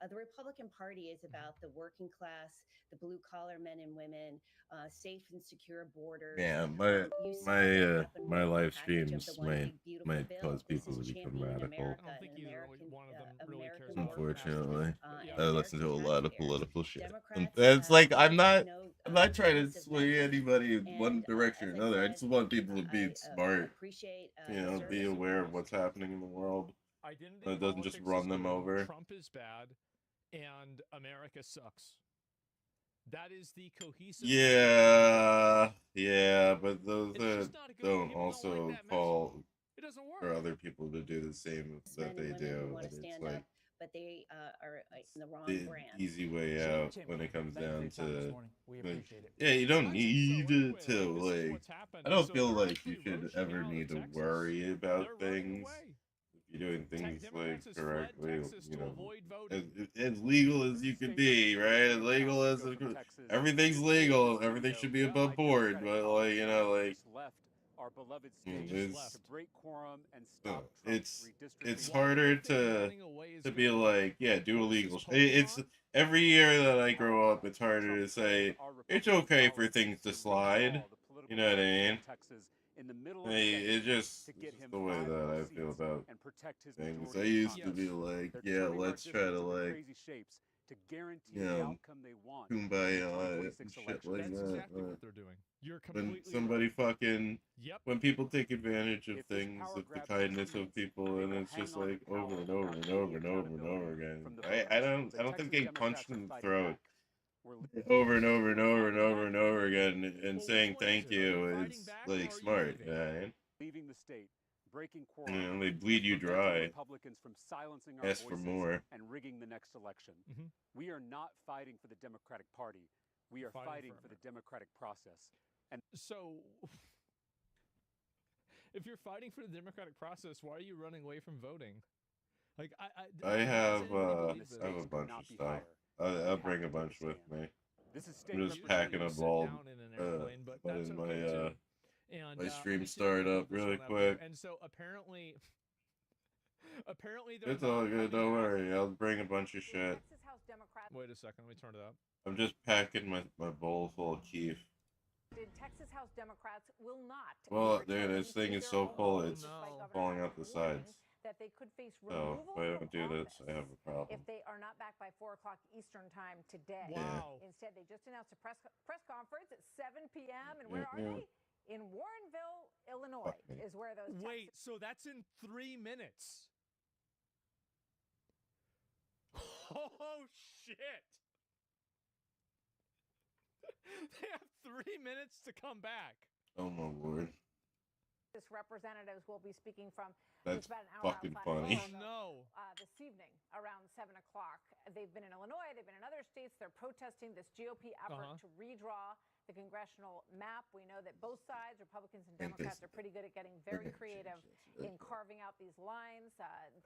The Republican Party is about the working class, the blue collar men and women, safe and secure borders. Yeah, You saw what happened with my the live passage of the streams One Big Beautiful might cause Bill. This people is to become championing radical. I America don't and think an either American one of them really cares American about what workers passes. Unfortunately, But yeah, I and listen American to a lot of taxpayers. political shit. And Democrats it's like have no I'm not trying to progressive sway message. anybody in one And direction as or I another. I said, just want people to be I smart, appreciate you the know, be service. aware of what's happening in the world. identity It doesn't just politics is run them good, over. Trump is bad, and America sucks. That is the cohesive. Yeah, yeah, but those It's that just not a good. don't People don't like also that message. call It doesn't for work. other people to do the same Men that and they women who do, want to and it's stand like up, but they are in the wrong the brand. easy way out when it comes down to We like, appreciate it. yeah, you don't I think need so anyway. to Like, this is like what's happened. I And don't so feel they're like you actually should roaching ever out need of to Texas. worry about They're running things away. if you're doing things Democrats like has fled correctly, Texas you to know, avoid as, voting. as legal as you could be, right? As legal as everything's legal, everything should be above board, but like, you know, like Our beloved They state just it's left. to break quorum and stop it's redistricting. Why do you harder think running away is to be good? like, yeah, do What is illegal. this, It's Pokemon? every year that I grow up, it's harder to say it's okay for things to slide. You know what I mean? In the middle of Hey, the decade it's to get just him the way 5 that more I feel seats about and protect his things. I majority in used to Congress. be like, They're yeah, turning our let's try to districts into like, crazy shapes to guarantee you the know, outcome they want in the kumbaya 2026 and shit election. like That's that. exactly what they're doing. You're When completely somebody right. fucking, Yep. when people take advantage of If this things, power of the grab kindness of succeeds, people, they and will it's hang just on to like over power and over without and any over and over and over accountability again. from the I voters. I The don't think Texas getting punched Democrats are in the fighting throat back. We're over and over and over and over and over again and Well, saying which one is thank it? Are you you fighting is back or like are you smart, leaving? yeah. leaving the state, breaking quorum, And they bleed and you preventing dry. Republicans from silencing our Ask for voices more. and rigging the next election. Mhm. We are not fighting for the Democratic Party. We are Fighting fighting for for the democratic process. And So, if you're fighting for the democratic process, why are you running away from voting? Like, I how does have anybody believe the I have a this? stakes could bunch not of be stuff. higher. I'll We have bring to a take bunch with stand. me. This is state I'm just Usually packing you up sit all down in an airplane, but letting that's my okay too. And my let stream me see if I start can up put this really one up here. quick. And so apparently, apparently they're It's all not good, coming don't back. worry. I'll bring a bunch of shit. Texas House Democrats Wait a second, let me turn it up. I'm just packing my bowl full of keef. Texas House Democrats will not Well, dude, this thing is so full it's no. falling out the sides. that they could face So removal if I from don't do this, office I have a problem. if they are not back by 4 o'clock Eastern time today. Wow. Instead, they just announced a press conference at 7 p.m. And where are Yeah. they? In Warrenville, Illinois, is where those Wait, so that's in 3 minutes. Oh, shit. They have 3 minutes to come back. Oh my lord. Texas representatives will be speaking from That's just about an hour fucking outside of funny. Oh, no. this evening around 7 o'clock. They've been in Illinois. They've been in other states. They're protesting this GOP effort to redraw the congressional map. We know that both sides, Republicans and Democrats, are pretty good at getting very creative in carving out these lines.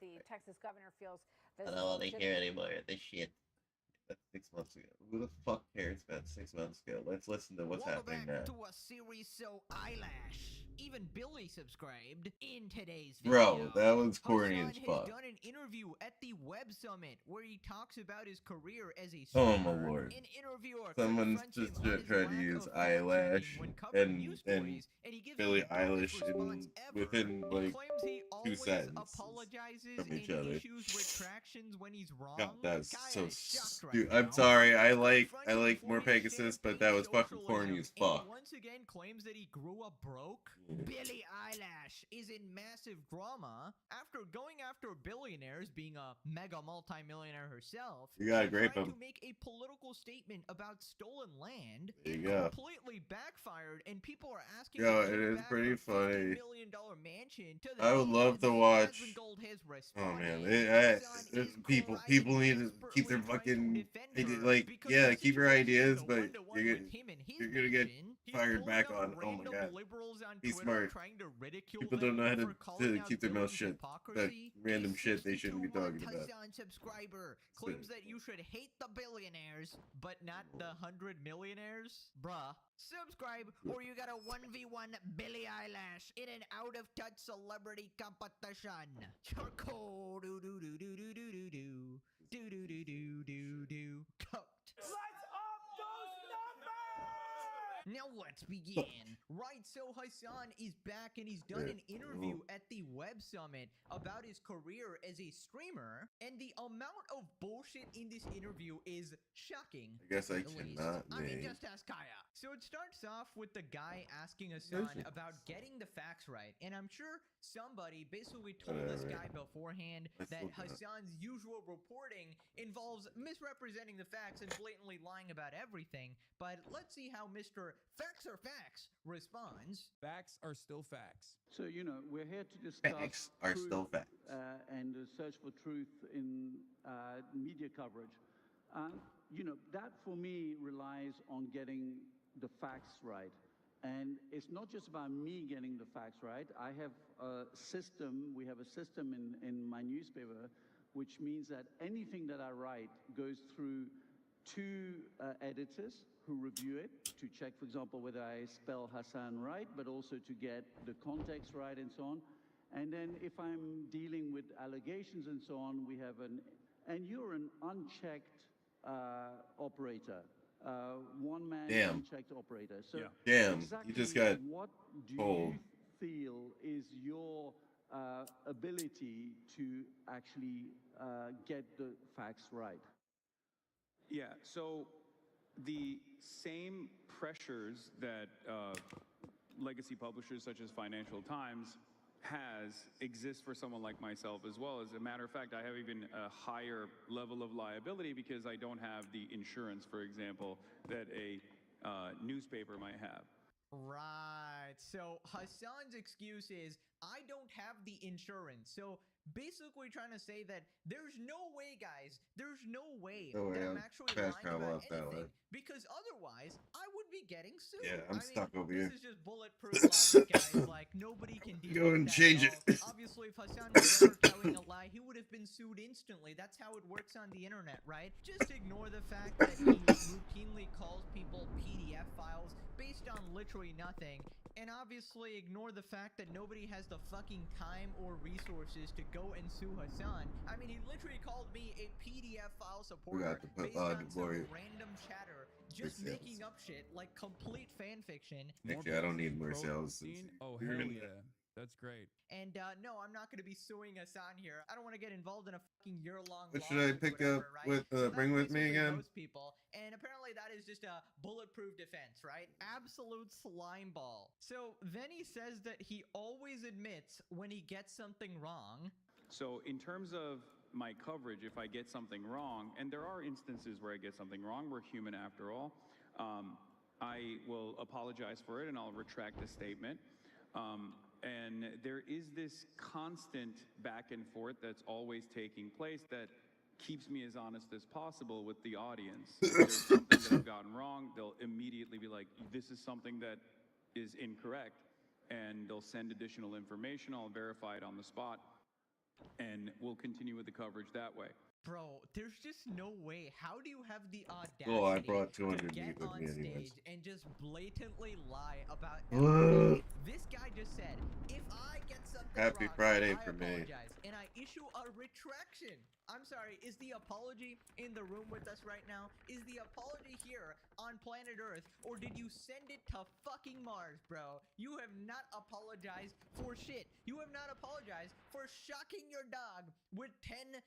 The Texas governor feels I don't want to hear anymore of this shit. That's 6 months ago. Who the fuck cares about 6 months ago? Let's listen to what's happening now. To a series so eyelash. Even Billy subscribed in today's video. Bro, that one's corny Hassan as fuck. has done an interview at the Web Summit where he talks about his career as a Oh streamer. my lord. An interviewer Someone's confronts just him on his tried to lack use of eyelash when covering and news stories, and he gives Billie the dumbest Eilish response ever. within He like claims he 2 always sentences apologizes from each and other. issues retractions when he's wrong. God, that's Kaya so is shocked right stupid. now. I'm sorry. I He's like confronted more for his Pegasus, but champagne that was fucking corny socialism, as and he fuck. once again claims that he grew up broke. Billie Eilish is in massive drama after going after billionaires, being a mega multimillionaire herself. You gotta She grape tried him. to make a political statement about stolen land. There you It go. completely backfired, and people are asking Yo, to it give is back pretty her funny. $50 million mansion to the I would love to kids. watch. Asmongold has Oh responded. man, Hassan is people crying need to keep their desperately trying to fucking defend her like because yeah, the keep your situation ideas, is a but one-to-one with him and his you're gonna get nation. He's fired pulling back up on. Oh my random god, liberals on he's Twitter smart. trying to ridicule People them don't know how for calling to out keep their mouth Billy's shut. That hypocrisy. random A shit they shouldn't be talking about. Hassan subscriber claims that you should hate the billionaires, but not the 100 millionaires. Bruh. Subscribe or you got a 1v1 Billie Eilish in an out-of-touch celebrity competition. Charcoal. Do do do do do do do do do do do do. let's begin. Right, so Hassan is back and he's done an interview at the Web Summit about his career as a streamer, and the amount of bullshit in this interview is shocking. I guess I at least. cannot I mean, name. just ask Kaya. So it starts off with the guy asking Hassan about getting the facts right, and I'm sure somebody basically told this guy beforehand that Hassan's usual reporting involves misrepresenting the facts and blatantly lying about everything. But let's see how Mr. Facts Are Facts responds. Facts are still facts. So, you know, we're here to discuss Facts are still facts. And search for truth in media coverage. You know, that for me relies on getting the facts right. And it's not just about me getting the facts right. I have a system, we have a system in my newspaper, which means that anything that I write goes through two editors who review it to check, for example, whether I spell Hassan right, but also to get the context right and so on. And then if I'm dealing with allegations and so on, we have and you're an unchecked operator. One man unchecked operator. So Damn, exactly you just got what do told. you feel is your ability to actually get the facts right? Yeah, so the same pressures that legacy publishers such as Financial Times exist for someone like myself as well. As a matter of fact, I have even a higher level of liability because I don't have the insurance, for example, that a newspaper might have. Right. So Hassan's excuse is, I don't have the insurance. So basically trying to say that there's no way, guys, there's no way that I'm actually lying about anything, because otherwise I would be getting sued. Yeah, I'm stuck over this here. is just bulletproof logic, guys. Like, nobody can deal Go with and that change at it. all. Obviously, if Hassan was ever telling a lie, he would have been sued instantly. That's how it works on the internet, right? Just ignore the fact that he routinely calls people PDF files based on literally nothing. And obviously ignore the fact that nobody has the fucking time or resources to go and sue Hassan. I mean, he literally called me a PDF file supporter based on some random chatter, just making up shit like complete fan fiction. Actually, I don't need more sales. Oh, hell yeah. That's great. And no, I'm not going to be suing Hassan here. I don't want to get involved in a fucking year-long What should I pick up with, bring with me again? Most people. And apparently that is just a bulletproof defense, right? Absolute slime ball. So then he says that he always admits when he gets something wrong. So in terms of my coverage, if I get something wrong, and there are instances where I get something wrong, we're human after all, I will apologize for it and I'll retract the statement. And there is this constant back and forth that's always taking place that keeps me as honest as possible with the audience. If there's something that I've gotten wrong, they'll immediately be like, this is something that is incorrect. And they'll send additional information. I'll verify it on the spot. And we'll continue with the coverage that way. Bro, there's just no way. How do you have the audacity I brought 200 to get with on me stage anyways. and just blatantly lie about everything? This guy just said, if I get something Happy wrong, Friday I for me. apologize, and I issue a retraction. I'm sorry, is the apology in the room with us right now? Is the apology here on planet Earth, or did you send it to fucking Mars, bro? You have not apologized for shit. You have not apologized for shocking your dog with 10,000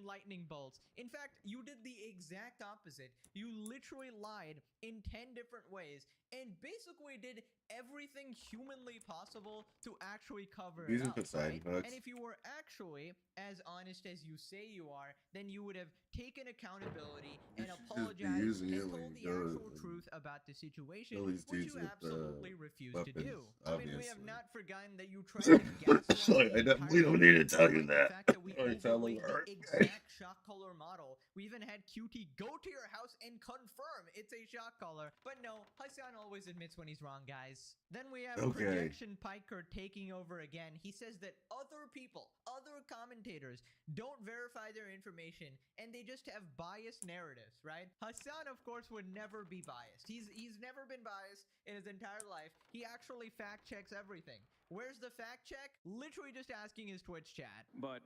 lightning bolts. In fact, you did the exact opposite. You literally lied in 10 different ways and basically did everything humanly possible to actually cover it up, right? And if you were actually as honest as you say you are, then you would have taken accountability and apologized and told the actual truth about the situation, which you absolutely refuse to do. I mean, we have not forgotten that you tried to gaslight I definitely don't need to tell you that. The fact that we overlaid the exact shock collar model. We even had QT go to your house and confirm it's a shock collar. But no, Hassan always admits when he's wrong, guys. Then we have Projection Piker taking over again. He says that other people, other commentators, don't verify their information and they just have biased narratives, right? Hassan, of course, would never be biased. He's never been biased in his entire life. He actually fact checks everything. Where's the fact check? Literally just asking his Twitch chat. But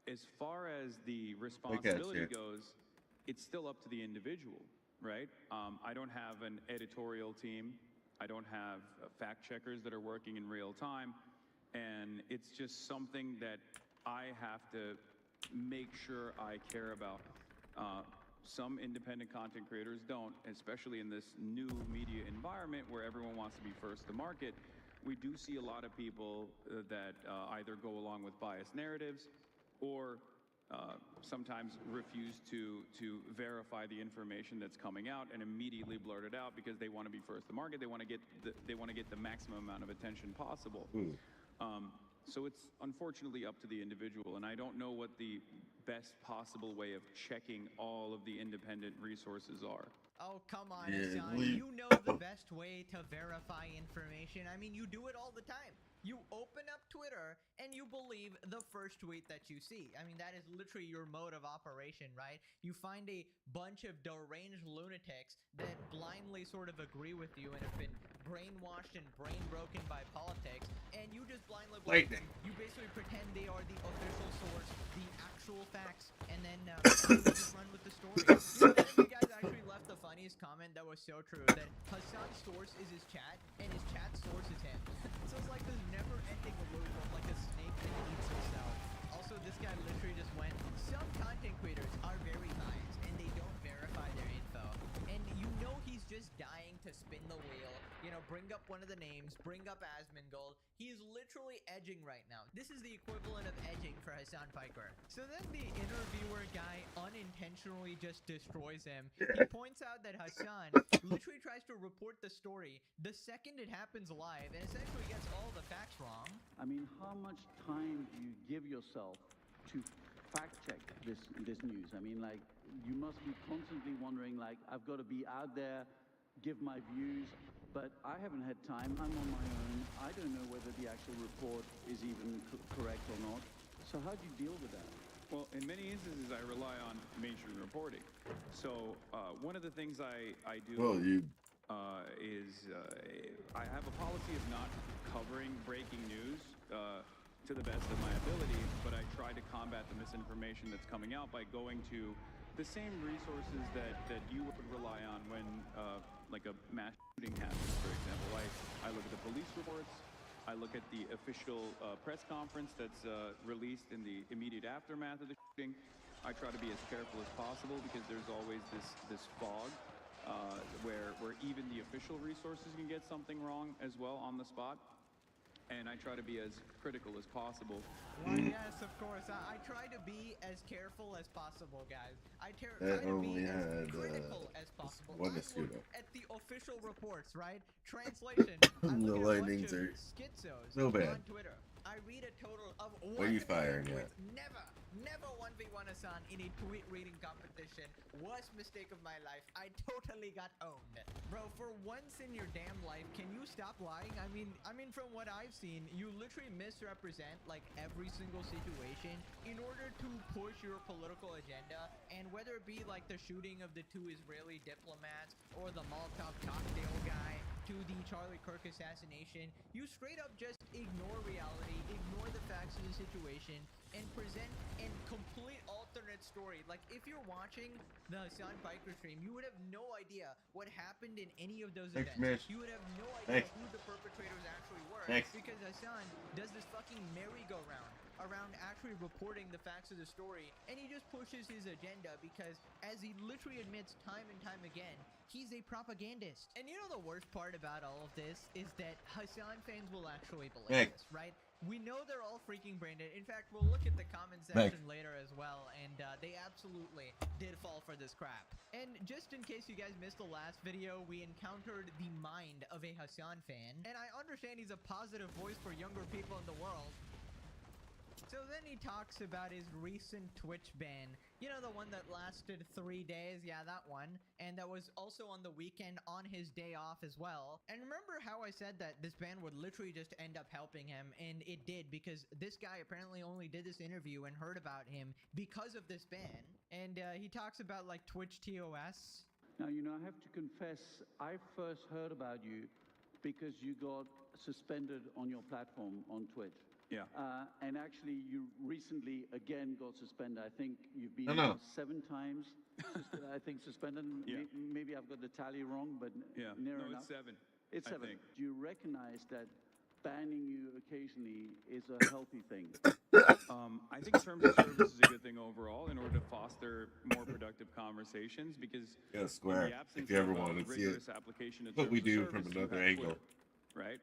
as far as the responsibility goes, it's still up to the individual, right? I don't have an editorial team. I don't have fact checkers that are working in real time. And it's just something that I have to make sure I care about. Some independent content creators don't, especially in this new media environment where everyone wants to be first to market. We do see a lot of people that either go along with biased narratives or sometimes refuse to verify the information that's coming out and immediately blurt it out because they want to be first to market. They want to get the maximum amount of attention possible. So it's unfortunately up to the individual, and I don't know what the best possible way of checking all of the independent resources are. Oh, come on, Yeah, Hassan. You know the best way to verify information. I mean, you do it all the time. You open up Twitter and you believe the first tweet that you see. I mean, that is literally your mode of operation, right? You find a bunch of deranged lunatics that blindly sort of agree with you and have been brainwashed and brain broken by politics, and you just blindly believe them. You basically pretend they are the official source, the actual facts, and then you just run with the story. You know, one of you guys actually left the funniest comment that was so true, that Hassan's source is his chat, and his chat source is him. So it's like this never-ending loop of like a snake that eats itself. Also, this guy literally just went, some content creators are very biased, and they don't verify their info. And you know he's just dying to spin the wheel, you know, bring up one of the names, bring up Asmongold. He is literally edging right now. This is the equivalent of edging for Hassan Piker. So then the interviewer guy unintentionally just destroys him. He points out that Hassan literally tries to report the story the second it happens live and essentially gets all the facts wrong. I mean, how much time do you give yourself to fact check this news? I mean, like, you must be constantly wondering, like, I've got to be out there, give my views, but I haven't had time. I'm on my own. I don't know whether the actual report is even correct or not. So how do you deal with that? Well, in many instances, I rely on mainstream reporting. So one of the things I do is I have a policy of not covering breaking news to the best of my ability, but I try to combat the misinformation that's coming out by going to the same resources that you would rely on when like a mass shooting happens, for example. I look at the police reports. I look at the official press conference that's released in the immediate aftermath of the shooting. I try to be as careful as possible because there's always this fog where even the official resources can get something wrong as well on the spot. And I try to be as critical as possible. Well, yes, of course. I try to be as careful as possible, guys. I try to be as critical as possible. I look at the official reports, right? Translation. I look at a bunch of schizos on Twitter. I read a total of 1 million tweets. Never 1v1 Hassan in a tweet reading competition. Worst mistake of my life. I totally got owned. Bro, for once in your damn life, can you stop lying? I mean, from what I've seen, you literally misrepresent like every single situation in order to push your political agenda. And whether it be like the shooting of the 2 Israeli diplomats or the Molotov cocktail guy to the Charlie Kirk assassination, you straight up just ignore reality, ignore the facts of the situation, and present a complete alternate story. Like, if you're watching the Hassan Piker stream, you would have no idea what happened in any of those events. You would have no idea who the perpetrators actually were, because Hassan does this fucking merry-go-round around actually reporting the facts of the story, and he just pushes his agenda because, as he literally admits time and time again, he's a propagandist. And you know the worst part about all of this is that Hassan fans will actually believe this, right? We know they're all freaking branded. In fact, we'll look at the comment section later as well, and they absolutely did fall for this crap. And just in case you guys missed the last video, we encountered the mind of a Hassan fan, and I understand he's a positive voice for younger people in the world. So then he talks about his recent Twitch ban. You know, the one that lasted 3 days? Yeah, that one. And that was also on the weekend on his day off as well. And remember how I said that this ban would literally just end up helping him? And it did, because this guy apparently only did this interview and heard about him because of this ban. And he talks about like Twitch TOS. Now, you know, I have to confess, I first heard about you because you got suspended on your platform on Twitch. Yeah. And actually, you recently again got suspended. I think you've been 7 times, I think, suspended. Yeah. Maybe I've got the tally wrong, but near enough. It's 7. It's I 7. think. Do you recognize that banning you occasionally is a healthy thing? I think terms of service is a good thing overall in order to foster more productive conversations because Yeah, in Square. the absence If you ever of wanted to see it, rigorous application of what we terms of do service, from you another have angle. Twitter, right?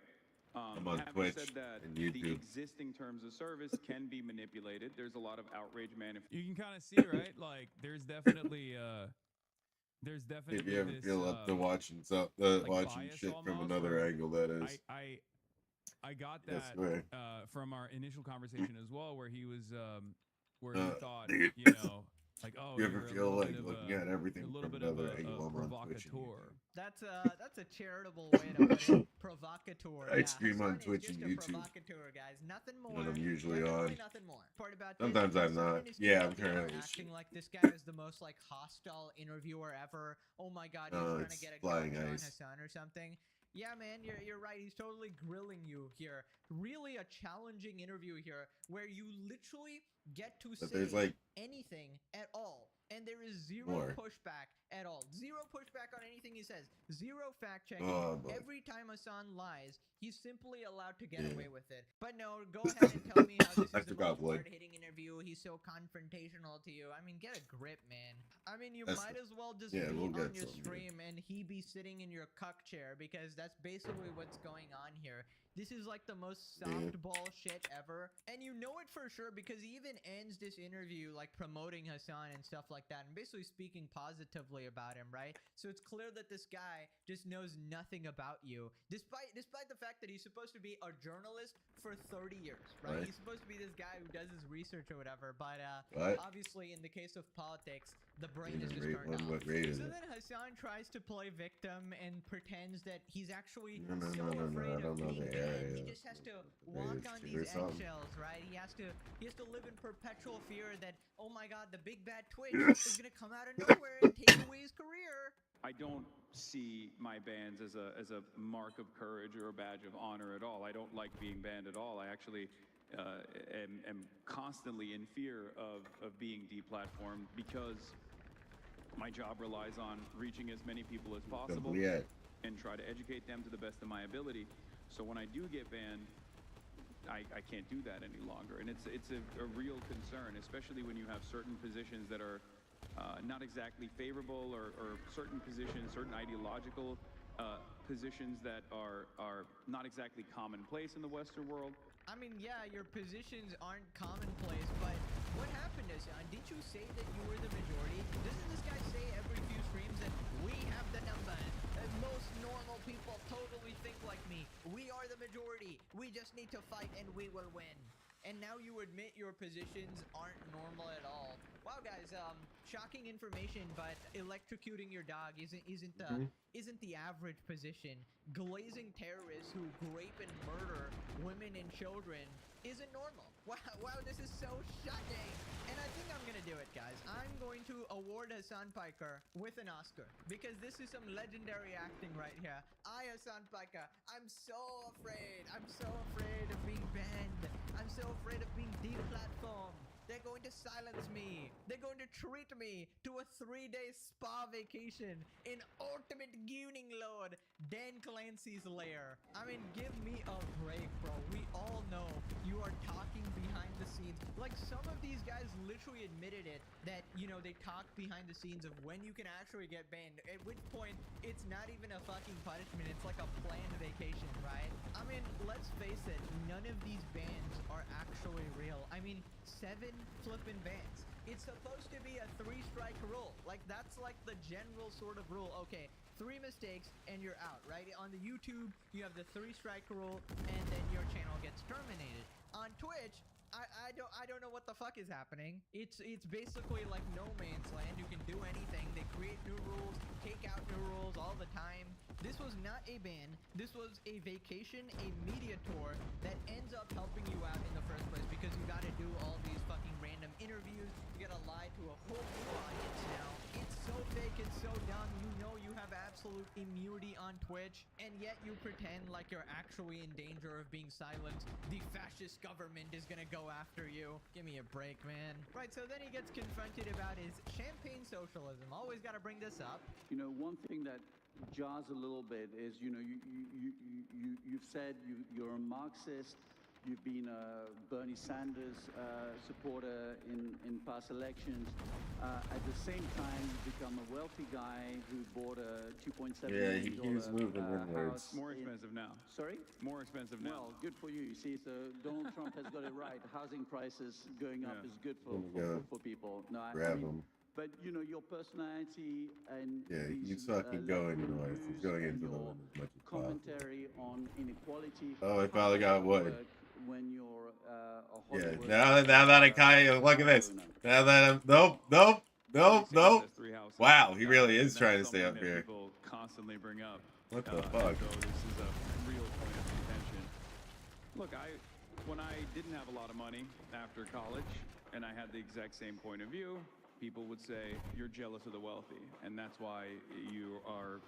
I'm on Having Twitch said that, and the YouTube. existing terms of service can be manipulated. There's a lot of outrage You can kind of see, right? Like, there's definitely If you ever this, feel up to watching like watching bias shit from almost, another where angle, that is. I got Yes, that Square. from our initial conversation as well, where he was where he thought, dude. you know, like, oh, You ever you're a feel little like bit of looking a, at everything a little from bit of another a angle? I'm on Twitch and provocateur. YouTube. That's a charitable way to put it. Provocateur. I Yeah, stream on Hassan is Twitch just and a YouTube. provocateur, guys. Nothing more. When I'm usually Literally on. nothing more. Part about this, Sometimes I'm Hassan not. is Yeah, capable I'm of currently acting shit. like this guy is the most like hostile interviewer ever. Oh my god, he's trying to it's get a flying gotcha on ice. Hassan or something. Yeah, man, you're right. He's totally grilling you here. Really a challenging interview here where you literally get to But say there's like anything at all. And there is zero more. pushback at all. Zero pushback on anything he says. Zero fact checking. Oh, boy. Every time Hassan lies, he's simply allowed to get Yeah. away with it. But no, go ahead and tell me how this I is the forgot most what. hard-hitting interview. He's so confrontational to you. I mean, get a grip, man. I mean, you That's might the- as well just yeah, be we'll on get your some, yeah. stream and he be sitting in your cuck chair because that's basically what's going on here. This is like the most softball shit ever. And you know it for sure because he even ends this interview like promoting Hassan and stuff like that and basically speaking positively about him, right? So it's clear that this guy just knows nothing about you. Despite the fact that he's supposed to be a journalist for 30 years, right? Right. He's supposed to be this guy who does his research or whatever, but What? obviously in the case of politics, the brain is Even just rate turned one, off. what rate is So it? then Hassan tries to play victim and pretends that he's actually No, so I afraid of don't know being the banned. area. He just has to walk It's on two these or something. eggshells, right? He has to live in perpetual fear that, oh my god, the big bad Twitch is gonna come out of nowhere and take away his career. I don't see my bans as a mark of courage or a badge of honor at all. I don't like being banned at all. I actually am constantly in fear of being deplatformed because my job relies on reaching as many people as possible and try to educate them to the best of my ability. So when I do get banned, I can't do that any longer. And it's a real concern, especially when you have certain positions that are not exactly favorable or certain positions, certain ideological positions that are not exactly commonplace in the Western world. I mean, yeah, your positions aren't commonplace, but what happened, Hassan? Did you say that you were the majority? Doesn't this guy say every few streams that we have the numbers? That most normal people totally think like me. We are the majority. We just need to fight and we will win. And now you admit your positions aren't normal at all. Wow, guys, shocking information, but electrocuting your dog isn't the average position. Glazing terrorists who rape and murder women and children isn't normal. Wow, this is so shocking. And I think I'm gonna do it, guys. I'm going to award Hassan Piker with an Oscar because this is some legendary acting right here. Hassan Piker, I'm so afraid. I'm so afraid of being banned. I'm so afraid of being deplatformed. They're going to silence me. They're going to treat me to a 3-day spa vacation in ultimate gooning lord Dan Clancy's lair. I mean, give me a break, bro. We all know you are talking behind the scenes. Like, some of these guys literally admitted it, that, you know, they talk behind the scenes of when you can actually get banned, at which point it's not even a fucking punishment. It's like a planned vacation, right? I mean, let's face it, none of these bans are actually real. I mean, 7 flippin' bans. It's supposed to be a 3-strike rule. Like, that's like the general sort of rule. Okay, 3 mistakes and you're out, right? On the YouTube, you have the 3-strike rule and then your channel gets terminated. On Twitch, I don't know what the fuck is happening. It's basically like no man's land. You can do anything. They create new rules, take out new rules all the time. This was not a ban. This was a vacation, a media tour that ends up helping you out in the first place because you got to do all these fucking random interviews. You got to lie to a whole new audience now. It's so fake. It's so dumb. You know you have absolute immunity on Twitch, and yet you pretend like you're actually in danger of being silenced. The fascist government is gonna go after you. Give me a break, man. Right, so then he gets confronted about his champagne socialism. Always gotta bring this up. You know, one thing that jars a little bit is, you know, you've said you're a Marxist. You've been a Bernie Sanders supporter in past elections. At the same time, you've become a wealthy guy who bought a $2.7 million he was moving inwards. house. More expensive now. Sorry? More expensive now. Well, good for you. You see, so Donald Trump has got it right. Housing prices going up is good for people. No, Grab him. But you know, your personality and he's fucking going north. He's going into the wind as much as possible. commentary on inequality. Oh, I finally got wood. When you're a Yeah, Hollywood, now that I kind of look at this. Now that I'm nope. Wow, he really is trying to stay up here. People constantly bring up. What the as fuck? though this is a real point of contention. Look, when I didn't have a lot of money after college, and I had the exact same point of view, people would say you're jealous of the wealthy, and that's why you are,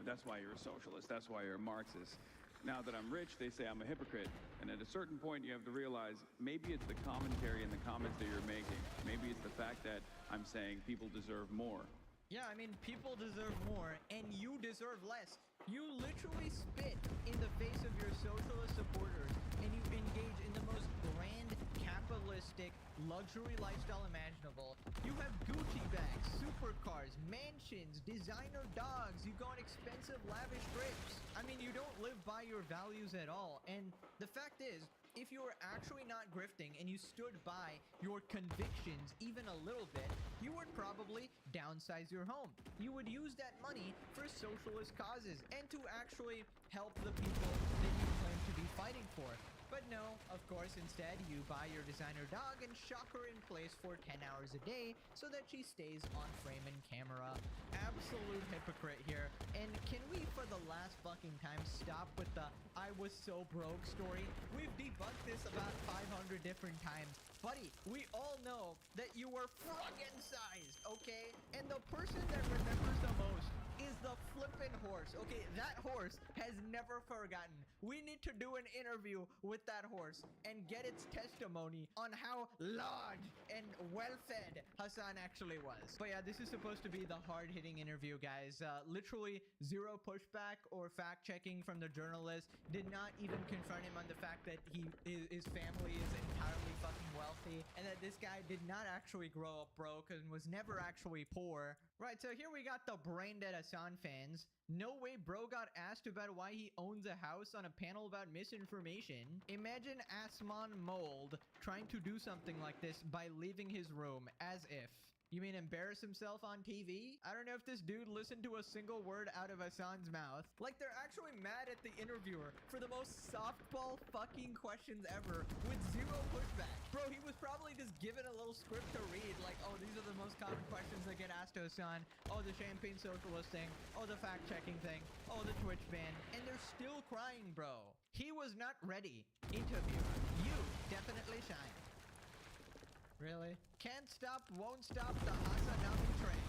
that's why you're a socialist. That's why you're a Marxist. Now that I'm rich, they say I'm a hypocrite. And at a certain point, you have to realize maybe it's the commentary and the comments that you're making. Maybe it's the fact that I'm saying people deserve more. Yeah, I mean, people deserve more, and you deserve less. You literally spit in the face of your socialist supporters, and you engage in the most grand, capitalistic, luxury lifestyle imaginable. You have Gucci bags, supercars, mansions, designer dogs. You go on expensive, lavish trips. I mean, you don't live by your values at all. And the fact is, if you were actually not grifting and you stood by your convictions even a little bit, you would probably downsize your home. You would use that money for socialist causes and to actually help the people that you claim to be fighting for. But no, of course, instead you buy your designer dog and shock her in place for 10 hours a day so that she stays on frame and camera. Absolute hypocrite here. And can we, for the last fucking time, stop with the I was so broke story? We've debunked this about 500 different times. Buddy, we all know that you were fucking sized, okay? And the person that remembers the most is the flippin' horse. Okay, that horse has never forgotten. We need to do an interview with that horse and get its testimony on how large and well-fed Hassan actually was. But yeah, this is supposed to be the hard-hitting interview, guys. Literally zero pushback or fact-checking from the journalist. Did not even confront him on the fact that his family is entirely fucking wealthy and that this guy did not actually grow up broke and was never actually poor. Right, so here we got the brain-dead Hassan fans. No way bro got asked about why he owns a house on a panel about misinformation. Imagine Asman Mold trying to do something like this by leaving his room, as if. You mean embarrass himself on TV? I don't know if this dude listened to a single word out of Hassan's mouth. Like, they're actually mad at the interviewer for the most softball fucking questions ever with zero pushback. Bro, he was probably just given a little script to read, like, oh, these are the most common questions that get asked to Hassan. Oh, the champagne socialist thing. Oh, the fact-checking thing. Oh, the Twitch ban. And they're still crying, bro. He was not ready. Interviewer, you definitely shine. Really? Can't stop, won't stop the Hasanami train.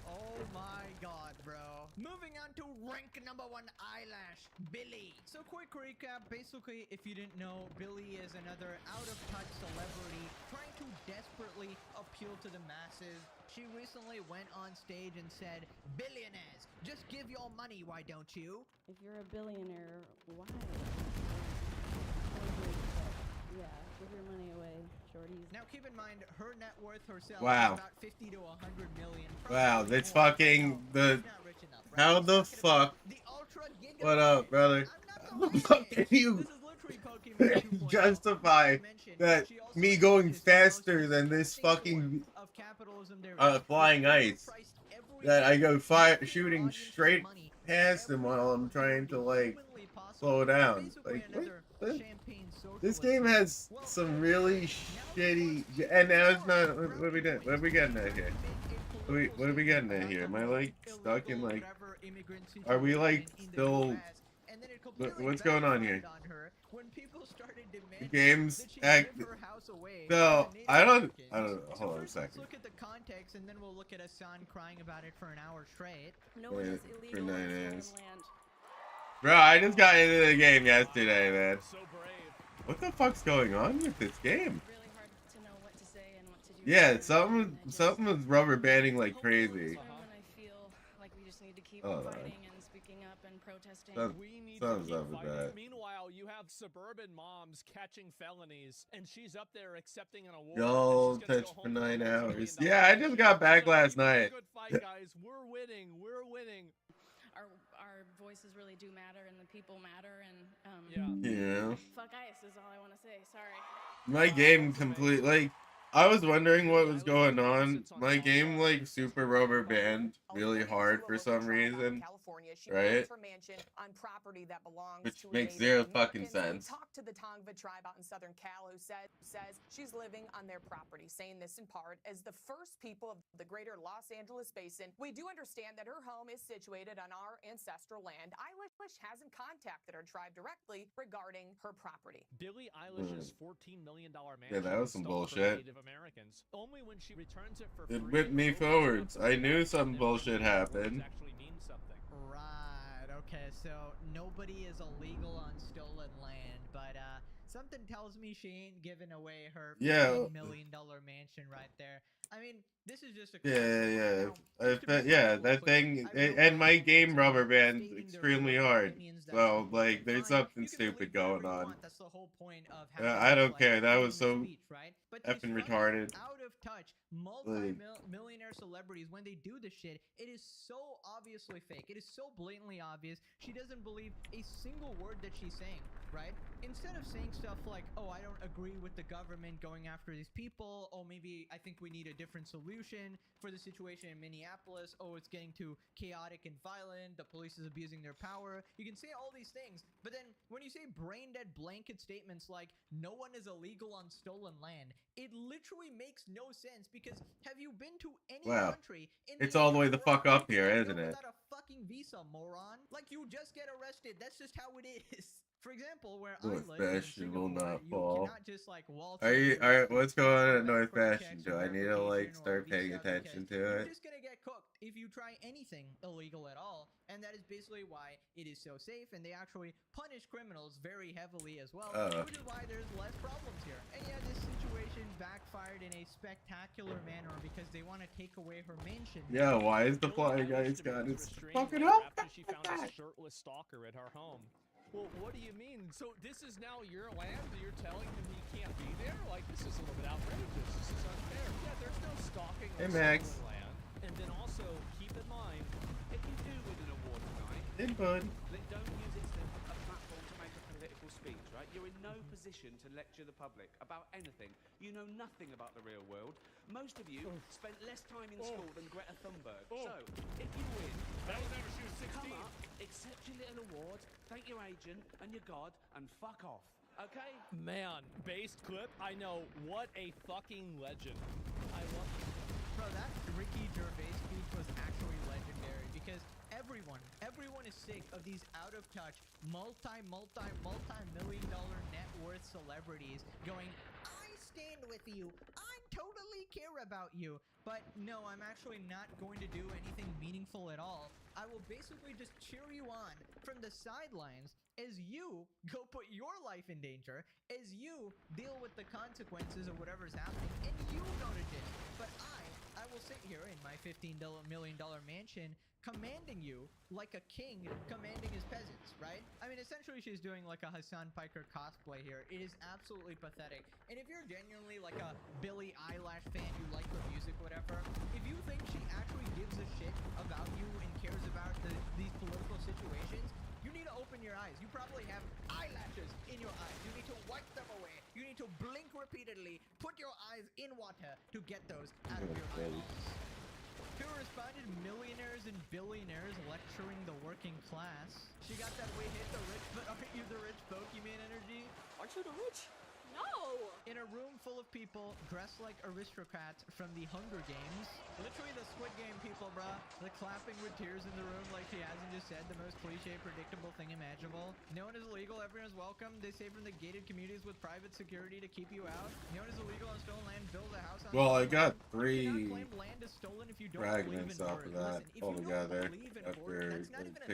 Oh my god, bro. Moving on to rank number 1 eyelash, Billy. So quick recap, basically, if you didn't know, Billy is another out-of-touch celebrity trying to desperately appeal to the masses. She recently went on stage and said, "Billionaires, just give your money, why don't you?" If you're a billionaire, why? Yeah, give your money away, shorties. Now keep in mind, her net worth herself Wow. is about 50 to 100 million. Wow, that's fucking the. How the fuck? What up, brother? How the fuck can you justify that me going faster than this fucking flying ice? That I go shooting straight past him while I'm trying to like slow down. Like what? This game has some really shitty. And now it's not. What are we doing? What are we getting at here? What are we getting at here? Am I like stuck in like? Are we like still and then it completely What's going on here? backfired on her when people started demanding Games that she act. give her house away So to Native I don't Americans. know. So Hold on a first, second. let's look at the context, and then we'll look at Hassan crying about it for an hour straight. No one is For illegal on 9 foreign days. land. Bro, I just got into the game yesterday, man. So brave. What the fuck's going on with this game? Really hard to know what to say and what to do. Yeah, something was rubber banding like crazy. When I feel like we just need to keep Hold on. fighting and speaking up and protesting. We need Something's to up keep with fighting. that. Meanwhile, you have suburban moms catching felonies, and she's up there accepting an award. Y'all and she's gonna touched go for home 9 with a $1 hours. million Yeah, I just got back So last keep up the night. Good fight, guys. We're winning. We're winning. Our voices really do matter and the people matter and Yeah. fuck ICE is all I want to say. Sorry. My game complete like I was wondering what was going on. My game like super rubber band really hard for some reason. Right? Which makes zero fucking sense. Talked to the Tongva tribe out in southern Cal who says she's living on their property, saying this in part as the first people of the greater Los Angeles basin. We do understand that her home is situated on our ancestral land. Eilish hasn't contacted her tribe directly regarding her property. Billie Eilish's $14 million mansion. Yeah, that was some stolen from bullshit. Native Americans. Only when she returns it for It free. whipped me forwards. I knew some bullshit happened. Actually means something. Right, okay, so nobody is illegal on stolen land, but something tells me she ain't giving away her $15 million mansion right there. I mean, this is just a Yeah, that thing, and my game rubber band's extremely hard. So, like, there's something stupid going on. That's the whole point of I don't care. That was so effing retarded. Out of touch, multi-millionaire celebrities, when they do this shit, it is so obviously fake. It is so blatantly obvious. She doesn't believe a single word that she's saying, right? Instead of saying stuff like, oh, I don't agree with the government going after these people. Oh, maybe I think we need a different solution for the situation in Minneapolis. Oh, it's getting too chaotic and violent. The police is abusing their power. You can say all these things, but then when you say brain-dead blanket statements like no one is illegal on stolen land, it literally makes no sense because have you been to any country in It's all the way the fuck up here, isn't it? without a fucking visa, moron? Like, you just get arrested. That's just how it is. For example, where I live in Singapore, will not you fall. cannot just like waltz. What's going on at North Fashion? Do I need to like start paying attention to You're it? just gonna get cooked if you try anything illegal at all, and that is basically why it is so safe, and they actually punish criminals very heavily as well, which is why there's less problems here. And yeah, this situation backfired in a spectacular manner because they want to take away her mansion. Yeah, why is the Flying Guys got its fucking up? After she found a shirtless stalker at her home. Well, what do you mean? So this is now your land? You're telling him he can't be there? Like, this is a little bit outrageous. This is unfair. Yeah, there's no stalking on stolen land. And then also, keep in mind, if you do win an award tonight, don't use it as a platform to make a political speech, right? You're in no position to lecture the public about anything. You know nothing about the real world. Most of you spent less time in school than Greta Thunberg. So, if you win, she was 16. come up, accept your little award, thank your agent and your god, and fuck off. Okay? Man, based clip, I know. What a fucking legend. I love it. Bro, that Ricky Gervais speech was actually legendary because everyone is sick of these out-of-touch, multi-million dollar net worth celebrities going, I stand with you. I totally care about you. But no, I'm actually not going to do anything meaningful at all. I will basically just cheer you on from the sidelines as you go put your life in danger, as you deal with the consequences of whatever's happening, and you go to jail. But I will sit here in my $15 million mansion commanding you like a king commanding his peasants, right? I mean, essentially she's doing like a Hassan Piker cosplay here. It is absolutely pathetic. And if you're genuinely like a Billie Eilish fan, you like her music, whatever, if you think she actually gives a shit about you and cares about these political situations, you need to open your eyes. You probably have eyelashes in your eyes. You need to wipe them away. You need to blink repeatedly. Put your eyes in water to get those out of your eyeballs. Who responded? Millionaires and billionaires lecturing the working class. She got that we hate the rich, but aren't you the rich Pokemon energy? Aren't you the rich? No! in a room full of people dressed like aristocrats from the Hunger Games. Literally the Squid Game people, bruh. The clapping with tears in the room like she hasn't just said the most cliche, predictable thing imaginable. No one is illegal. Everyone's welcome. They say from the gated communities with private security to keep you out. No one is illegal on stolen land. Build a house on Well, I got land. 3 land is stolen if you don't fragments believe in off of that Listen, altogether. After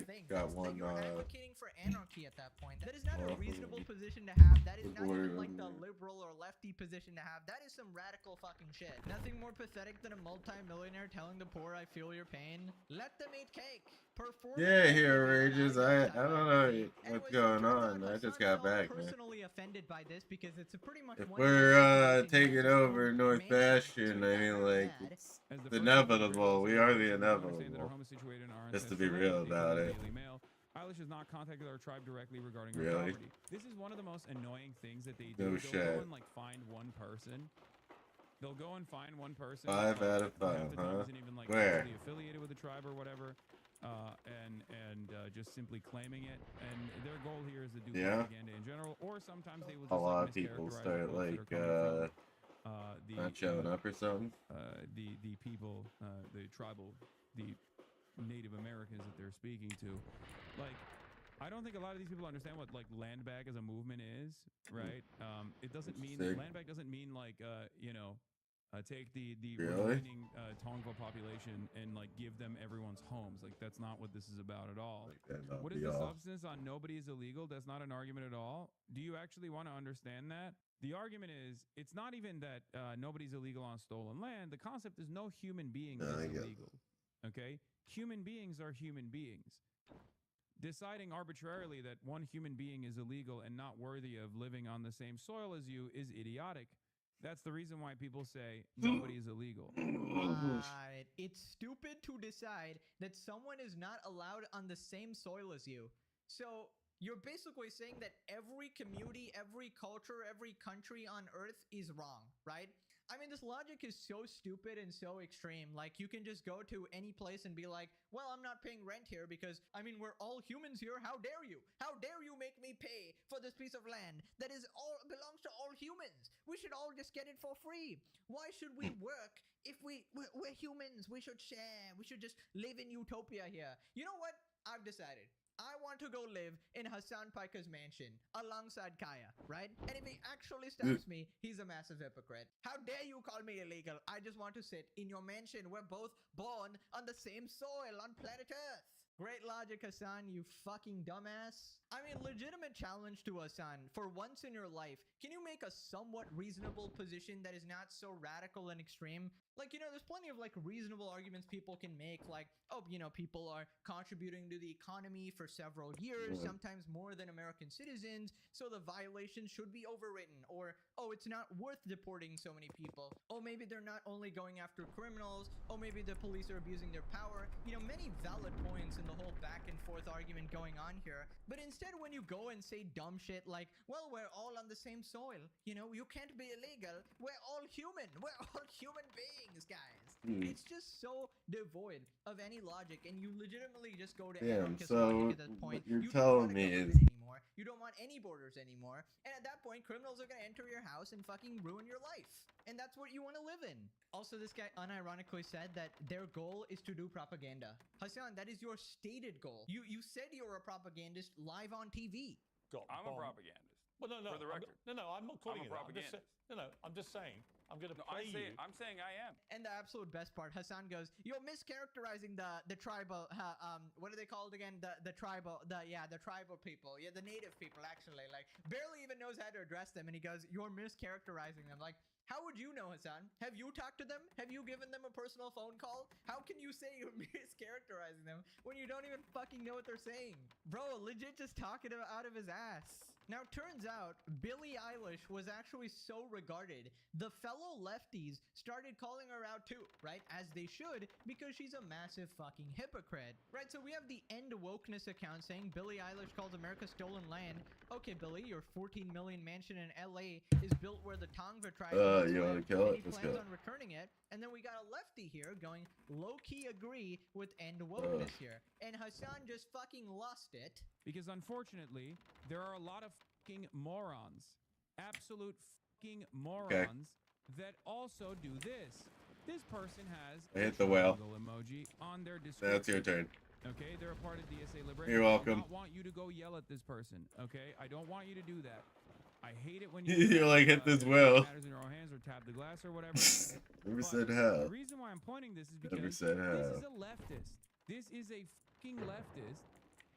I got one. you're advocating for anarchy at that point. That is not a reasonable position to have. That is not even like the liberal or lefty position to have. That is some radical fucking shit. Nothing more pathetic than a multi-millionaire telling the poor, I feel your pain. Let them eat cake. Yeah, here Rages. I don't know what's going on. I just got back, man. Personally offended by this because it's a pretty much If we're taking over North Bastion, I mean, like, it's inevitable. We are the inevitable. Just to be real about it. Eilish has not contacted our tribe directly regarding her Really? property. This is one of the most annoying things that they do. No They'll shit. go and like find one person. They'll go and find one person. 5 out of 5, huh? Isn't even like Where? actually affiliated with the tribe or whatever. And just simply claiming it, and their goal here is to do propaganda in general, or sometimes they will just A lot like, of people mischaracterize start the folks like that are coming from, not showing up or something. the people, the tribal, the Native Americans that they're speaking to. Like, I don't think a lot of these people understand what like land back as a movement is, right? It doesn't mean land back doesn't mean like you know, take the remaining Tongva population and like give them everyone's homes. Like that's not what this is about at all. Like What is the substance on nobody is illegal? That's not an argument at all. Do you actually want to understand that? The argument is it's not even that nobody's illegal on stolen land. The concept is no human being is illegal. Okay, human beings are human beings. Deciding arbitrarily that one human being is illegal and not worthy of living on the same soil as you is idiotic. That's the reason why people say nobody is illegal. Right. It's stupid to decide that someone is not allowed on the same soil as you. So you're basically saying that every community, every culture, every country on Earth is wrong, right? I mean, this logic is so stupid and so extreme. Like, you can just go to any place and be like, well, I'm not paying rent here because, I mean, we're all humans here. How dare you? How dare you make me pay for this piece of land that is all belongs to all humans? We should all just get it for free. Why should we work if we're humans? We should share. We should just live in utopia here. You know what? I've decided. I want to go live in Hassan Paika's mansion alongside Kaya, right? And if he actually stops me, he's a massive hypocrite. How dare you call me illegal? I just want to sit in your mansion. We're both born on the same soil on planet Earth. Great logic, Hassan, you fucking dumbass. I mean, legitimate challenge to Hassan. For once in your life, can you make a somewhat reasonable position that is not so radical and extreme? Like, you know, there's plenty of like reasonable arguments people can make, like, oh, you know, people are contributing to the economy for several years, sometimes more than American citizens, so the violation should be overwritten. Or, oh, it's not worth deporting so many people. Oh, maybe they're not only going after criminals. Oh, maybe the police are abusing their power. You know, many valid points in the whole back and forth argument going on here. But instead, when you go and say dumb shit like, well, we're all on the same soil, you know, you can't be illegal. We're all human. We're all human beings, guys. It's just so devoid of any logic, and you legitimately just go to anarchist logic at that point. What you're You telling don't me want a is government anymore. You don't want any borders anymore. And at that point, criminals are going to enter your house and fucking ruin your life. And that's what you want to live in. Also, this guy unironically said that their goal is to do propaganda. Hassan, that is your stated goal. You said you were a propagandist live on TV. I'm a propagandist. Well, no. For the record. No, I'm not calling I'm a you that. propagandist. I'm just saying. I'm going to I'm saying I am. And the absolute best part, Hassan goes, you're mischaracterizing the tribal, what are they called again? The tribal people. Yeah, the native people, actually. Like, barely even knows how to address them. And he goes, you're mischaracterizing them. Like, how would you know, Hassan? Have you talked to them? Have you given them a personal phone call? How can you say you're mischaracterizing them when you don't even fucking know what they're saying? Bro, legit just talking out of his ass. Now, turns out, Billie Eilish was actually so regarded, the fellow lefties started calling her out too, right? As they should, because she's a massive fucking hypocrite. Right, so we have the End Wokeness account saying Billie Eilish calls America stolen land. Okay, Billie, your 14 million mansion in LA is built where the Tongva tribe you want to kill it? he Let's plans go. on returning it. And then we got a lefty here going low-key agree with End Wokeness here. And Hassan just fucking lost it. Because unfortunately, there are a lot of fucking morons, absolute fucking morons that also do this. This person has I hit the whale. emoji on their description. That's your turn. Okay, they're a part of DSA Liberation. You're welcome. I do not want you to go yell at this person. Okay, I don't want you to do that. I hate it when you You're like, hit this whale. matters in your own hands or tap the glass or whatever. Never said how. The reason why I'm pointing this is because Never said how. this is a leftist. This is a fucking leftist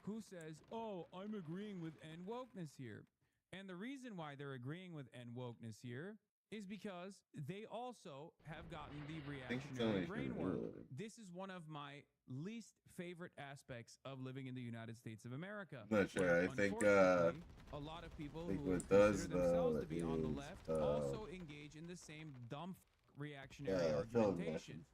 who says, "Oh, I'm agreeing with N wokeness here," and the reason why they're agreeing with N wokeness here is because they also have gotten the reactionary brain work. This is one of my least favorite aspects of living in the United States of America. I'm not sure. I think a lot of people who what does consider themselves to be on the left also engage in the same dumb reactionary argumentation.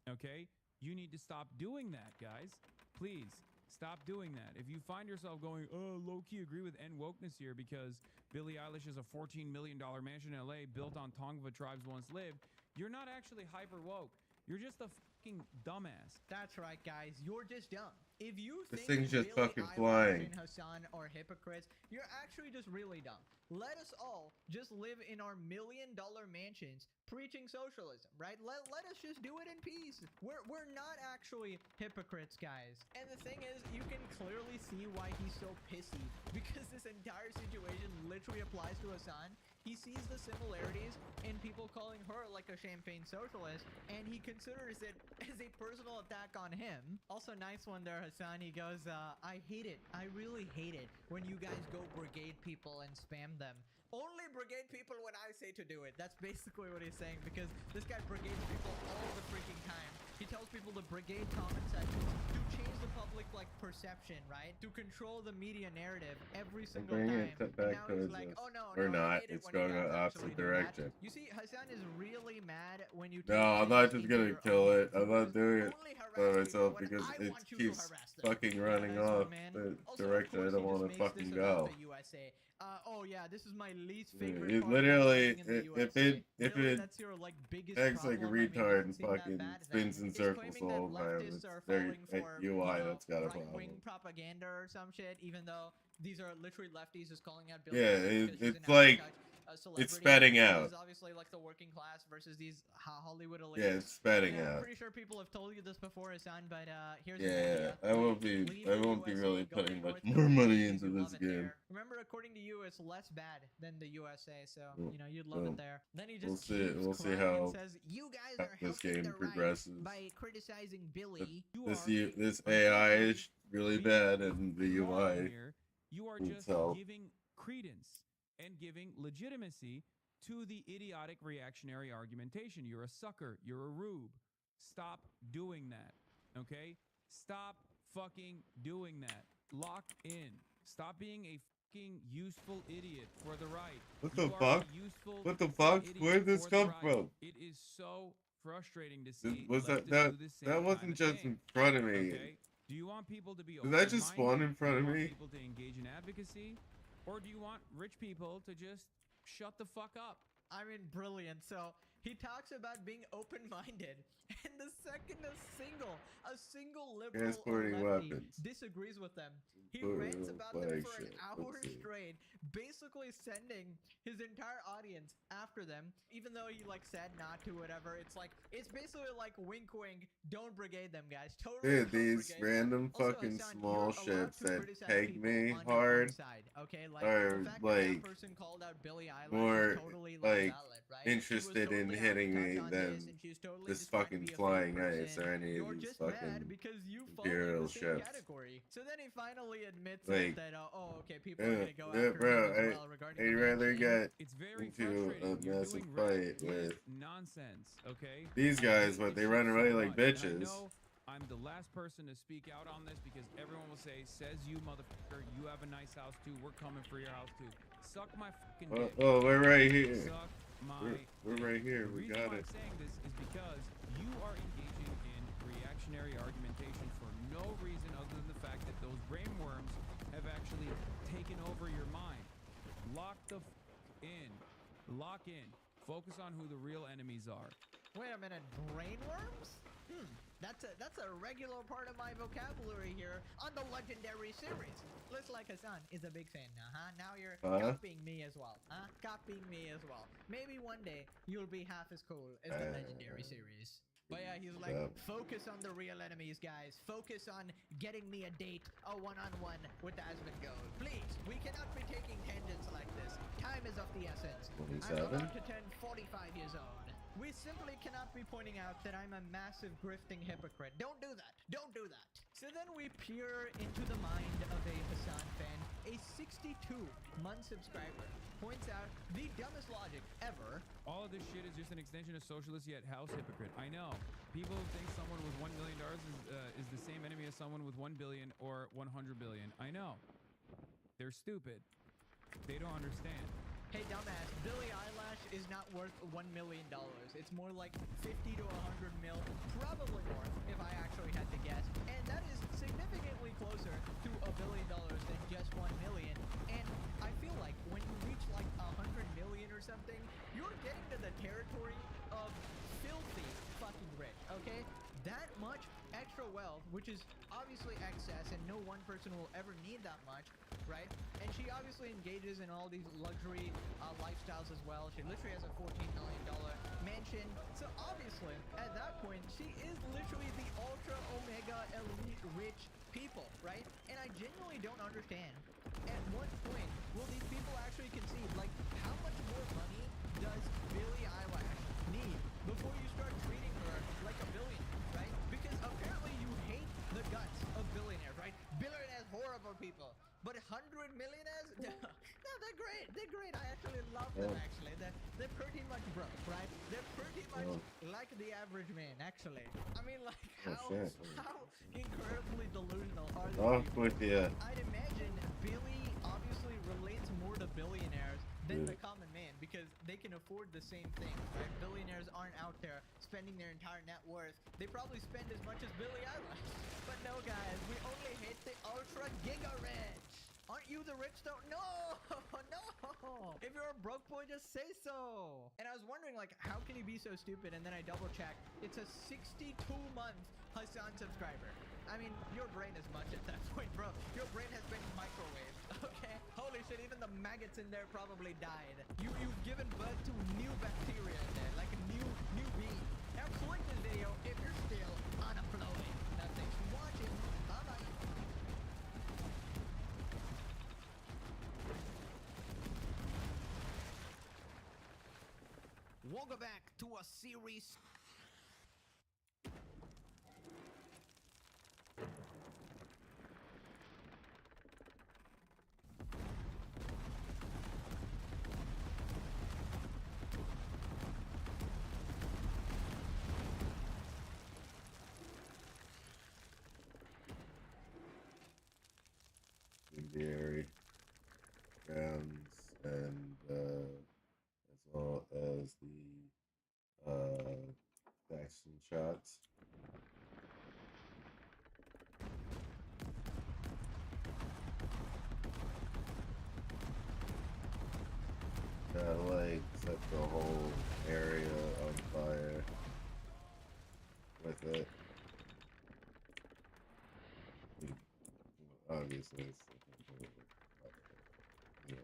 Okay? You need to stop doing that, guys. Please. Stop doing that. If you find yourself going, oh, low-key agree with N wokeness here because Billie Eilish is a $14 million mansion in LA built on Tongva tribes once lived, you're not actually hyper woke. You're just a fucking dumbass. That's right, guys. You're just dumb. If you This think thing's just Billie fucking Eilish flying. and Hassan are hypocrites, you're actually just really dumb. Let us all just live in our $1 million mansions preaching socialism, right? Let us just do it in peace. We're not actually hypocrites, guys. And the thing is, you can clearly see why he's so pissy because this entire situation literally applies to Hassan. He sees the similarities in people calling her like a champagne socialist, and he considers it as a personal attack on him. Also, nice one there, Hassan. He goes, I hate it. I really hate it when you guys go brigade people and spam them. Only brigade people when I say to do it. That's basically what he's saying, because this guy brigades people all the freaking time. He tells people to brigade comment sections to change the public perception, right? To control the media narrative every single time. It back and now he's like, oh no, or no, not. I hate it It's when you going guys the opposite actually do direction. that. You see, Hassan is really mad when you No, I'm not just gonna kill it. I'm not doing it by myself because it keeps fucking running off the direction I don't want to fucking go. Oh yeah, this is my least favorite. It literally, if it acts like a retard and fucking spins in circles the whole time, it's their UI that's got a problem. Propaganda or some shit, even though these are literally lefties just calling out. Yeah, it's like it's spatting out. Obviously, like the working class versus these Hollywood elites. Yeah, it's spatting out. I'm pretty sure people have told you this before, Hassan, but here's the idea. I won't be really putting much more money into this game. Remember, according to you, it's less bad than the USA, so you know you'd love it there. Then he just we'll see how says, you guys are this game progresses. By criticizing Billy. This AI is really bad, and the UI. You are just giving credence and giving legitimacy to the idiotic reactionary argumentation. You're a sucker. You're a rube. Stop doing that. Okay? Stop fucking doing that. Lock in. Stop being a fucking useful idiot for the right. What the fuck? What the fuck? Where did this come from? It is so frustrating to see. That wasn't just in front of me. Okay? Do you want people to be Did that just spawn in front of me? People to engage in advocacy? Or do you want rich people to just shut the fuck up? I mean, brilliant. So he talks about being open-minded, and the second a single liberal or lefty disagrees with them, he rants about them for an hour straight, basically sending his entire audience after them, even though he said not to, whatever. It's basically like wink wink, don't brigade them, guys. Totally. Dude, these random fucking small ships that peg me hard are more interested in hitting me than this fucking flying ice or any of these fucking imperial ships. So then he finally admits that okay, people are gonna go after bro, him as well regarding I'd rather get into a massive fight with nonsense, okay? these guys, but they run away like bitches. I'm the last person to speak out on this because everyone will say, says you motherfucker, you have a nice house too, we're coming for your house too. Suck my fucking dick. Oh, we're right here. Suck my we're right here, we got it. The reason why I'm saying this is because you are engaging in reactionary argumentation for no reason other than the fact that those brain worms have actually taken over your mind. Lock the in. Lock in. Focus on who the real enemies are. Wait a minute, brainworms? That's a regular part of my vocabulary here on the legendary series. Looks like Hassan is a big fan now, huh? Now you're copying me as well, huh? Copying me as well. Maybe one day you'll be half as cool as the legendary series. But yeah, he's like, focus on the real enemies, guys. Focus on getting me a date, a one-on-one with the Asmongold. Please, we cannot be taking tangents like this. Time is of the essence. I'm about to turn 45 years old. We simply cannot be pointing out that I'm a massive grifting hypocrite. Don't do that. Don't do that. So then we peer into the mind of a Hassan fan. A 62-month subscriber points out the dumbest logic ever. All of this shit is just an extension of socialist yet house hypocrite. I know. People think someone with $1 million is the same enemy as someone with 1 billion or 100 billion. I know. They're stupid. They don't understand. Hey, dumbass, Billie Eilish is not worth $1 million. It's more like 50 to 100 mil, probably more, if I actually had to guess. And that is significantly closer to $1 billion than just 1 million. And I feel like when you reach like 100 million or something, you're getting to the territory of filthy fucking rich, okay? That much extra wealth, which is obviously excess, and no one person will ever need that much, right? And she obviously engages in all these luxury lifestyles as well. She literally has a $14 million mansion. So obviously, at that point, she is literally the ultra omega elite rich people, right? And I genuinely don't understand. At what point will these people actually concede? Like, how much more money does Billie Eilish need before you start treating her like a billionaire, right? Because apparently you hate the guts of billionaires, right? Billionaires, horrible people. But 100 millionaires? No, they're great. They're great. I actually love them, actually. They're pretty much broke, right? They're pretty much like the average man, actually. I mean, like, how incredibly delusional are these people? I'd imagine Billy obviously relates more to billionaires than the common man because they can afford the same thing, right? Billionaires aren't out there spending their entire net worth. They probably spend as much as Billie Eilish. But no, guys, we only hate the ultra giga rich. Aren't you the rich though? No, no. If you're a broke boy, just say so. And I was wondering, like, how can he be so stupid? And then I double checked. It's a 62-month Hassan subscriber. I mean, your brain is much at that point, bro. Your brain has been microwaved, okay? Holy shit, even the maggots in there probably died. You've given birth to new bacteria in there, like a new being. Now click this video if you're still unemployed. Now thanks for watching. Bye-bye. We'll go back to a series. Dairy grounds and as well as the vaccine shots. Like set the whole area on fire with it. Obviously, it's yeah.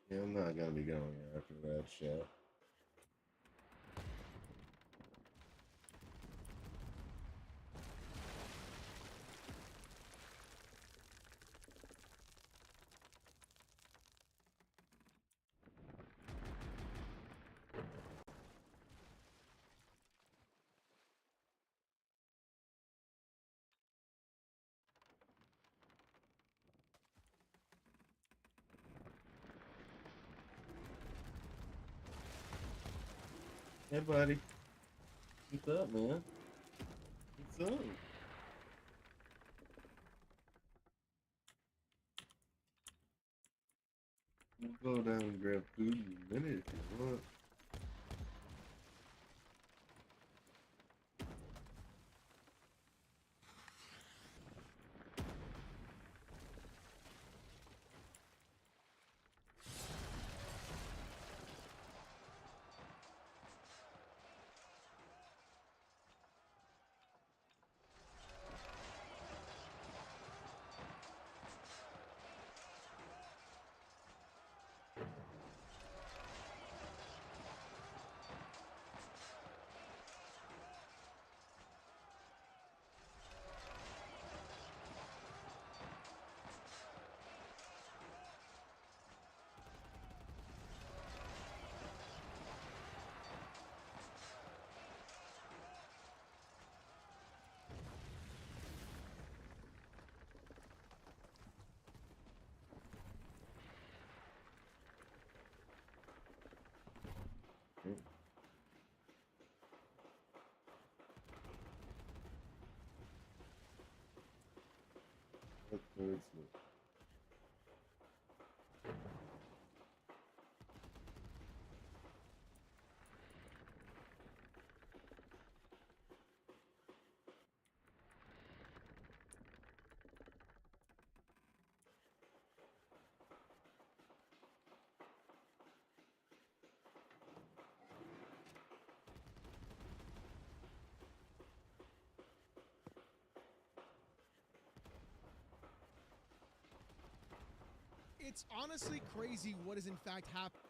Yeah, I'm not gonna be going after that shit. Hey, buddy. What's up, man? What's up? We'll go down and grab food in a minute if you want. That's very smooth. It's honestly crazy what is in fact happening.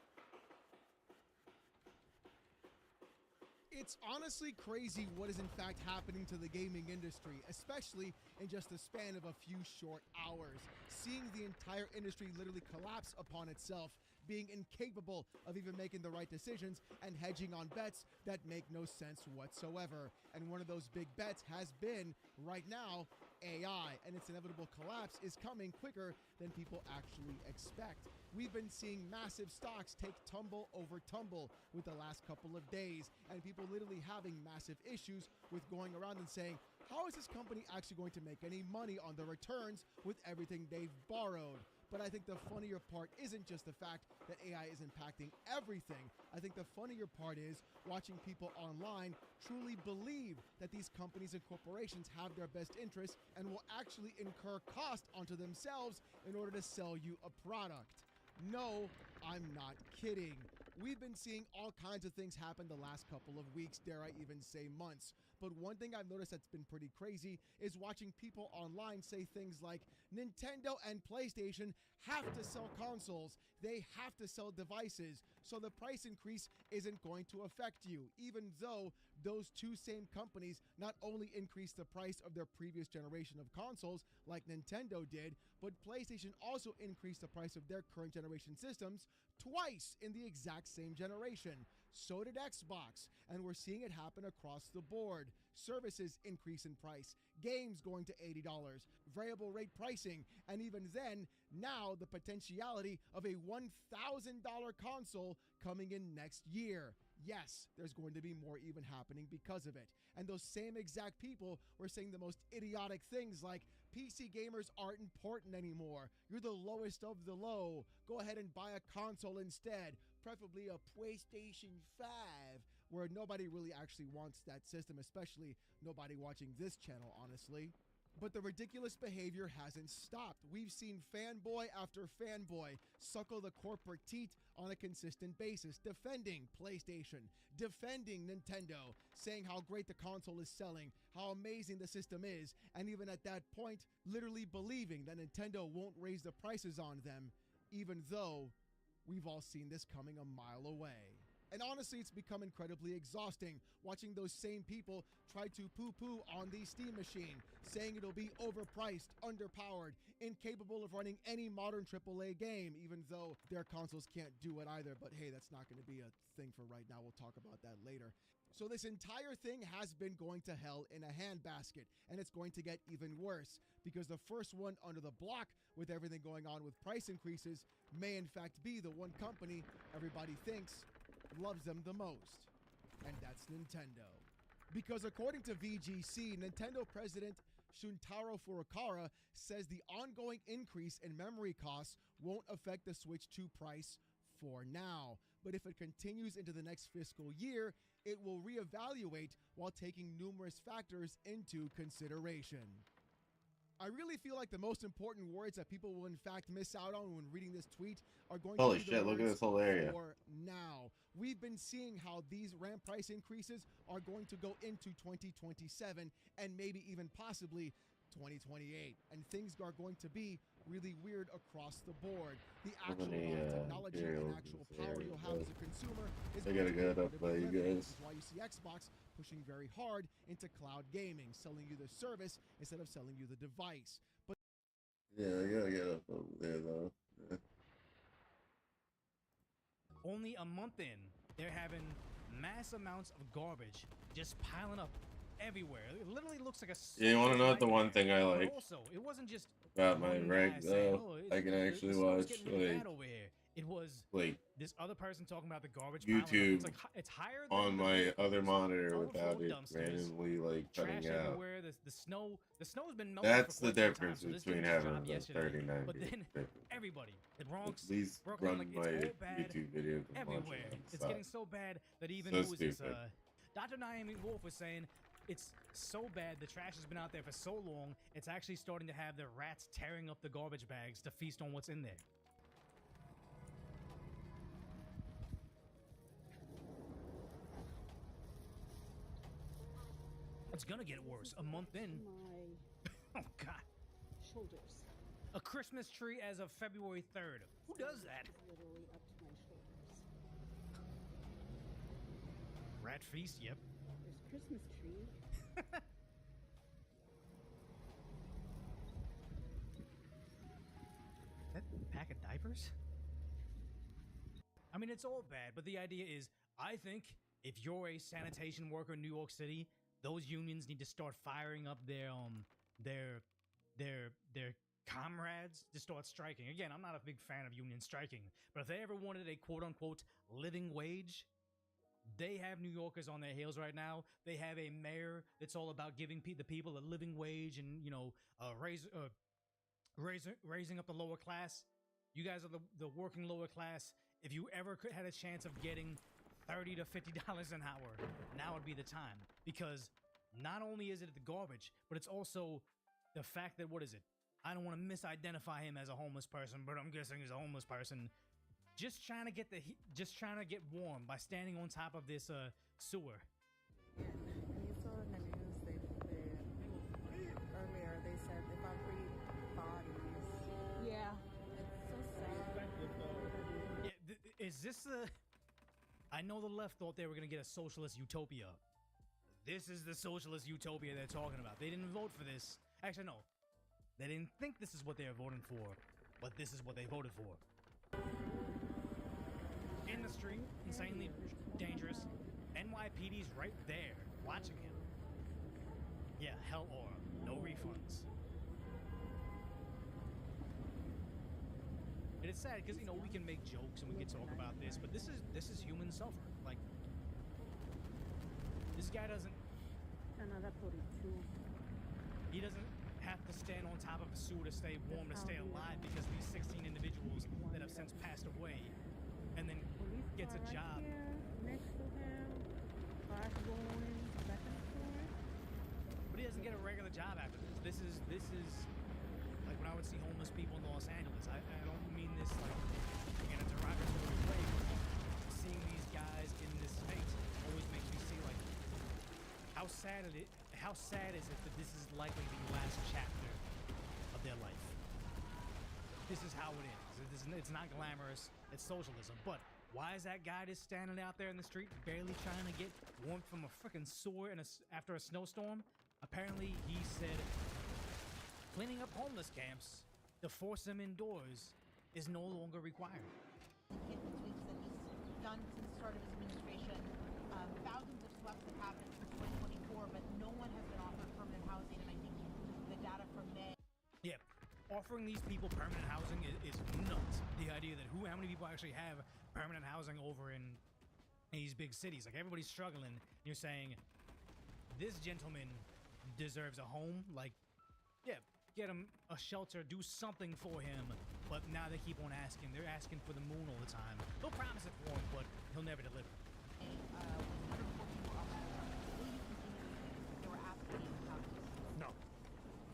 It's honestly crazy what is in fact happening to the gaming industry, especially in just the span of a few short hours. Seeing the entire industry literally collapse upon itself, being incapable of even making the right decisions and hedging on bets that make no sense whatsoever. And one of those big bets has been, right now, AI, and its inevitable collapse is coming quicker than people actually expect. We've been seeing massive stocks take tumble over tumble with the last couple of days, and people literally having massive issues with going around and saying, how is this company actually going to make any money on the returns with everything they've borrowed? But I think the funnier part isn't just the fact that AI is impacting everything. I think the funnier part is watching people online truly believe that these companies and corporations have their best interests and will actually incur cost onto themselves in order to sell you a product. No, I'm not kidding. We've been seeing all kinds of things happen the last couple of weeks, dare I even say months. But one thing I've noticed that's been pretty crazy is watching people online say things like, Nintendo and PlayStation have to sell consoles. They have to sell devices. So the price increase isn't going to affect you, even though those two same companies not only increased the price of their previous generation of consoles like Nintendo did, but PlayStation also increased the price of their current generation systems twice in the exact same generation. So did Xbox, and we're seeing it happen across the board. Services increase in price, games going to $80, variable rate pricing, and even then, now the potentiality of a $1,000 console coming in next year. Yes, there's going to be more even happening because of it. And those same exact people were saying the most idiotic things like, PC gamers aren't important anymore. You're the lowest of the low. Go ahead and buy a console instead, preferably a PlayStation 5, where nobody really actually wants that system, especially nobody watching this channel, honestly. But the ridiculous behavior hasn't stopped. We've seen fanboy after fanboy suckle the corporate teat on a consistent basis, defending PlayStation, defending Nintendo, saying how great the console is selling, how amazing the system is, and even at that point, literally believing that Nintendo won't raise the prices on them, even though we've all seen this coming a mile away. And honestly, it's become incredibly exhausting watching those same people try to poo-poo on the Steam machine, saying it'll be overpriced, underpowered, incapable of running any modern AAA game, even though their consoles can't do it either. But hey, that's not going to be a thing for right now. We'll talk about that later. So this entire thing has been going to hell in a handbasket, and it's going to get even worse, because the first one under the block with everything going on with price increases may in fact be the one company everybody thinks loves them the most. and that's Nintendo. Because according to VGC, Nintendo President Shuntaro Furukawa says the ongoing increase in memory costs won't affect the Switch 2 price for now. But if it continues into the next fiscal year, it will reevaluate while taking numerous factors into consideration. I really feel like the most important words that people will in fact miss out on when reading this tweet are going Holy to be shit, the look at words this whole area. for now. We've been seeing how these RAM price increases are going to go into 2027 and maybe even possibly 2028. And things are going to be really weird across the board. The actual amount of technology and actual power you'll have as a consumer is I gotta get up by you guys. This is why you see Xbox pushing very hard into cloud gaming, selling you the service instead of selling you the device. But yeah, I gotta get up over there though. Yeah. Only a month in, they're having mass amounts of garbage just piling up everywhere. It literally looks like a... Yeah, you want to know what the one thing I like also, it wasn't just about my reg though? I can actually watch like over here. It was like this other person talking about the garbage YouTube it's higher than on my other monitor overflow without it dumpsters, randomly like cutting trash out. everywhere. The snow's been melting. That's for the quite some time, difference so this between just having dropped a yesterday. 39. But then everybody, the Bronx, Please Brooklyn, run like, it's my all bad YouTube video. everywhere. It's getting so bad that even So who was this? stupid. Dr. Naomi Wolf was saying it's so bad. The trash has been out there for so long. It's actually starting to have the rats tearing up the garbage bags to feast on what's in there. It's gonna get worse. A month in. Oh God. Shoulders. A Christmas tree as of February 3rd. Who does that? Literally up to my shoulders. Rat feast. Yep. There's Christmas tree. That pack of diapers? I mean, it's all bad, but the idea is, I think if you're a sanitation worker in New York City, those unions need to start firing up their comrades to start striking. Again, I'm not a big fan of union striking, but if they ever wanted a quote-unquote living wage, they have New Yorkers on their heels right now. They have a mayor that's all about giving the people a living wage and, you know, raising up the lower class. You guys are the working lower class. If you ever had a chance of getting $30 to $50 an hour, now would be the time. Because not only is it the garbage, but it's also the fact that, what is it? I don't want to misidentify him as a homeless person, but I'm guessing he's a homeless person. Just trying to get warm by standing on top of this sewer. And you saw in the news, earlier they said they found 3 bodies. Yeah, it's so sad. Yeah, is this the... I know the left thought they were going to get a socialist utopia. This is the socialist utopia they're talking about. They didn't vote for this. Actually, no. They didn't think this is what they were voting for, but this is what they voted for. In the street, insanely dangerous. NYPD's right there, watching him. Yeah, hell or no refunds. And it's sad because, you know, we can make jokes and we can talk about this, but this is human suffering. Like, this guy doesn't... Another 42. He doesn't have to stand on top of a sewer to stay warm, to stay alive, because these 16 individuals that have since passed away, and then gets a job. Next to him, cars going back and forth. But he doesn't get a regular job after this. This is like when I would see homeless people in Los Angeles. I don't mean this like in a derogatory way. Seeing these guys in this state always makes me see like how sad is it that this is likely the last chapter of their life. This is how it is. It's not glamorous. It's socialism. But why is that guy just standing out there in the street, barely trying to get warmth from a freaking sewer after a snowstorm? Apparently, he said cleaning up homeless camps to force them indoors is no longer required. Hit the tweets that he's done since the start of his administration. Thousands of sweeps have happened for 2024, but no one has been offered permanent housing. And I think the data from May. Yeah, offering these people permanent housing is nuts. The idea that how many people actually have permanent housing over in in these big cities. Like, everybody's struggling. You're saying, this gentleman deserves a home. Like, yeah, get him a shelter, do something for him. But now they keep on asking. They're asking for the moon all the time. They'll promise it for him, but he'll never deliver. No.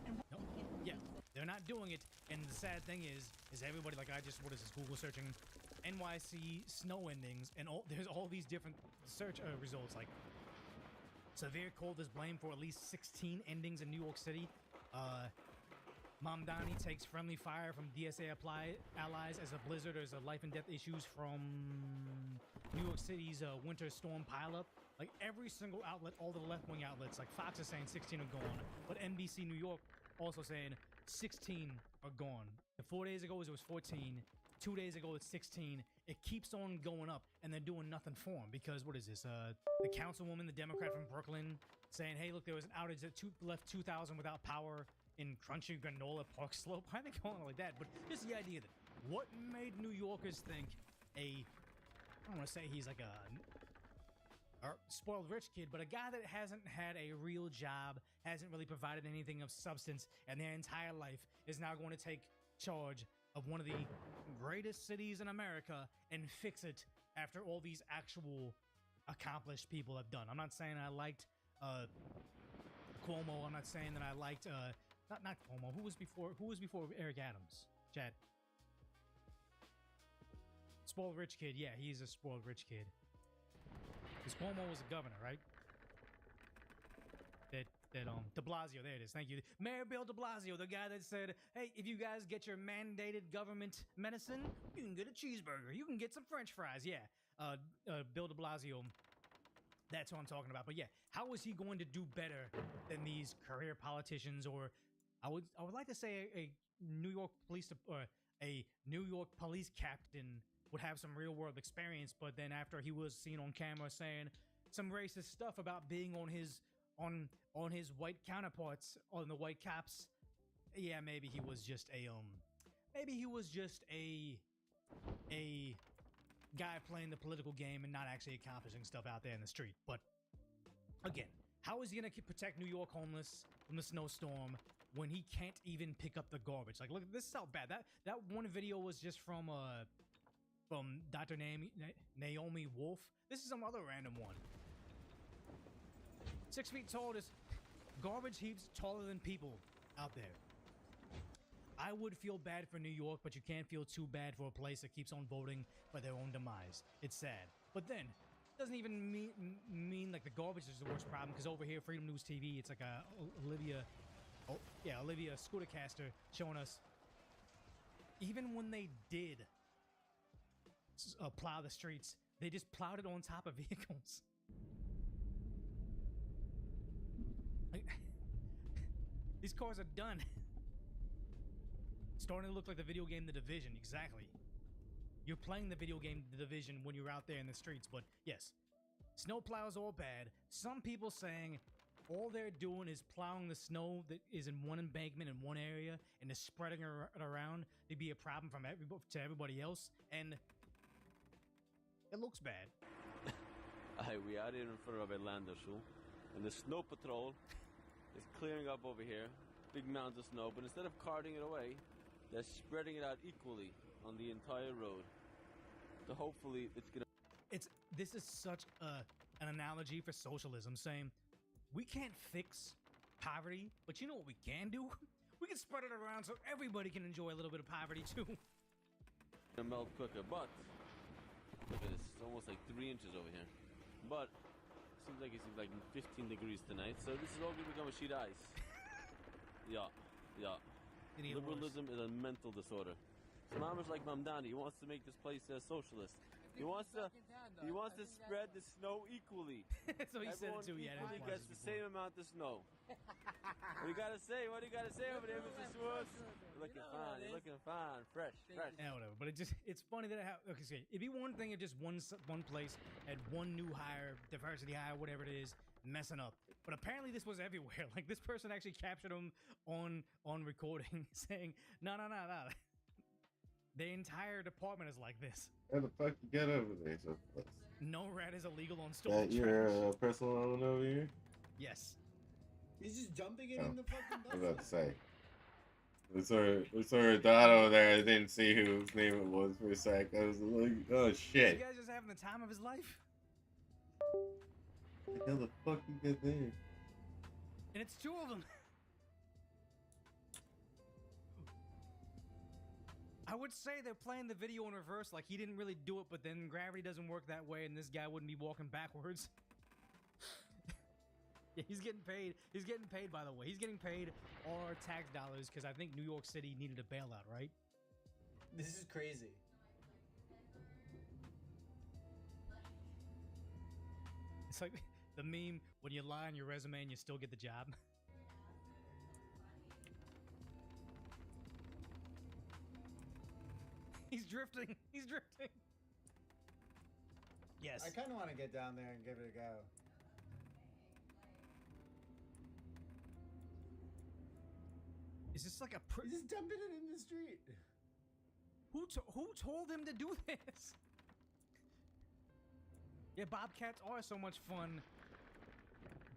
No. Yeah, they're not doing it. And the sad thing is everybody, like, what is this, Google searching NYC snow endings, and there's all these different search results, like severe cold is blamed for at least 16 endings in New York City. Mamdani takes friendly fire from DSA allies as a blizzard. There's a life and death issues from New York City's winter storm pileup. Like, every single outlet, all the left-wing outlets, like Fox is saying 16 are gone, but NBC New York also saying 16 are gone. 4 days ago it was 14. 2 days ago it's 16. It keeps on going up, and they're doing nothing for them because, what is this? The councilwoman, the Democrat from Brooklyn, saying, hey, look, there was an outage that left 2,000 without power in Crunchy Granola Park Slope. Why are they calling it like that? But just the idea that what made New Yorkers think I don't want to say he's like a spoiled rich kid, but a guy that hasn't had a real job, hasn't really provided anything of substance, and their entire life is now going to take charge of one of the greatest cities in America and fix it after all these actual accomplished people have done. I'm not saying I liked Cuomo. I'm not saying that I liked not Cuomo. Who was before Eric Adams? Chad. Spoiled rich kid. Yeah, he's a spoiled rich kid. Because Cuomo was a governor, right? De Blasio, there it is. Thank you. Mayor Bill de Blasio, the guy that said, hey, if you guys get your mandated government medicine, you can get a cheeseburger. You can get some French fries. Yeah. Bill de Blasio. That's what I'm talking about. But yeah, how is he going to do better than these career politicians, or I would like to say a New York police captain would have some real world experience, but then after he was seen on camera saying some racist stuff about being on his white counterparts, on the white cops, yeah, maybe he was just a guy playing the political game and not actually accomplishing stuff out there in the street. But again, how is he gonna protect New York homeless from the snowstorm when he can't even pick up the garbage? Like, look, this is how bad that one video was just from Dr. Naomi Wolf. This is some other random one. 6 feet tall, just garbage heaps taller than people out there. I would feel bad for New York, but you can't feel too bad for a place that keeps on voting for their own demise. It's sad. But then, it doesn't even mean like the garbage is the worst problem, because over here, Freedom News TV, it's like Olivia Scootercaster showing us, even when they did plow the streets, they just plowed it on top of vehicles. Like, these cars are done. Starting to look like the video game The Division. Exactly. You're playing the video game The Division when you're out there in the streets. But yes, snow plows all bad. Some people saying all they're doing is plowing the snow that is in one embankment in one area and is spreading it around to be a problem to everybody else. And it looks bad. We are here in front of Atlanta, and the snow patrol is clearing up over here. Big mounds of snow, but instead of carting it away, they're spreading it out equally on the entire road. So hopefully it's gonna... This is such an analogy for socialism, saying we can't fix poverty, but you know what we can do? We can spread it around so everybody can enjoy a little bit of poverty too. Gonna melt quicker, but look at this, it's almost like 3 inches over here. But seems like it's like 15 degrees tonight, so this is all gonna become a sheet ice. Yeah. Liberalism is a mental disorder. Mama's like Mamdani. He wants to make this place socialist. He wants to spread the snow equally. So he said it too. Yeah, everyone gets the same amount of snow. What do you gotta say? What do you gotta say over there, Mr. Schwartz? You're looking fine. You're looking fine. Fresh. Yeah, whatever. But it's funny that it'd be one thing if just one place had one new hire, diversity hire, whatever it is, messing up. But apparently this was everywhere. Like, this person actually captured him on recording saying, no. The entire department is like this. How the fuck you get over there so close? No rat is illegal on stolen That your personal loan over here? Yes. He's just jumping it Oh, in the fucking I was about to say. We saw a dot over there. I didn't see whose name it was for a sec. I was like, oh shit. This guy's just having the time of his life. How the fuck you get there? And it's two of them. I would say they're playing the video in reverse, like he didn't really do it, but then gravity doesn't work that way, and this guy wouldn't be walking backwards. Yeah, he's getting paid. He's getting paid, by the way. He's getting paid all our tax dollars because I think New York City needed a bailout, right? This is crazy. It's like the meme when you lie on your resume and you still get the job. He's drifting. He's drifting. Yes. I kind of want to get down there and give it a go. Is this like a? He's just dumping it in the street. Who told him to do this? Yeah, Bobcats are so much fun,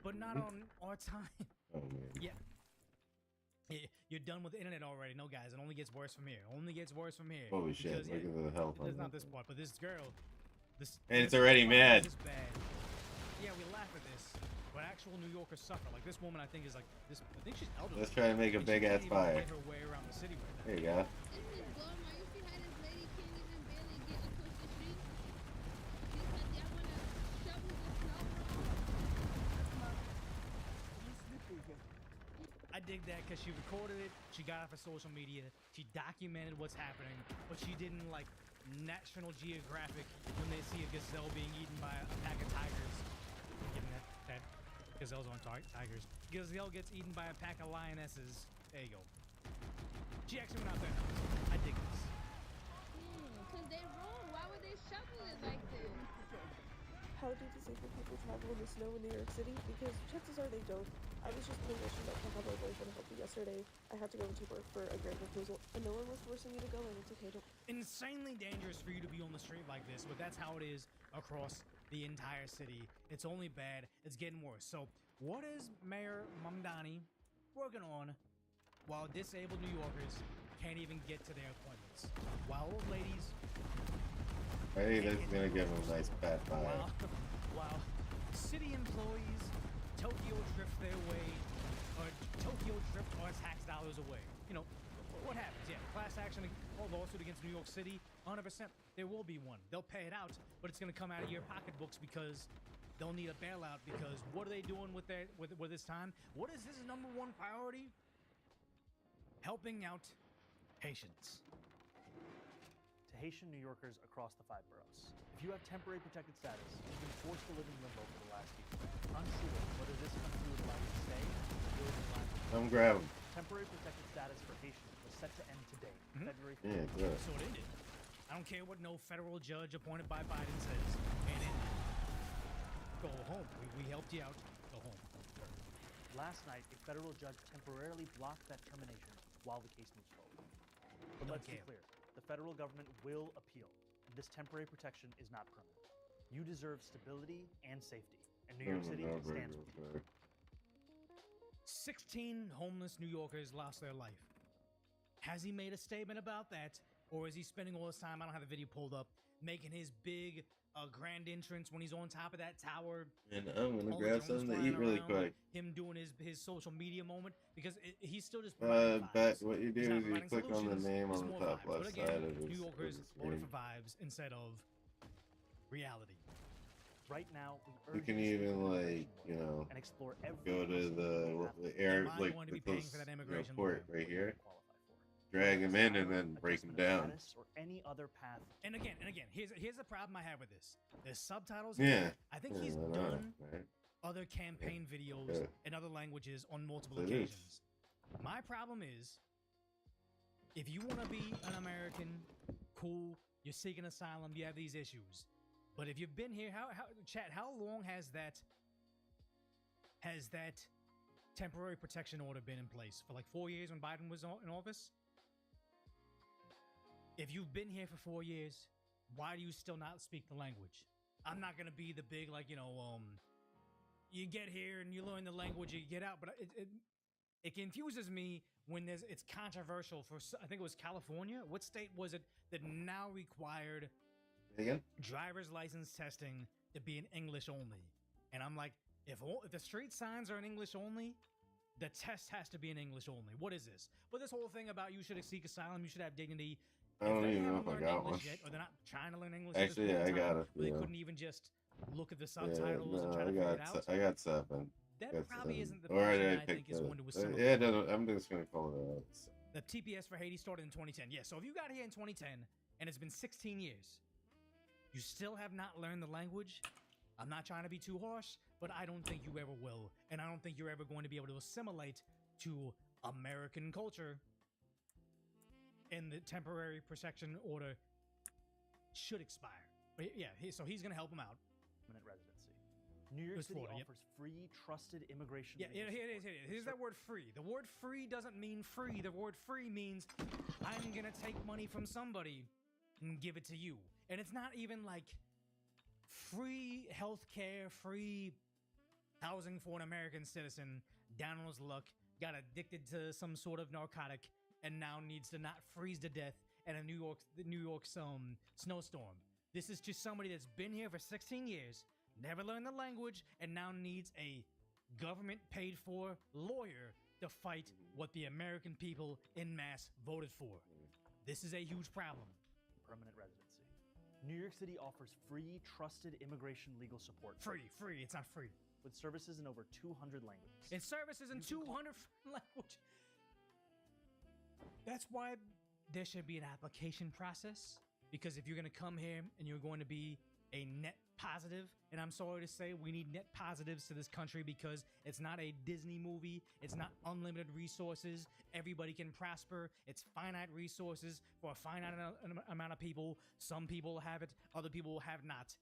but not on our time. Oh man. Yeah. You're done with the internet already. No, guys, it only gets worse from here. Only gets worse from here. Holy shit! Look at the health on It's not that. this part, but this girl. And it's already mad. This bad. Yeah, we laugh at this, but actual New Yorkers suffer. Like this woman, I think is like this. I think she's elderly. Let's try to make a And she big can't ass even fire. get her way around the city right now. There you go. I dig that because she recorded it, she got it for social media, she documented what's happening, but she didn't like National Geographic when they see a gazelle being eaten by a pack of tigers. Given that gazelle's on tigers. Gazelle gets eaten by a pack of lionesses. There you go. She actually went out there. I dig this. Because they wrong. Why would they shovel it like this? How do disabled people travel in the snow in New York City? Because chances are they don't. I was just playing wishing that my boyfriend helped me yesterday. I had to go into work for a grant proposal, and no one was forcing me to go, and it's okay to. Insanely dangerous for you to be on the street like this, but that's how it is across the entire city. It's only bad. It's getting worse. So, what is Mayor Mamdani working on while disabled New Yorkers can't even get to their appointments? While old ladies. I think that's gonna give him a nice fat fire. While city employees Tokyo drift their way, or Tokyo drift our tax dollars away. You know, what happens? Yeah, class action or lawsuit against New York City, 100%. There will be one. They'll pay it out, but it's going to come out of your pocketbooks because they'll need a bailout. Because what are they doing with this time? What is this number one priority? Helping out Haitians. To Haitian New Yorkers across the 5 boroughs. If you have temporary protected status, you've been forced to live in limbo for the last year. Unsure whether this country would allow you to stay or in line. Come grab him. Temporary protected status for Haitians was set to end today, February 5th. Yeah, good. So it ended. I don't care what no federal judge appointed by Biden says. It ended. Go home. We helped you out. Go home. Last night, a federal judge temporarily blocked that termination while the case moves forward. But let's be clear. The federal government will appeal. This temporary protection is not permanent. You deserve stability and safety, and New York City stands with you. 16 homeless New Yorkers lost their life. Has he made a statement about that, or is he spending all his time, I don't have the video pulled up, making his big grand entrance when he's on top of that tower? And I'm gonna all the grab drones something to flying eat really around, quick. Him doing his social media moment, because he's still just But what you do He's not is you providing click on the solutions, name it's on the more top vibes. But left again, side of his New Yorkers voted for screen. vibes instead of reality. Right now, You can even like, you know, and explore go to the air, Am I like going to the be paying close, for that you know, immigration port lawyer? right here. Drag him in and then break him down. or any other path. And again, here's the problem I have with this. There's subtitles. Yeah. I think Yeah, he's why not, done right? other campaign videos Yeah. in other languages on multiple It is. occasions. My problem is, if you want to be an American, cool, you're seeking asylum, you have these issues. But if you've been here, how long has that temporary protection order been in place? For like 4 years when Biden was in office? if you've been here for 4 years, why do you still not speak the language? I'm not gonna be the big, like, you know, you get here and you learn the language, you get out, but it confuses me when it's controversial for, I think it was California. What state was it that now required Again? driver's license testing to be in English only? And I'm like, if the street signs are in English only, the test has to be in English only. What is this? But this whole thing about you should seek asylum, you should have dignity. I don't they even know haven't if I learned got English one. yet, or they're not trying to learn English. Actually, at this yeah, I point in got time, it. They Yeah. couldn't even just look at the Yeah, subtitles and try to figure it out. I got 7. That Got probably 7. isn't the Or version I I think picked is the- going to assimilate. Yeah, no, I'm just gonna call it out. The TPS for Haiti started in 2010. Yeah, so if you got here in 2010 and it's been 16 years, you still have not learned the language. I'm not trying to be too harsh, but I don't think you ever will. And I don't think you're ever going to be able to assimilate to American culture. And the temporary protection order should expire. But yeah, so he's going to help him out. Permanent residency. New York It's City Florida, yep. offers free, trusted immigration. Yeah, legal here it is. support. Here's that word free. The word free doesn't mean free. The word free means I'm going to take money from somebody and give it to you. And it's not even like free healthcare, free housing for an American citizen down on his luck, got addicted to some sort of narcotic, and now needs to not freeze to death in a New York snowstorm. This is just somebody that's been here for 16 years, never learned the language, and now needs a government paid for lawyer to fight what the American people en masse voted for. This is a huge problem. Permanent residency. New York City offers free, trusted immigration legal support. Free. It's not free. With services in over 200 languages. And services in 200 languages. That's why there should be an application process. Because if you're going to come here and you're going to be a net positive, and I'm sorry to say we need net positives to this country because it's not a Disney movie, it's not unlimited resources, everybody can prosper, it's finite resources for a finite amount of people. Some people have it, other people have not.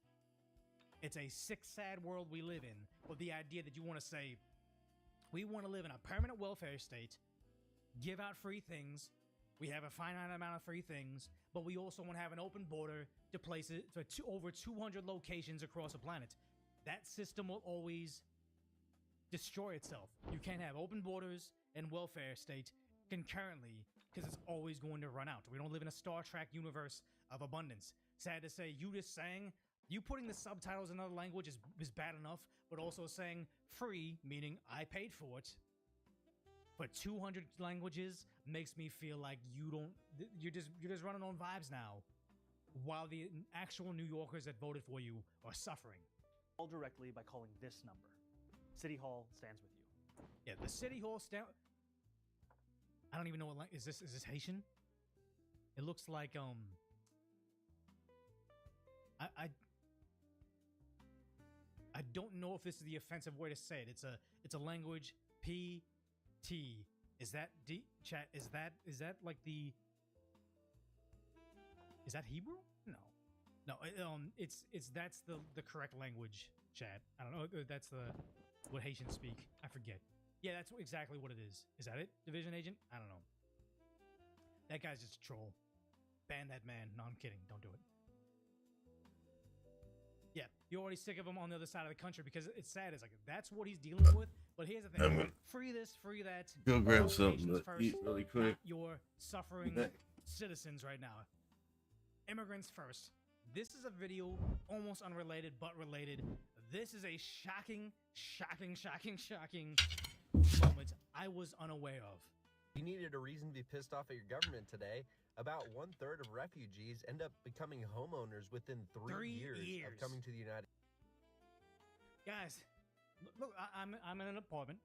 It's a sick, sad world we live in, but the idea that you want to say, we want to live in a permanent welfare state, give out free things, we have a finite amount of free things, but we also want to have an open border to places for over 200 locations across the planet. That system will always destroy itself. You can't have open borders and welfare state concurrently because it's always going to run out. We don't live in a Star Trek universe of abundance. Sad to say, you putting the subtitles in another language is bad enough, but also saying free, meaning I paid for it, for 200 languages makes me feel like you're just running on vibes now, while the actual New Yorkers that voted for you are suffering. Call directly by calling this number. City Hall stands with you. Yeah, the City Hall stand. I don't even know what is this Haitian? It looks like I don't know if this is the offensive way to say it. It's a language PT. Is that chat? Is that like the? Is that Hebrew? No. That's the correct language, chat. I don't know if that's what Haitians speak. I forget. Yeah, that's exactly what it is. Is that it? Division agent? I don't know. That guy's just a troll. Ban that man. No, I'm kidding. Don't do it. Yeah, you're already sick of him on the other side of the country because it's sad. It's like, that's what he's dealing with. But here's the thing. Free this, free that. Go grab All something nations to first, eat really quick. not your suffering citizens right now. Immigrants first. This is a video almost unrelated but related. This is a shocking moment I was unaware of. You needed a reason to be pissed off at your government today. About 1/3 of refugees end up becoming homeowners within 3 years of coming to the United States. Guys, look, I'm in an apartment.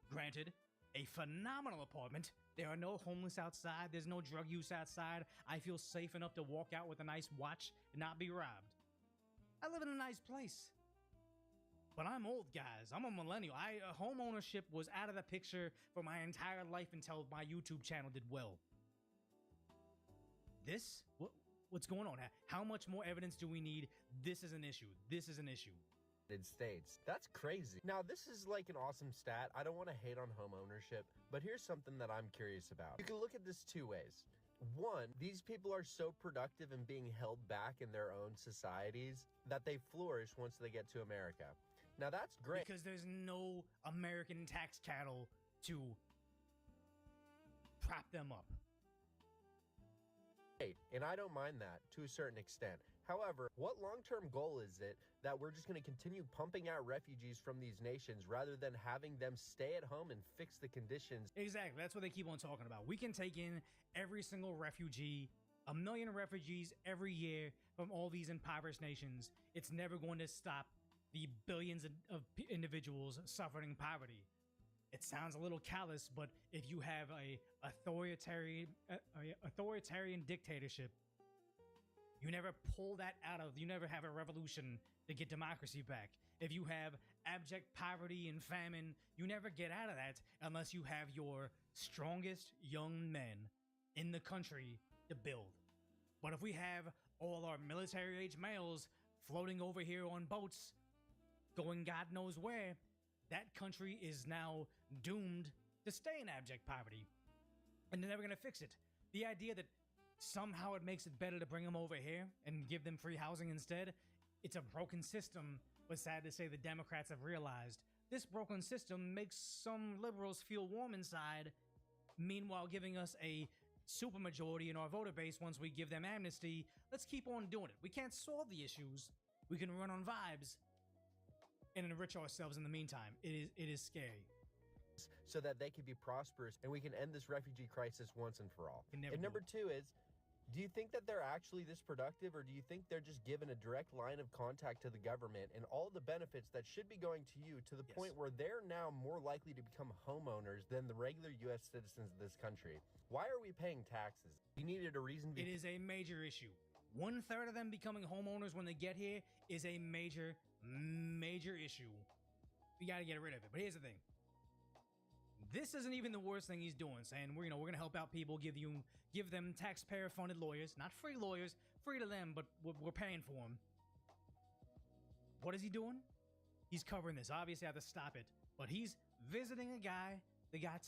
Granted, a phenomenal apartment. There are no homeless outside. There's no drug use outside. I feel safe enough to walk out with a nice watch and not be robbed. I live in a nice place. But I'm old, guys. I'm a millennial. Home ownership was out of the picture for my entire life until my YouTube channel did well. What's going on? How much more evidence do we need? This is an issue. This is an issue. States. That's crazy. Now, this is like an awesome stat. I don't want to hate on home ownership, but here's something that I'm curious about. You can look at this two ways. One, these people are so productive and being held back in their own societies that they flourish once they get to America. Now that's great. Because there's no American tax cattle to prop them up. And I don't mind that to a certain extent. However, what long-term goal is it that we're just going to continue pumping out refugees from these nations rather than having them stay at home and fix the conditions? Exactly. That's what they keep on talking about. We can take in every single refugee, 1 million refugees every year from all these impoverished nations. It's never going to stop the billions of individuals suffering poverty. It sounds a little callous, but if you have a authoritarian dictatorship, you never pull that out of, you never have a revolution to get democracy back. If you have abject poverty and famine, you never get out of that unless you have your strongest young men in the country to build. But if we have all our military-age males floating over here on boats, going God knows where, that country is now doomed to stay in abject poverty. And they're never going to fix it. The idea that somehow it makes it better to bring them over here and give them free housing instead, it's a broken system, but sad to say the Democrats have realized this broken system makes some liberals feel warm inside, meanwhile giving us a supermajority in our voter base once we give them amnesty. Let's keep on doing it. We can't solve the issues. We can run on vibes and enrich ourselves in the meantime. It is scary. So that they can be prosperous and we can end this refugee crisis once and for all. And number two is, do you think that they're actually this productive, or do you think they're just given a direct line of contact to the government and all the benefits that should be going to you to the point where they're now more likely to become homeowners than the regular U.S. citizens of this country? Why are we paying taxes? You needed a reason. It is a major issue. 1/3 of them becoming homeowners when they get here is a major issue. We got to get rid of it. But here's the thing. This isn't even the worst thing he's doing, saying we're going to help out people, give them taxpayer-funded lawyers, not free lawyers, free to them, but we're paying for them. What is he doing? He's covering this. Obviously, I have to stop it, but he's visiting a guy that got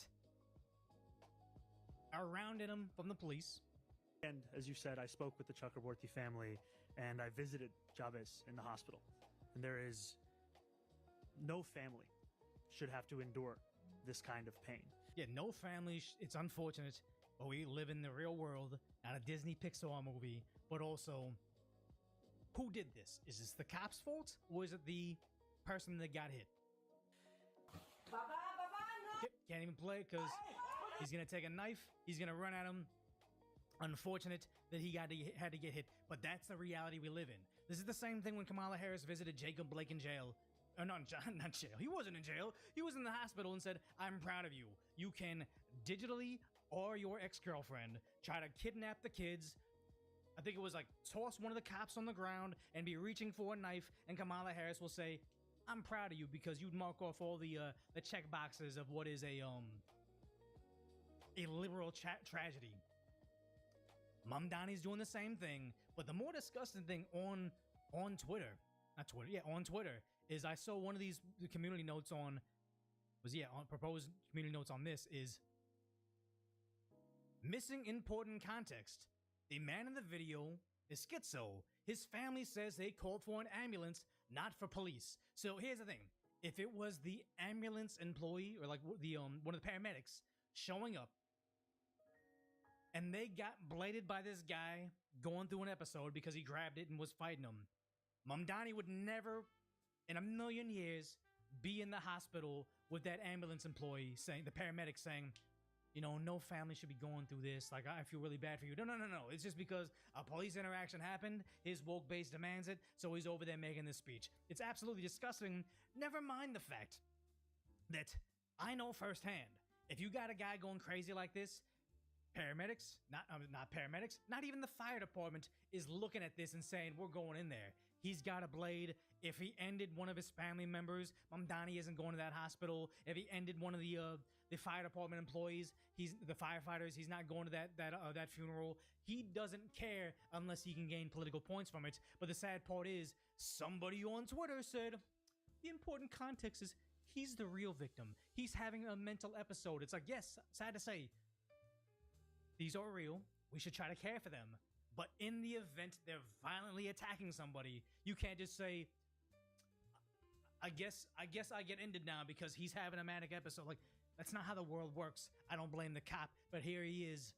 surrounded him from the police. And as you said, I spoke with the Chakraborty family, and I visited Chavez in the hospital. And there is no family should have to endure this kind of pain. Yeah, no family. It's unfortunate, but we live in the real world, not a Disney Pixar movie. But also, who did this? Is this the cop's fault, or is it the person that got hit? Can't even play because he's gonna take a knife. He's gonna run at him. Unfortunate that he had to get hit, but that's the reality we live in. This is the same thing when Kamala Harris visited Jacob Blake in jail. Not jail. He wasn't in jail. He was in the hospital and said, I'm proud of you. You can digitally or your ex-girlfriend try to kidnap the kids. I think it was like toss one of the cops on the ground and be reaching for a knife, and Kamala Harris will say, I'm proud of you because you'd mark off all the check boxes of what is a liberal tragedy. Mamdani's doing the same thing, but the more disgusting thing on Twitter, on Twitter, is I saw one of these community notes on proposed community notes on this is missing important context. The man in the video is schizo. His family says they called for an ambulance, not for police. So here's the thing. If it was the ambulance employee or like the one of the paramedics showing up and they got bladed by this guy going through an episode because he grabbed it and was fighting him, Mamdani would never in a million years be in the hospital with that ambulance employee saying, the paramedic saying, you know, no family should be going through this. Like, I feel really bad for you. No. It's just because a police interaction happened. His woke base demands it. So he's over there making this speech. It's absolutely disgusting. Never mind the fact that I know firsthand, if you got a guy going crazy like this, paramedics, not even the fire department is looking at this and saying, we're going in there. He's got a blade. If he ended one of his family members, Mamdani isn't going to that hospital. If he ended one of the fire department employees, the firefighters, he's not going to that funeral. He doesn't care unless he can gain political points from it. But the sad part is, somebody on Twitter said, the important context is he's the real victim. He's having a mental episode. It's like, yes, sad to say, these are real. we should try to care for them. But in the event they're violently attacking somebody, you can't just say, I guess I get ended now because he's having a manic episode. Like, that's not how the world works. I don't blame the cop, but here he is.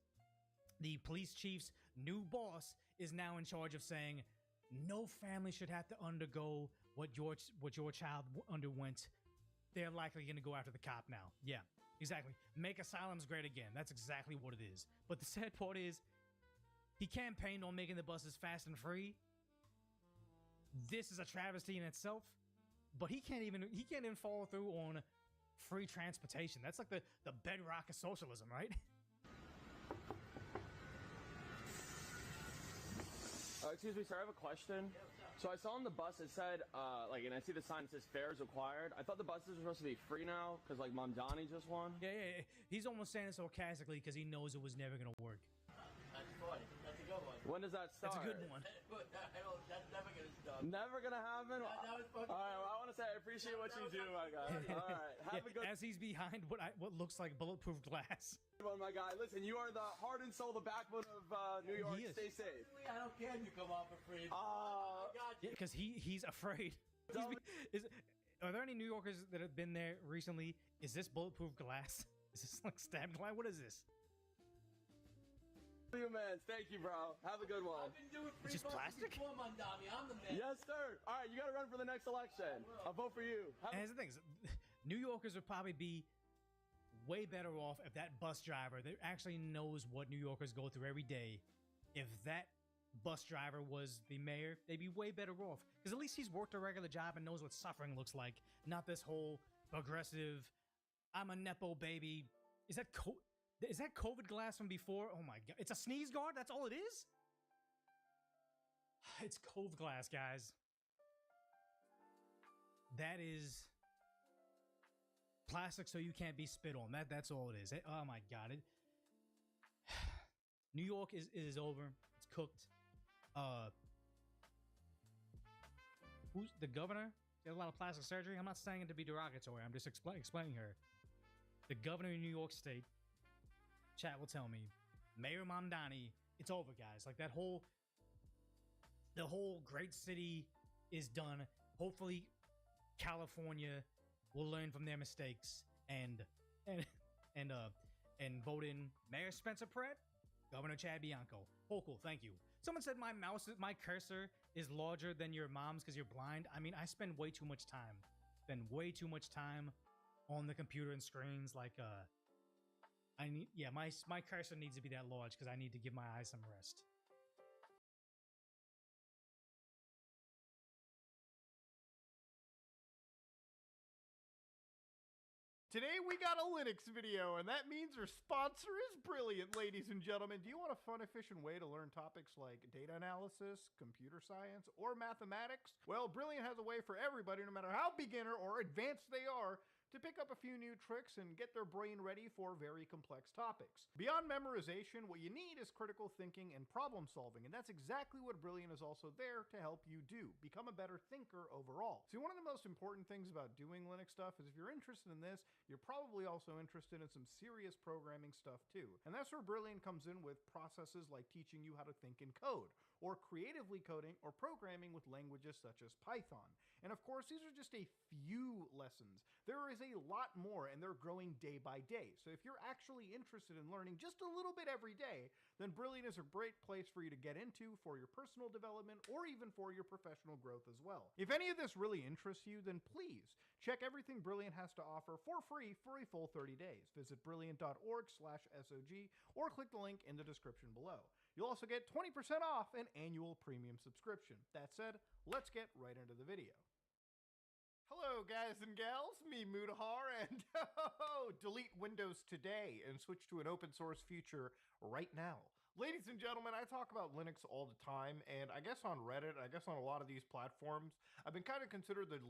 The police chief's new boss is now in charge of saying, no family should have to undergo what your child underwent. They're likely going to go after the cop now. Yeah, exactly. Make asylums great again. That's exactly what it is. But the sad part is, he campaigned on making the buses fast and free. This is a travesty in itself. But he can't even follow through on free transportation. That's like the bedrock of socialism, right? Excuse me, sir, I have a question. So I saw on the bus it said, and I see the sign that says fares required. I thought the buses were supposed to be free now because, like, Mamdani just won. Yeah. He's almost saying it sarcastically because he knows it was never going to work. That's funny. That's a good one. When does that start? That's a good one. That's never going to stop. Never going to happen? That was fucking... All right, well, I want to say I appreciate what you do, my guy. All right, have a good... As he's behind what looks like bulletproof glass. Well, my guy, listen, you are the heart and soul, the backbone of New York. Stay safe. I don't care if you come off for free. Yeah, because he's afraid. Are there any New Yorkers that have been there recently? Is this bulletproof glass? Is this like stabbed glass? What is this? You man, thank you, bro. Have a good one. I've been doing free It's just plastic? before, Mamdani. I'm the man. Yes, sir. All right, you got to run for the next election. I'll vote for you. And here's the thing: New Yorkers would probably be way better off if that bus driver that actually knows what New Yorkers go through every day, if that bus driver was the mayor, they'd be way better off. Because at least he's worked a regular job and knows what suffering looks like. Not this whole progressive, I'm a Nepo baby. Is that COVID glass from before? Oh my God. It's a sneeze guard? That's all it is? It's COVID glass, guys. That is plastic so you can't be spit on. That's all it is. Oh my God. New York is over. It's cooked. Who's the governor? She had a lot of plastic surgery. I'm not saying it to be derogatory. I'm just explaining her. The governor of New York State, chat will tell me, Mayor Mamdani, it's over, guys. Like the whole great city is done. Hopefully, California will learn from their mistakes and vote in Mayor Spencer Pratt, Governor Chad Bianco. Oh, cool. Thank you. Someone said my cursor is larger than your mom's because you're blind. I mean, I spend way too much time. On the computer and screens. Like, my cursor needs to be that large because I need to give my eyes some rest. Today we got a Linux video, and that means our sponsor is Brilliant, ladies and gentlemen. Do you want a fun, efficient way to learn topics like data analysis, computer science, or mathematics? Well, Brilliant has a way for everybody, no matter how beginner or advanced they are, to pick up a few new tricks and get their brain ready for very complex topics. Beyond memorization, what you need is critical thinking and problem solving, and that's exactly what Brilliant is also there to help you do. Become a better thinker overall. See, one of the most important things about doing Linux stuff is if you're interested in this, you're probably also interested in some serious programming stuff too. And that's where Brilliant comes in with processes like teaching you how to think in code, or creatively coding or programming with languages such as Python. And of course, these are just a few lessons. There is a lot more, and they're growing day by day. So if you're actually interested in learning just a little bit every day, then Brilliant is a great place for you to get into for your personal development or even for your professional growth as well. If any of this really interests you, then please check everything Brilliant has to offer for free for a full 30 days. Visit brilliant.org/SOG or click the link in the description below. You'll also get 20% off an annual premium subscription. That said, let's get right into the video. Hello guys and gals, me Mudahar, and delete Windows today and switch to an open source future right now. Ladies and gentlemen, I talk about Linux all the time, and I guess on Reddit, I guess on a lot of these platforms, I've been kind of considered the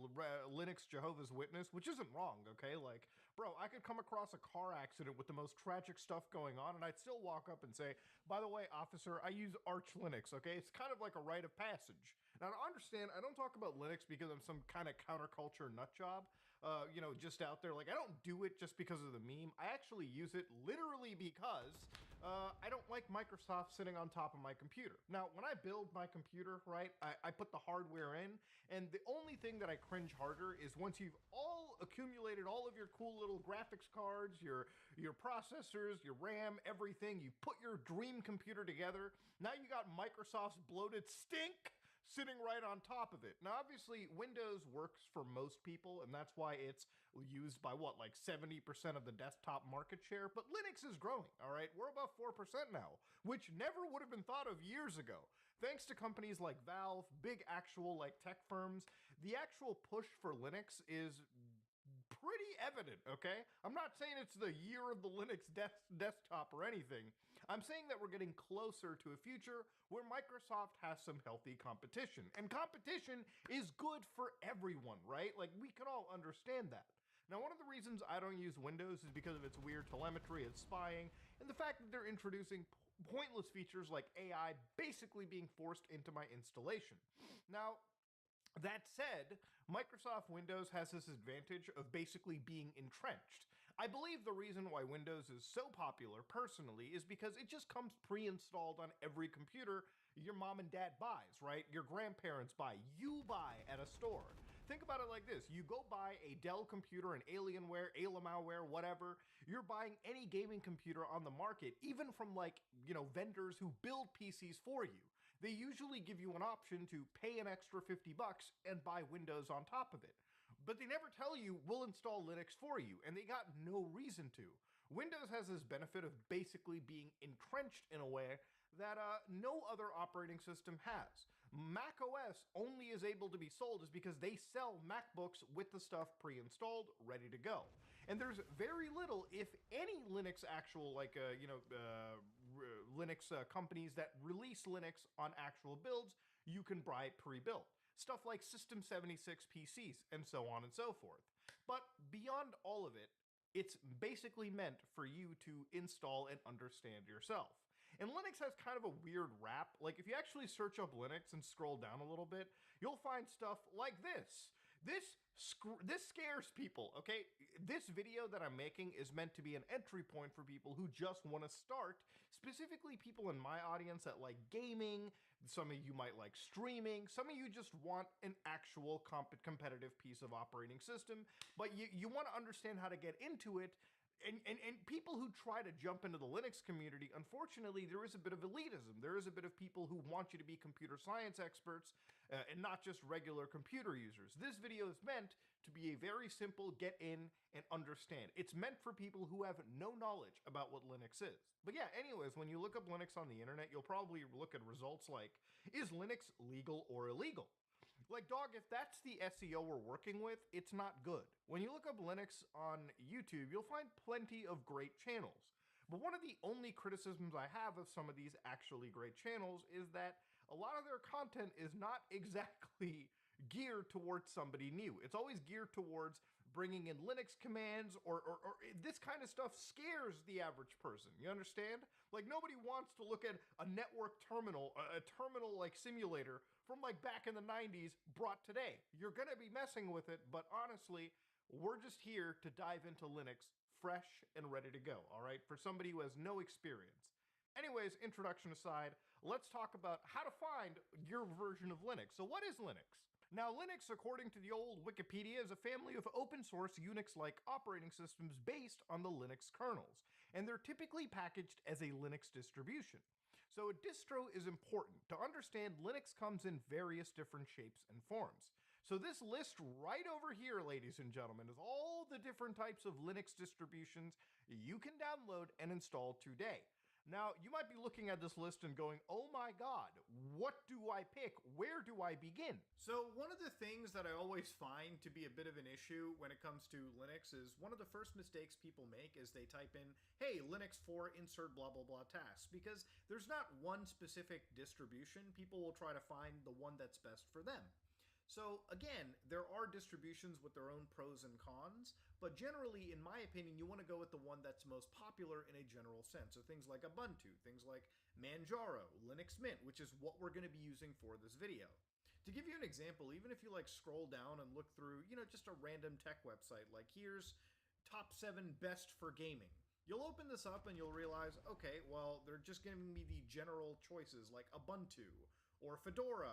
Linux Jehovah's Witness, which isn't wrong, okay? Like, bro, I could come across a car accident with the most tragic stuff going on, and I'd still walk up and say, by the way, officer, I use Arch Linux, okay? It's kind of like a rite of passage. Now, to understand, I don't talk about Linux because I'm some kind of counterculture nutjob, just out there. Like, I don't do it just because of the meme. I actually use it literally because I don't like Microsoft sitting on top of my computer. Now, when I build my computer, right, I put the hardware in, and the only thing that I cringe harder is once you've all accumulated all of your cool little graphics cards, your processors, your RAM, everything, you put your dream computer together, now you got Microsoft's bloated stink sitting right on top of it. Now, obviously, Windows works for most people, and that's why it's used by, what, like 70% of the desktop market share? But Linux is growing, all right? We're above 4% now, which never would have been thought of years ago. Thanks to companies like Valve, big actual, like, tech firms, the actual push for Linux is pretty evident, okay? I'm not saying it's the year of the Linux desktop or anything. I'm saying that we're getting closer to a future where Microsoft has some healthy competition. And competition is good for everyone, right? Like, we can all understand that. Now, one of the reasons I don't use Windows is because of its weird telemetry and spying, and the fact that they're introducing pointless features like AI basically being forced into my installation. Now, that said, Microsoft Windows has this advantage of basically being entrenched. I believe the reason why Windows is so popular, personally, is because it just comes pre-installed on every computer your mom and dad buys, right? Your grandparents buy, you buy at a store. Think about it like this. You go buy a Dell computer, an Alienware, Alienware, whatever. You're buying any gaming computer on the market, even from like, vendors who build PCs for you. They usually give you an option to pay an extra $50 and buy Windows on top of it. But they never tell you, we'll install Linux for you, and they got no reason to. Windows has this benefit of basically being entrenched in a way that no other operating system has. Mac OS only is able to be sold is because they sell MacBooks with the stuff pre-installed, ready to go. And there's very little, if any, Linux actual, Linux companies that release Linux on actual builds you can buy pre-built. Stuff like System 76 PCs, and so on and so forth. But beyond all of it, it's basically meant for you to install and understand yourself. And Linux has kind of a weird rap. Like, if you actually search up Linux and scroll down a little bit, you'll find stuff like this. This scares people, okay? This video that I'm making is meant to be an entry point for people who just want to start, specifically people in my audience that like gaming. Some of you might like streaming. Some of you just want an actual competitive piece of operating system, but you want to understand how to get into it. And people who try to jump into the Linux community, unfortunately, there is a bit of elitism. There is a bit of people who want you to be computer science experts and not just regular computer users. This video is meant to be a very simple get in and understand. It's meant for people who have no knowledge about what Linux is. But yeah, anyways, when you look up Linux on the internet, you'll probably look at results like, is Linux legal or illegal? Like, dog, if that's the SEO we're working with, it's not good. When you look up Linux on YouTube, you'll find plenty of great channels. But one of the only criticisms I have of some of these actually great channels is that a lot of their content is not exactly geared towards somebody new. It's always geared towards bringing in Linux commands or this kind of stuff scares the average person. You understand? Like, nobody wants to look at a network terminal, a terminal like simulator from like back in the 90s brought today. You're going to be messing with it, but honestly, we're just here to dive into Linux fresh and ready to go, all right? For somebody who has no experience. Anyways, introduction aside, let's talk about how to find your version of Linux. So what is Linux? Now, Linux, according to the old Wikipedia, is a family of open-source Unix-like operating systems based on the Linux kernels, and they're typically packaged as a Linux distribution. So a distro is important. To understand, Linux comes in various different shapes and forms. So this list right over here, ladies and gentlemen, is all the different types of Linux distributions you can download and install today. Now, you might be looking at this list and going, oh my God, what do I pick? Where do I begin? So one of the things that I always find to be a bit of an issue when it comes to Linux is one of the first mistakes people make is they type in, hey, Linux for insert blah, blah, blah tasks, because there's not one specific distribution. People will try to find the one that's best for them. So again, there are distributions with their own pros and cons, but generally, in my opinion, you want to go with the one that's most popular in a general sense. So things like Ubuntu, things like Manjaro, Linux Mint, which is what we're going to be using for this video. To give you an example, even if you like scroll down and look through, just a random tech website, like here's top 7 best for gaming. You'll open this up and you'll realize, okay, well, they're just giving me the general choices like Ubuntu or Fedora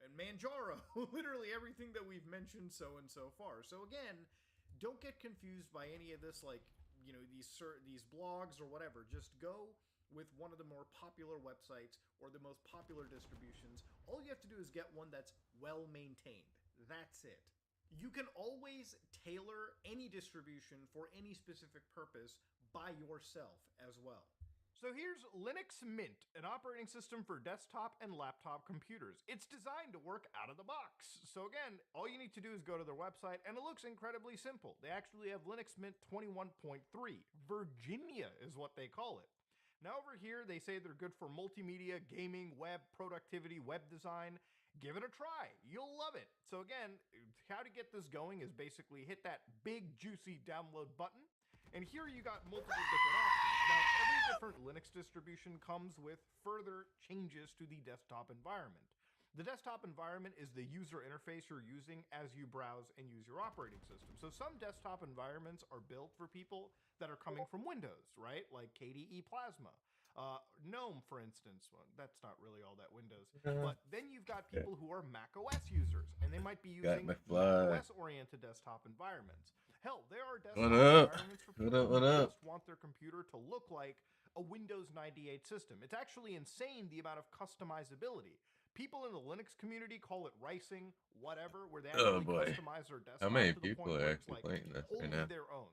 and Manjaro, literally everything that we've mentioned so far. So again, don't get confused by any of this, like, you know, these blogs or whatever. Just go with one of the more popular websites or the most popular distributions. All you have to do is get one that's well maintained. That's it. You can always tailor any distribution for any specific purpose by yourself as well. So here's Linux Mint, an operating system for desktop and laptop computers. It's designed to work out of the box. So again, all you need to do is go to their website, and it looks incredibly simple. They actually have Linux Mint 21.3. Virginia is what they call it. Now over here, they say they're good for multimedia, gaming, web, productivity, web design. Give it a try. You'll love it. So again, how to get this going is basically hit that big, juicy download button. And here you got multiple different options. Now, every different Linux distribution comes with further changes to the desktop environment. The desktop environment is the user interface you're using as you browse and use your operating system. So some desktop environments are built for people that are coming from Windows, right? Like KDE Plasma. GNOME, for instance. Well, that's not really all that Windows. But then you've got people who are Mac OS users, and they might be using Mac OS-oriented desktop environments. Hell, there are desktop environments for people who just want their computer to look like a Windows 98 system. It's actually insane the amount of customizability. People in the Linux community call it ricing, whatever, where they actually customize their desktop. How many to the people point are where it's actually like playing this right wholly now? their own.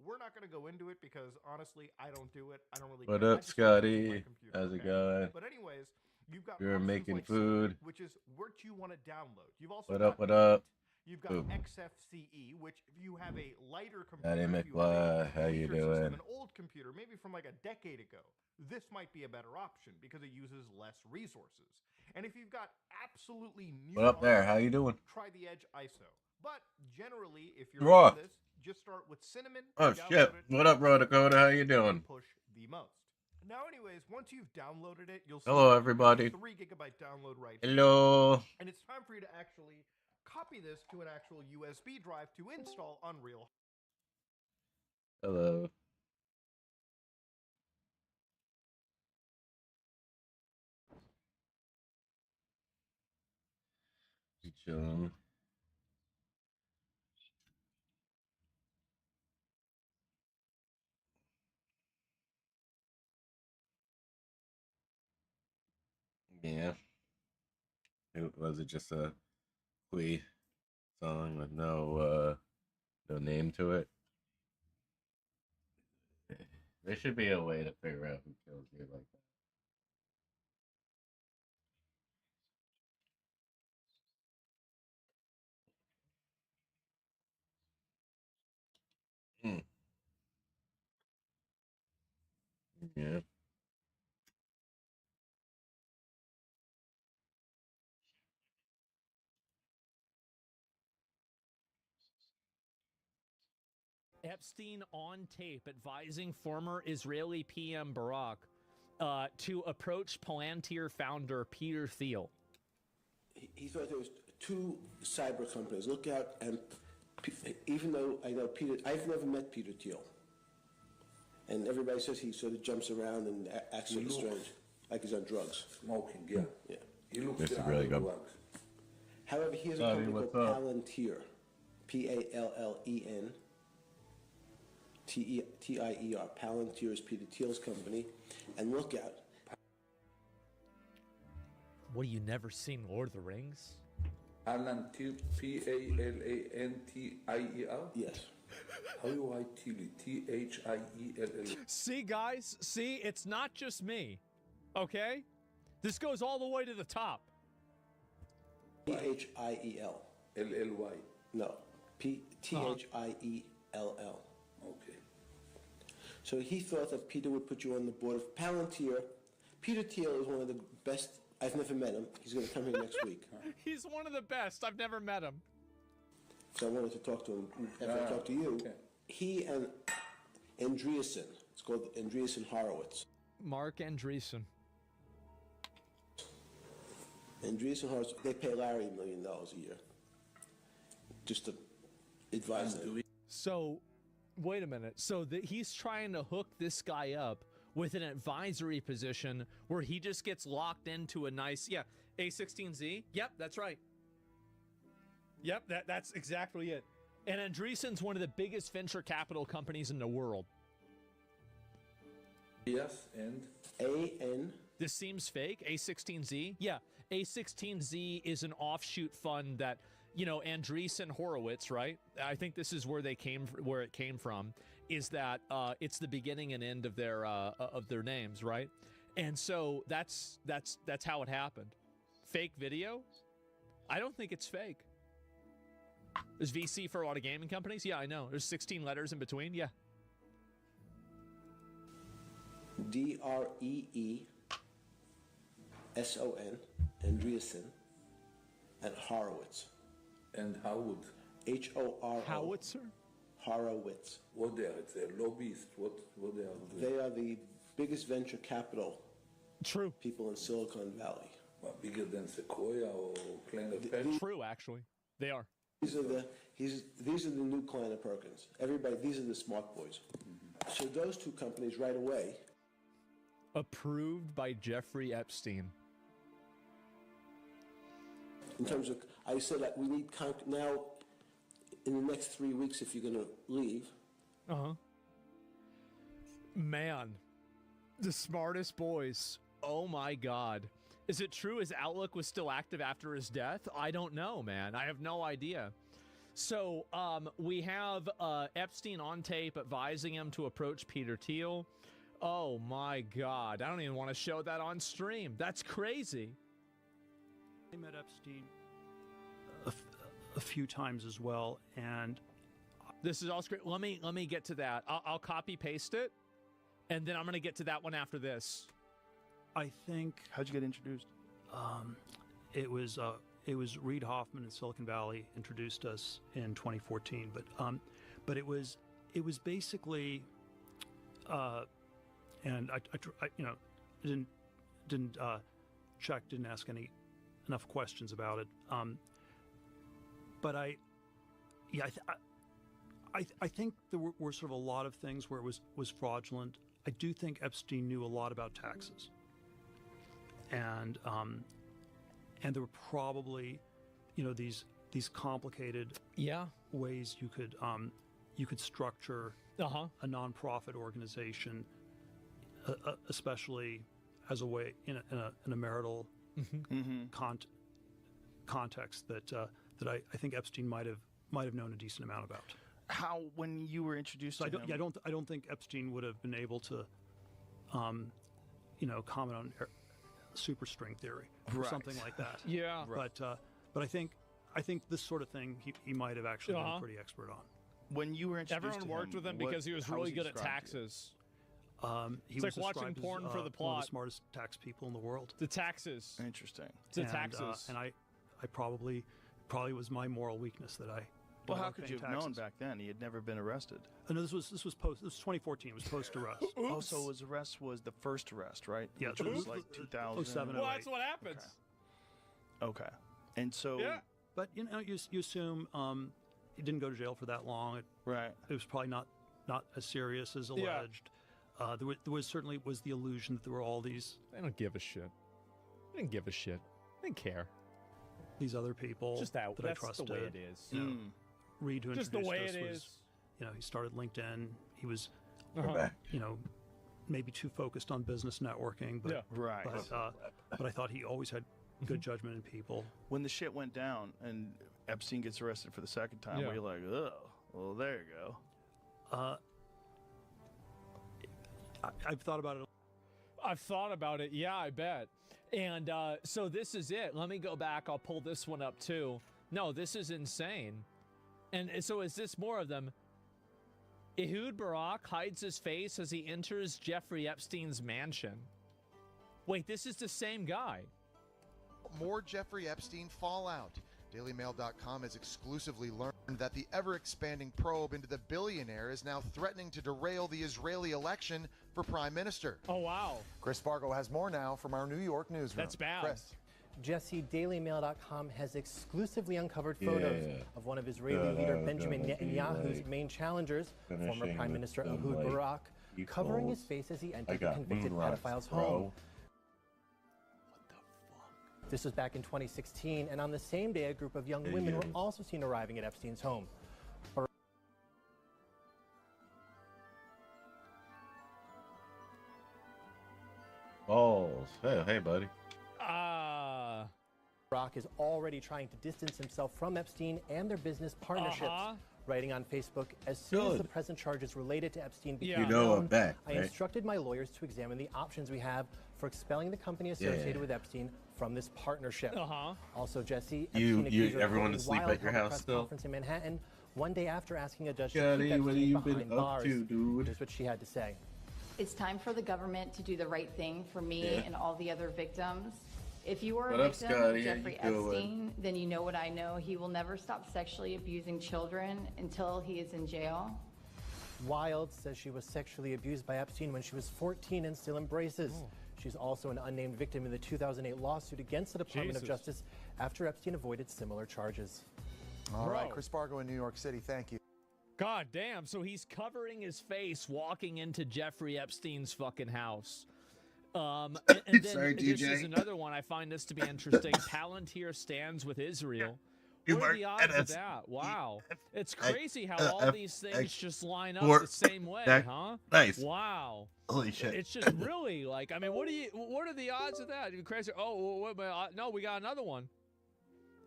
We're not going to go into it because, honestly, I don't do it. I don't really What care. up, Scotty? How's it going? But anyways, you've got You're options making like food. Secret, which is what you want to download. You've also What got up? What up? You've got XFCE, which if you have a lighter computer, Howdy, if you have McFly. How you weaker system, doing? an old computer, maybe from like a decade ago, this might be a better option because it uses less resources. And if you've got absolutely new What up there? How you doing? try the Edge ISO. But generally, if you're Raw. into this, just start with Cinnamon. Oh download shit! it, What up, Bro Dakota? How you doing? push the most. Now, anyways, once you've downloaded it, you'll see Hello, that everybody. 3 GB download right here. Hello. And it's time for you to actually copy this to an actual USB drive to install Unreal. Hello. You chilling? Yeah. Was it just a Quee song with no name to it? There should be a way to figure out who kills you like that. Yeah. Epstein on tape advising former Israeli PM Barak to approach Palantir founder Peter Thiel. He thought there was 2 cyber companies. Look out, and even though I know Peter, I've never met Peter Thiel. And everybody says he sort of jumps around and acts sort of strange, like he's on drugs. Smoking, yeah. Yeah. He looks This is really good. However, he has a Sorry, company what's called up? Palantir. Pallen. Tier. Palantir is Peter Thiel's company. And look out. What, you never seen Lord of the Rings? Palantir, Palantir. Yes. How do I tell it? Thiell. See, guys, see, it's not just me, okay? This goes all the way to the top. Thiel. LLY. No. Thiell. Okay. So he thought that Peter would put you on the board of Palantir. Peter Thiel is one of the best. I've never met him. He's going to come here next week. He's one of the best. I've never met him. So I wanted to talk to him after I talked to you. Okay. He and Andreessen, it's called Andreessen Horowitz. Mark Andreessen. Andreessen Horowitz, they pay Larry $1 million a year just to advise them. So, Wait a minute. So he's trying to hook this guy up with an advisory position where he just gets locked into a nice, A16Z. Yep, that's right. Yep, that's exactly it. And Andreessen's one of the biggest venture capital companies in the world. Yes, and AN. This seems fake. A16Z? Yeah, A16Z is an offshoot fund that, Andreessen Horowitz, right? I think this is where it came from, is that it's the beginning and end of their names, right? And so that's how it happened. Fake video? I don't think it's fake. There's VC for a lot of gaming companies. Yeah, I know. There's 16 letters in between. Yeah. DREESON, Andreessen, and Horowitz. And Howard. HORO. Howitzer? Horowitz. What they are? It's a lobbyist. What they are doing? They are the biggest venture capital. True. People in Silicon Valley. What, bigger than Sequoia or Kleiner Perkins? True, actually, they are. These are the new Kleiner Perkins. Everybody, these are the smart boys. Mm-hmm. So those two companies right away. Approved by Jeffrey Epstein. In terms of, I said that we need now, in the next 3 weeks, if you're going to leave. Man, the smartest boys. Oh my God. Is it true his Outlook was still active after his death? I don't know, man. I have no idea. So we have Epstein on tape advising him to approach Peter Thiel. Oh my God. I don't even want to show that on stream. That's crazy. I met Epstein a few times as well, and this is all great. Let me get to that. I'll copy paste it, and then I'm going to get to that one after this. I think. How'd you get introduced? It was Reid Hoffman in Silicon Valley introduced us in 2014, but it was basically, and I didn't check, didn't ask enough questions about it. But I think there were sort of a lot of things where it was fraudulent. I do think Epstein knew a lot about taxes. And there were probably, these complicated ways you could structure a nonprofit organization, especially as a way in a marital context that I think Epstein might have known a decent amount about. How, when you were introduced to him? I don't think Epstein would have been able to, comment on superstring theory or something like that. Yeah. But I think this sort of thing he might have actually been pretty expert on. When you were introduced Everyone worked with him because he was really good at taxes. It's like watching porn for the plot. One of the smartest tax people in the world. The taxes. Interesting. The taxes. And I probably was my moral weakness that I. Well, how could you have known back then? He had never been arrested. No, this was 2014. It was post arrest. Oh, so his arrest was the first arrest, right? Yeah, which was like 2007. Well, that's what happens. Okay. And so. Yeah. But you assume he didn't go to jail for that long. Right. It was probably not as serious as alleged. Yeah. There was certainly the illusion that there were all these. They don't give a shit. They didn't give a shit. They didn't care. These other people just that I trusted. The way it is. Reid, who just the way introduced it us, is. He started LinkedIn. He was, maybe too focused on business networking, but but I thought he always had good judgment in people. When the shit went down and Epstein gets arrested for the second time, were you like, oh, well, there you go? I've thought about it. I've thought about it. Yeah, I bet. And so this is it. Let me go back. I'll pull this one up too. No, this is insane. And so is this more of them? Ehud Barak hides his face as he enters Jeffrey Epstein's mansion. Wait, this is the same guy. More Jeffrey Epstein fallout. DailyMail.com has exclusively learned that the ever-expanding probe into the billionaire is now threatening to derail the Israeli election for prime minister. Oh, wow. Chris Fargo has more now from our New York newsroom. That's bad. Chris. Jesse, DailyMail.com has exclusively uncovered photos of one of Israeli leader Benjamin Netanyahu's main challengers, former Prime Minister Ehud Barak, covering his face as he entered the convicted pedophile's home. This was back in 2016, and on the same day, a group of young women were also seen arriving at Epstein's home. Balls. Hey, buddy. Barak is already trying to distance himself from Epstein and their business partnerships. Writing on Facebook, as soon as the present charges related to Epstein became known, I instructed my lawyers to examine the options we have for expelling the company associated with Epstein from this partnership. Also, Jesse, everyone to sleep at your house still? Conference in Manhattan, one day after asking a judge to keep Epstein behind bars. Here's what she had to say. It's time for the government to do the right thing for me and all the other victims. If you are a victim of Jeffrey Epstein, then you know what I know. He will never stop sexually abusing children until he is in jail. Wild says she was sexually abused by Epstein when she was 14 and still embraces. She's also an unnamed victim in the 2008 lawsuit against the Department of Justice after Epstein avoided similar charges. All right, Chris Bargo in New York City, thank you. God damn, so he's covering his face walking into Jeffrey Epstein's fucking house. And then Sorry, this DJ. is another one. I find this to be interesting. Palantir stands with Israel. What are the odds of that? Wow. It's crazy how all these things just line up the same way, huh? Nice. Wow. Holy shit. It's just really like, I mean, what are the odds of that? Crazy. Oh, no, we got another one.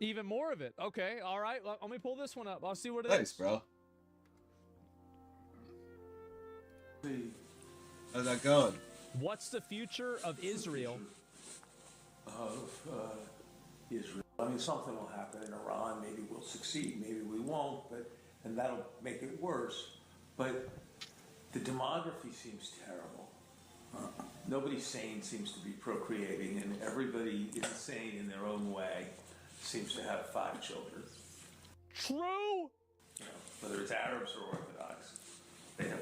Even more of it. Okay, all right. Let me pull this one up. I'll see what it is. Nice, bro. How's that going? What's the future of Israel? Israel. I mean, something will happen in Iran. Maybe we'll succeed. Maybe we won't. And that'll make it worse. But the demography seems terrible. Nobody sane seems to be procreating, and everybody insane in their own way seems to have 5 children. True. You know, whether it's Arabs or Orthodox, they have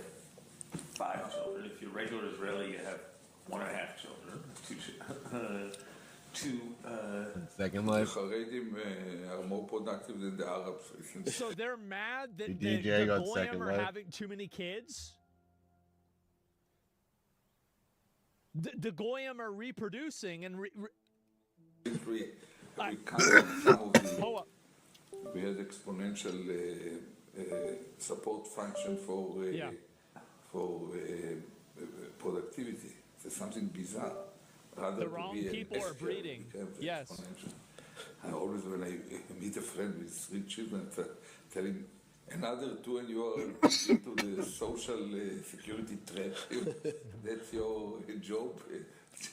5 children. If you're regular Israeli, you have 1.5 children. Second life. The Haredim are more productive than the Arabs. So they're mad that DJ the got Goyim second are life. having too many kids? The Goyim are reproducing and we had exponential support function for productivity. It's something bizarre. The wrong people are breeding. Yes. I always, when I meet a friend with 3 children, tell him another 2 and you are into the social security trap. That's your job.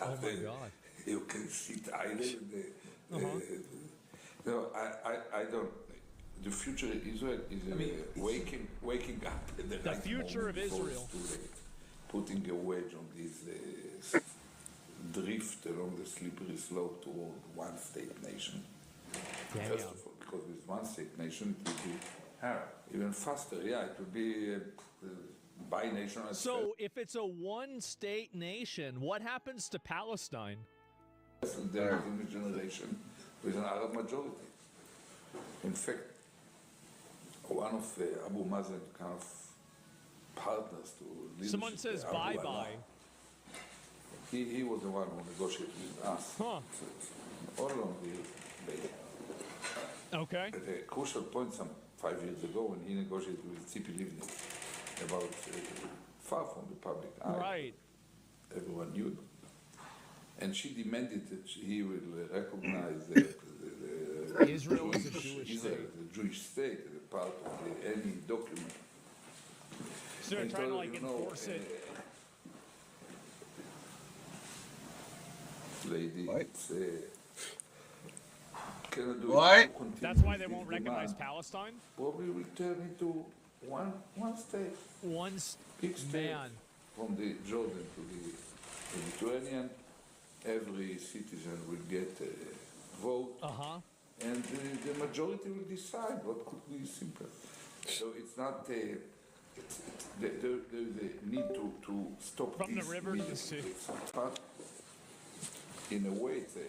Oh my God. You can sit idle. No, I don't. The future of Israel is waking up. At the right future moment of Israel. Putting a wedge on this drift along the slippery slope toward one-state nation. First of all, because with one-state nation, it will be even faster. Yeah, it will be binational. So if it's a one-state nation, what happens to Palestine? There is in a generation with an Arab majority. In fact, one of Abu Mazen kind of partners to leadership. Someone says bye-bye. He was the one who negotiated with us. Huh. So all along the way. Okay. At a crucial point some 5 years ago when he negotiated with Tzipi Livni about far from the public eye. Right. Everyone knew them. And she demanded that he will recognize Israel as a Jewish state. The Jewish state as a part of any document. So they're trying to like enforce it. Lady, it's What? That's why they won't recognize Palestine? Probably will turn into one state. One state. From the Jordan to the Mediterranean, every citizen will get a vote. And the majority will decide what could be simple. So it's not there's a need to stop from the river to the sea. in a way, it's a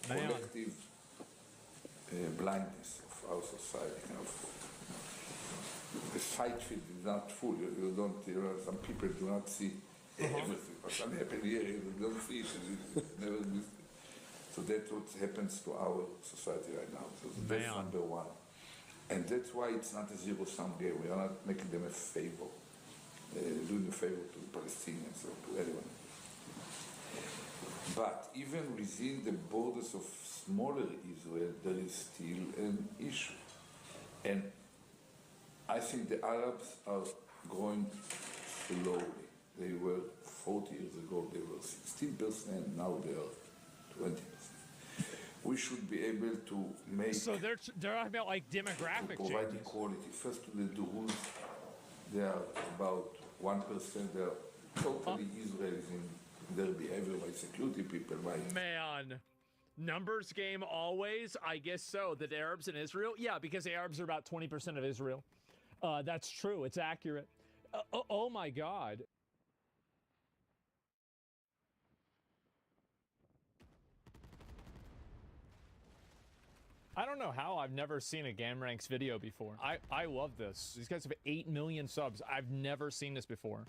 collective blindness of our society. The sight field is not full. You don't. Some people do not see everything. What's happening here, you don't see it. It's never existed. So that's what happens to our society right now. So that's number one. And that's why it's not a zero-sum game. We are not making them a favor, doing a favor to the Palestinians or to anyone. But even within the borders of smaller Israel, there is still an issue. And I think the Arabs are growing slowly. They were 40 years ago, they were 16%, now they are 20%. We should be able to make... So they're talking about like demographic to provide changes. equality. First to the Druze, they are about 1%. They are totally Israelis in their behavior by security people. Man, numbers game always? I guess so. The Arabs in Israel? Yeah, because the Arabs are about 20% of Israel. That's true. It's accurate. Oh my God. I don't know how I've never seen a GamRanks video before. I love this. These guys have 8 million subs. I've never seen this before.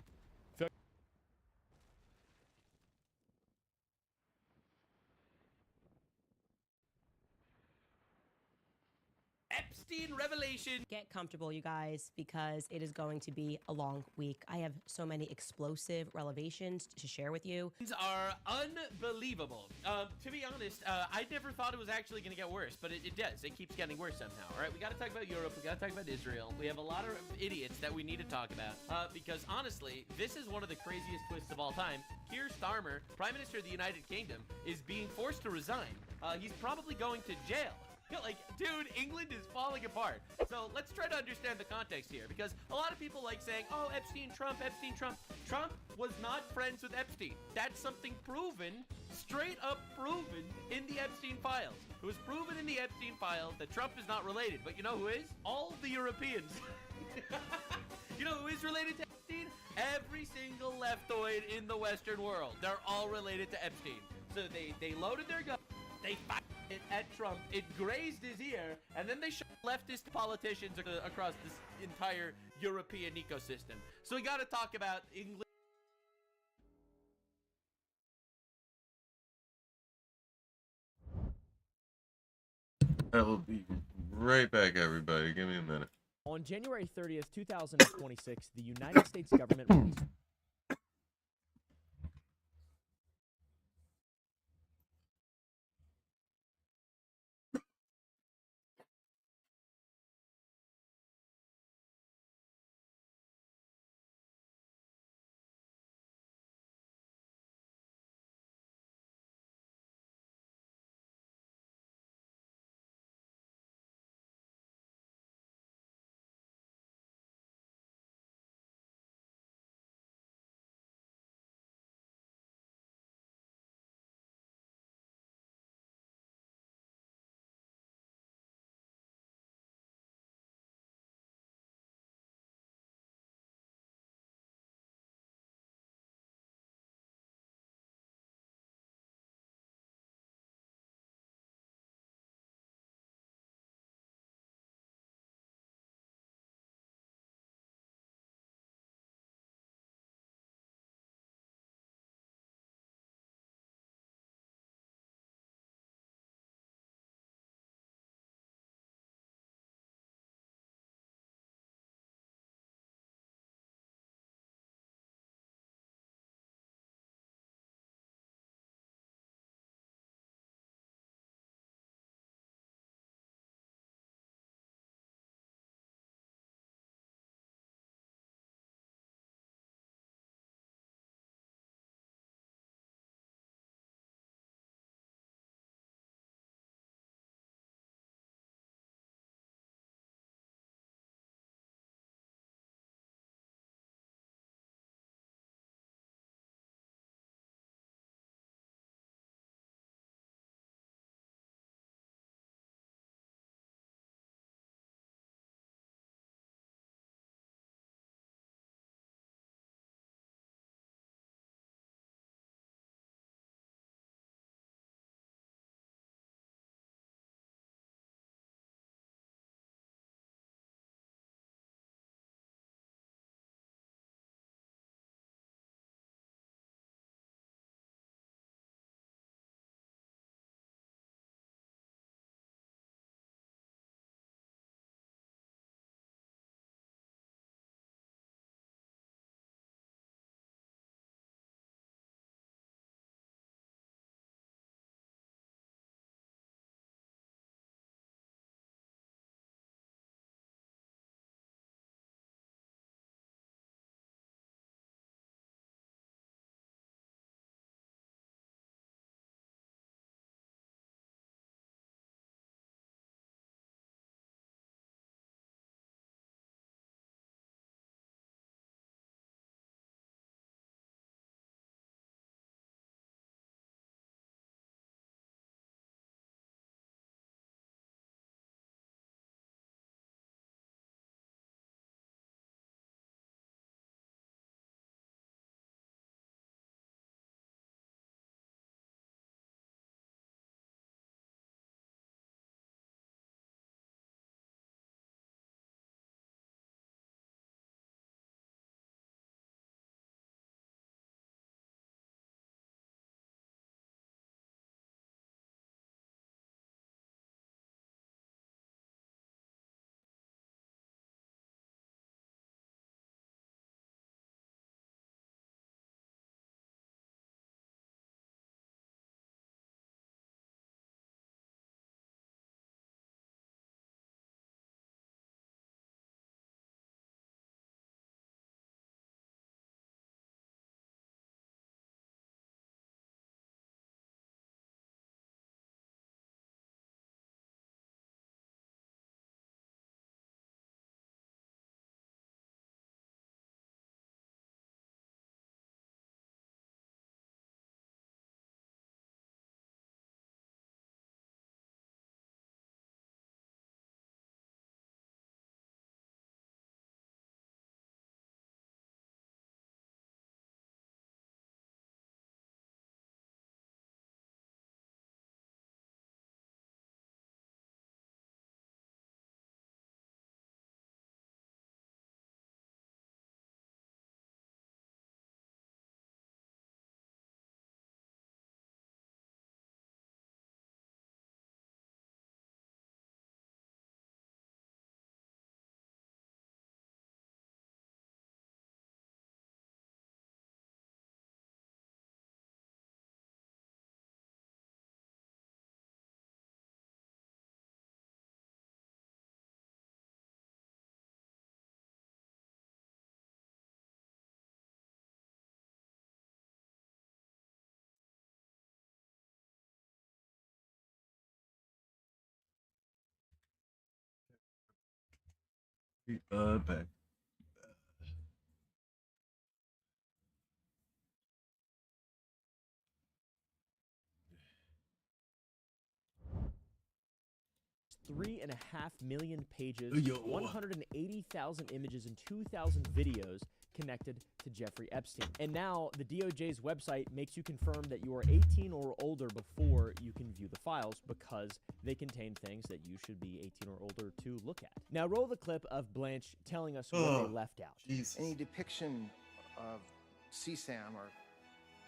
Epstein revelation. Get comfortable, you guys, because it is going to be a long week. I have so many explosive revelations to share with you. Are unbelievable. To be honest, I never thought it was actually going to get worse, but it does. It keeps getting worse somehow. All right, we got to talk about Europe. We got to talk about Israel. We have a lot of idiots that we need to talk about because honestly, this is one of the craziest twists of all time. Keir Starmer, Prime Minister of the United Kingdom, is being forced to resign. He's probably going to jail. Like, dude, England is falling apart. So let's try to understand the context here, because a lot of people like saying, oh, Epstein, Trump, Epstein, Trump. Trump was not friends with Epstein. That's something proven, straight up proven in the Epstein files. It was proven in the Epstein files that Trump is not related. But you know who is? All the Europeans. You know who is related to Epstein? Every single leftoid in the Western world. They're all related to Epstein. So they loaded their gun. They fired it at Trump. It grazed his ear, and then they shot leftist politicians across this entire European ecosystem. So we got to talk about England. I will be right back, everybody. Give me a minute. On January 30th, 2026, the United States government released Back. 3.5 million pages, Yo. 180,000 images, and 2,000 videos connected to Jeffrey Epstein. And now the DOJ's website makes you confirm that you are 18 or older before you can view the files because they contain things that you should be 18 or older to look at. Now roll the clip of Blanche telling us what they left out. Jesus. Any depiction of CSAM or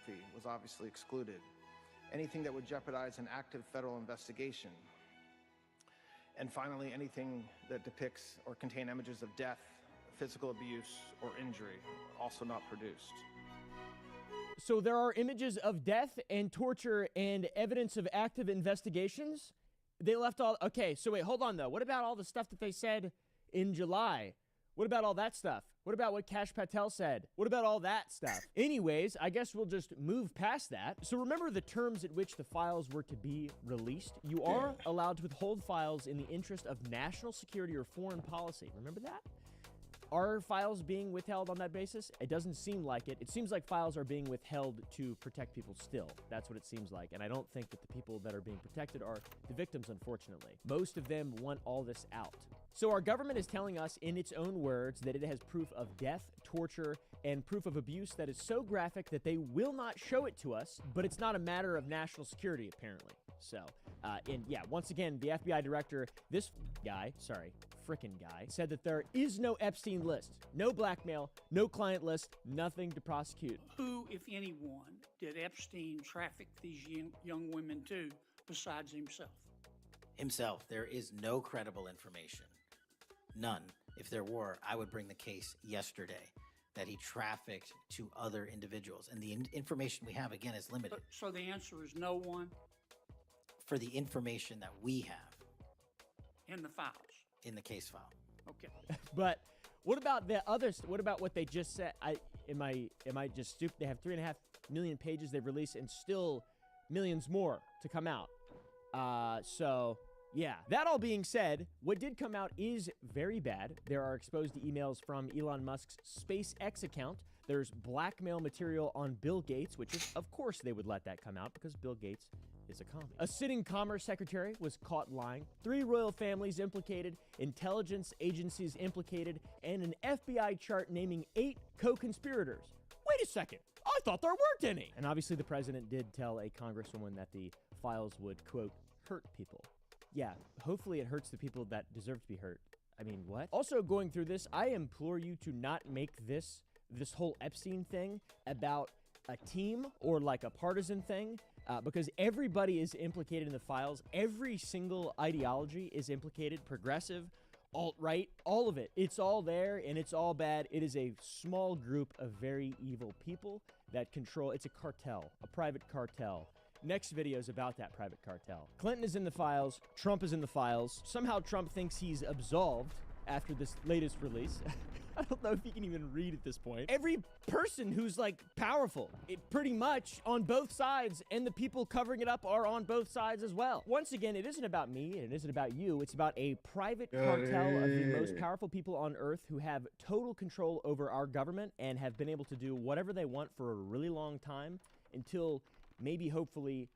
fee was obviously excluded. Anything that would jeopardize an active federal investigation. And finally, anything that depicts or contain images of death, physical abuse, or injury, also not produced. So there are images of death and torture and evidence of active investigations? They left all... Okay, so wait, hold on, though. What about all the stuff that they said in July? What about all that stuff? What about what Kash Patel said? What about all that stuff? Anyways, I guess we'll just move past that. So remember the terms at which the files were to be released? You are allowed to withhold files in the interest of national security or foreign policy. Remember that? Are files being withheld on that basis? It doesn't seem like it. It seems like files are being withheld to protect people still. That's what it seems like. And I don't think that the people that are being protected are the victims, unfortunately. Most of them want all this out. So our government is telling us in its own words that it has proof of death, torture, and proof of abuse that is so graphic that they will not show it to us, but it's not a matter of national security, apparently. So, and yeah, once again, the FBI director, this guy, frickin' guy, said that there is no Epstein list, no blackmail, no client list, nothing to prosecute. Who, if anyone, did Epstein traffic these young women to besides himself? Himself. There is no credible information. None. If there were, I would bring the case yesterday that he trafficked to other individuals. And the information we have, again, is limited. So the answer is no one? For the information that we have. In the files? In the case file. Okay. But what about the others? What about what they just said? Am I just stupid? They have 3.5 million pages they've released and still millions more to come out. So... yeah, that all being said, what did come out is very bad. There are exposed emails from Elon Musk's SpaceX account. There's blackmail material on Bill Gates, which is, of course, they would let that come out because Bill Gates is a commie. A sitting commerce secretary was caught lying. 3 royal families implicated, intelligence agencies implicated, and an FBI chart naming 8 co-conspirators. Wait a second. I thought there weren't any. And obviously the president did tell a congresswoman that the files would, quote, hurt people. Yeah, hopefully it hurts the people that deserve to be hurt. I mean, what? Also, going through this, I implore you to not make this whole Epstein thing about a team or like a partisan thing, because everybody is implicated in the files. Every single ideology is implicated, progressive, alt-right, all of it. It's all there, and it's all bad. It is a small group of very evil people that control. It's a cartel, a private cartel. Next video is about that private cartel. Clinton is in the files. Trump is in the files. Somehow Trump thinks he's absolved after this latest release. I don't know if he can even read at this point. Every person who's like powerful, pretty much on both sides, and the people covering it up are on both sides as well. Once again, it isn't about me, and it isn't about you. It's about a private cartel of the most powerful people on earth who have total control over our government and have been able to do whatever they want for a really long time until maybe hopefully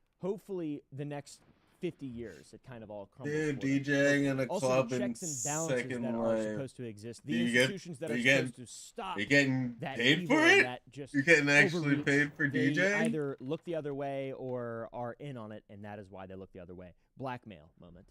the next 50 years, it kind of all crumbles. Dude, DJing in a club in checks and balances Second that are Life. supposed to exist. The institutions that are supposed to stop. You're getting that paid evil for it? that just You're getting actually overreach. paid for They DJing? either look the other way or are in on it, and that is why they look the other way. Blackmail moment.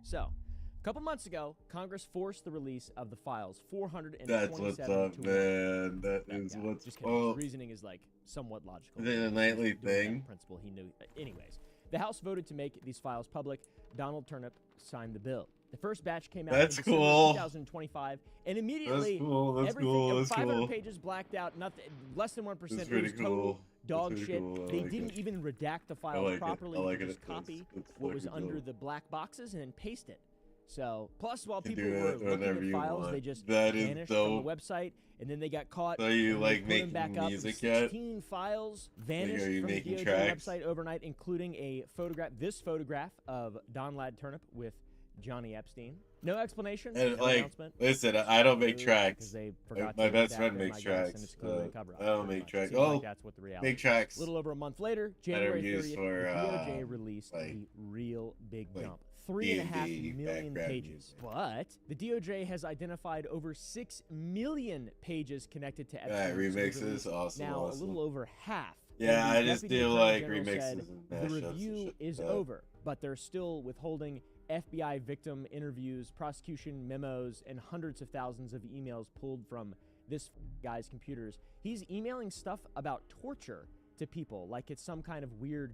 So, a couple months ago, Congress forced the release of the files. 427 That's what's up, man. That is what's just kidding. up. His reasoning is like somewhat logical. Is it a nightly Doing that thing? Principle he knew. Anyways, the House voted to make these files public. Donald Turnip signed the bill. The first batch came out That's in December cool. 2025, and immediately That's cool. That's everything, cool. That's 500 cool. pages blacked out, nothing, less than 1%. That's It pretty was total cool. dog That's pretty shit. cool. I They like didn't it. even redact the I files like it. properly. I like They it. just That's copy what was fucking under dope. the black boxes and then paste it. So, plus while You people can do were it whenever looking at you files, want. they just That is vanished from dope. the website, and then they got caught. So you and like they put them making back up, music and yet? 16 files vanished are you from the making DOJ tracks? website overnight, including a photograph, this photograph of Don Lad Turnip with Johnny Epstein. No explanation. And no like, announcement. listen, I don't make tracks. They forgot My to best redact friend it, makes my guess, and tracks. it's clearly a cover-up, I don't pretty make much. tracks. Seems Oh, like that's what the reality make is. tracks. A little over a month later, that are January used 30th, for, the DOJ released the real big dump. 3.5 million pages. But the DOJ has identified over 6 million pages connected to Epstein. Remixes, awesome. Now, a little over half. Yeah, And I the just Deputy do Attorney like General remixes said and the mashups and review shit is like that. over, but they're still withholding FBI victim interviews, prosecution memos, and hundreds of thousands of emails pulled from this guy's computers. He's emailing stuff about torture to people like it's some kind of weird...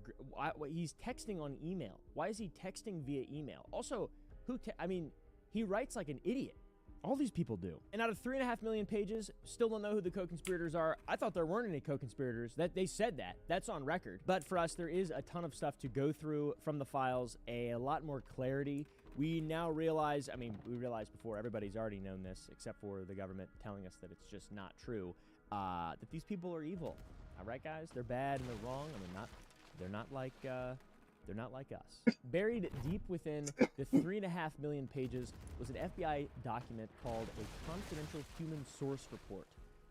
he's texting on email. Why is he texting via email? Also, he writes like an idiot. All these people do. And out of 3.5 million pages, still don't know who the co-conspirators are. I thought there weren't any co-conspirators. That they said that. That's on record. But for us, there is a ton of stuff to go through from the files, a lot more clarity. We now realize, we realized before, everybody's already known this, except for the government telling us that it's just not true, that these people are evil. All right, guys? They're bad and they're wrong, and they're not like us. Buried deep within the 3.5 million pages was an FBI document called a Confidential Human Source Report.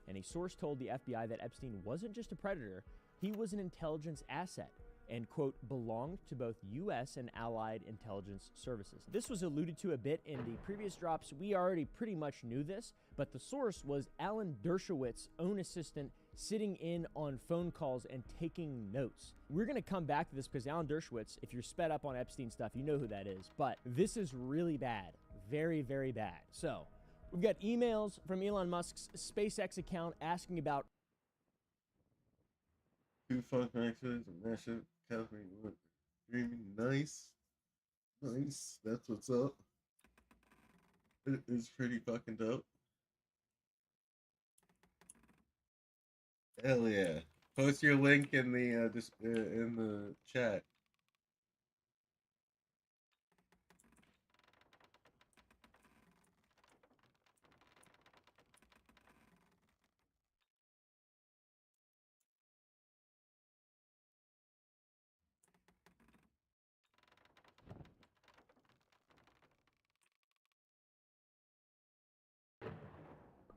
And a source told the FBI that Epstein wasn't just a predator, he was an intelligence asset and, quote, belonged to both U.S. and allied intelligence services. This was alluded to a bit in the previous drops. We already pretty much knew this, but the source was Alan Dershowitz's own assistant sitting in on phone calls and taking notes. We're going to come back to this because Alan Dershowitz, if you're sped up on Epstein stuff, you know who that is. But this is really bad. Very, very bad. So, we've got emails from Elon Musk's SpaceX account asking about... Two funk mixes and mashup. Catherine, dreaming. Nice. Nice. That's what's up. It is pretty fucking dope. Hell yeah! Post your link in the chat.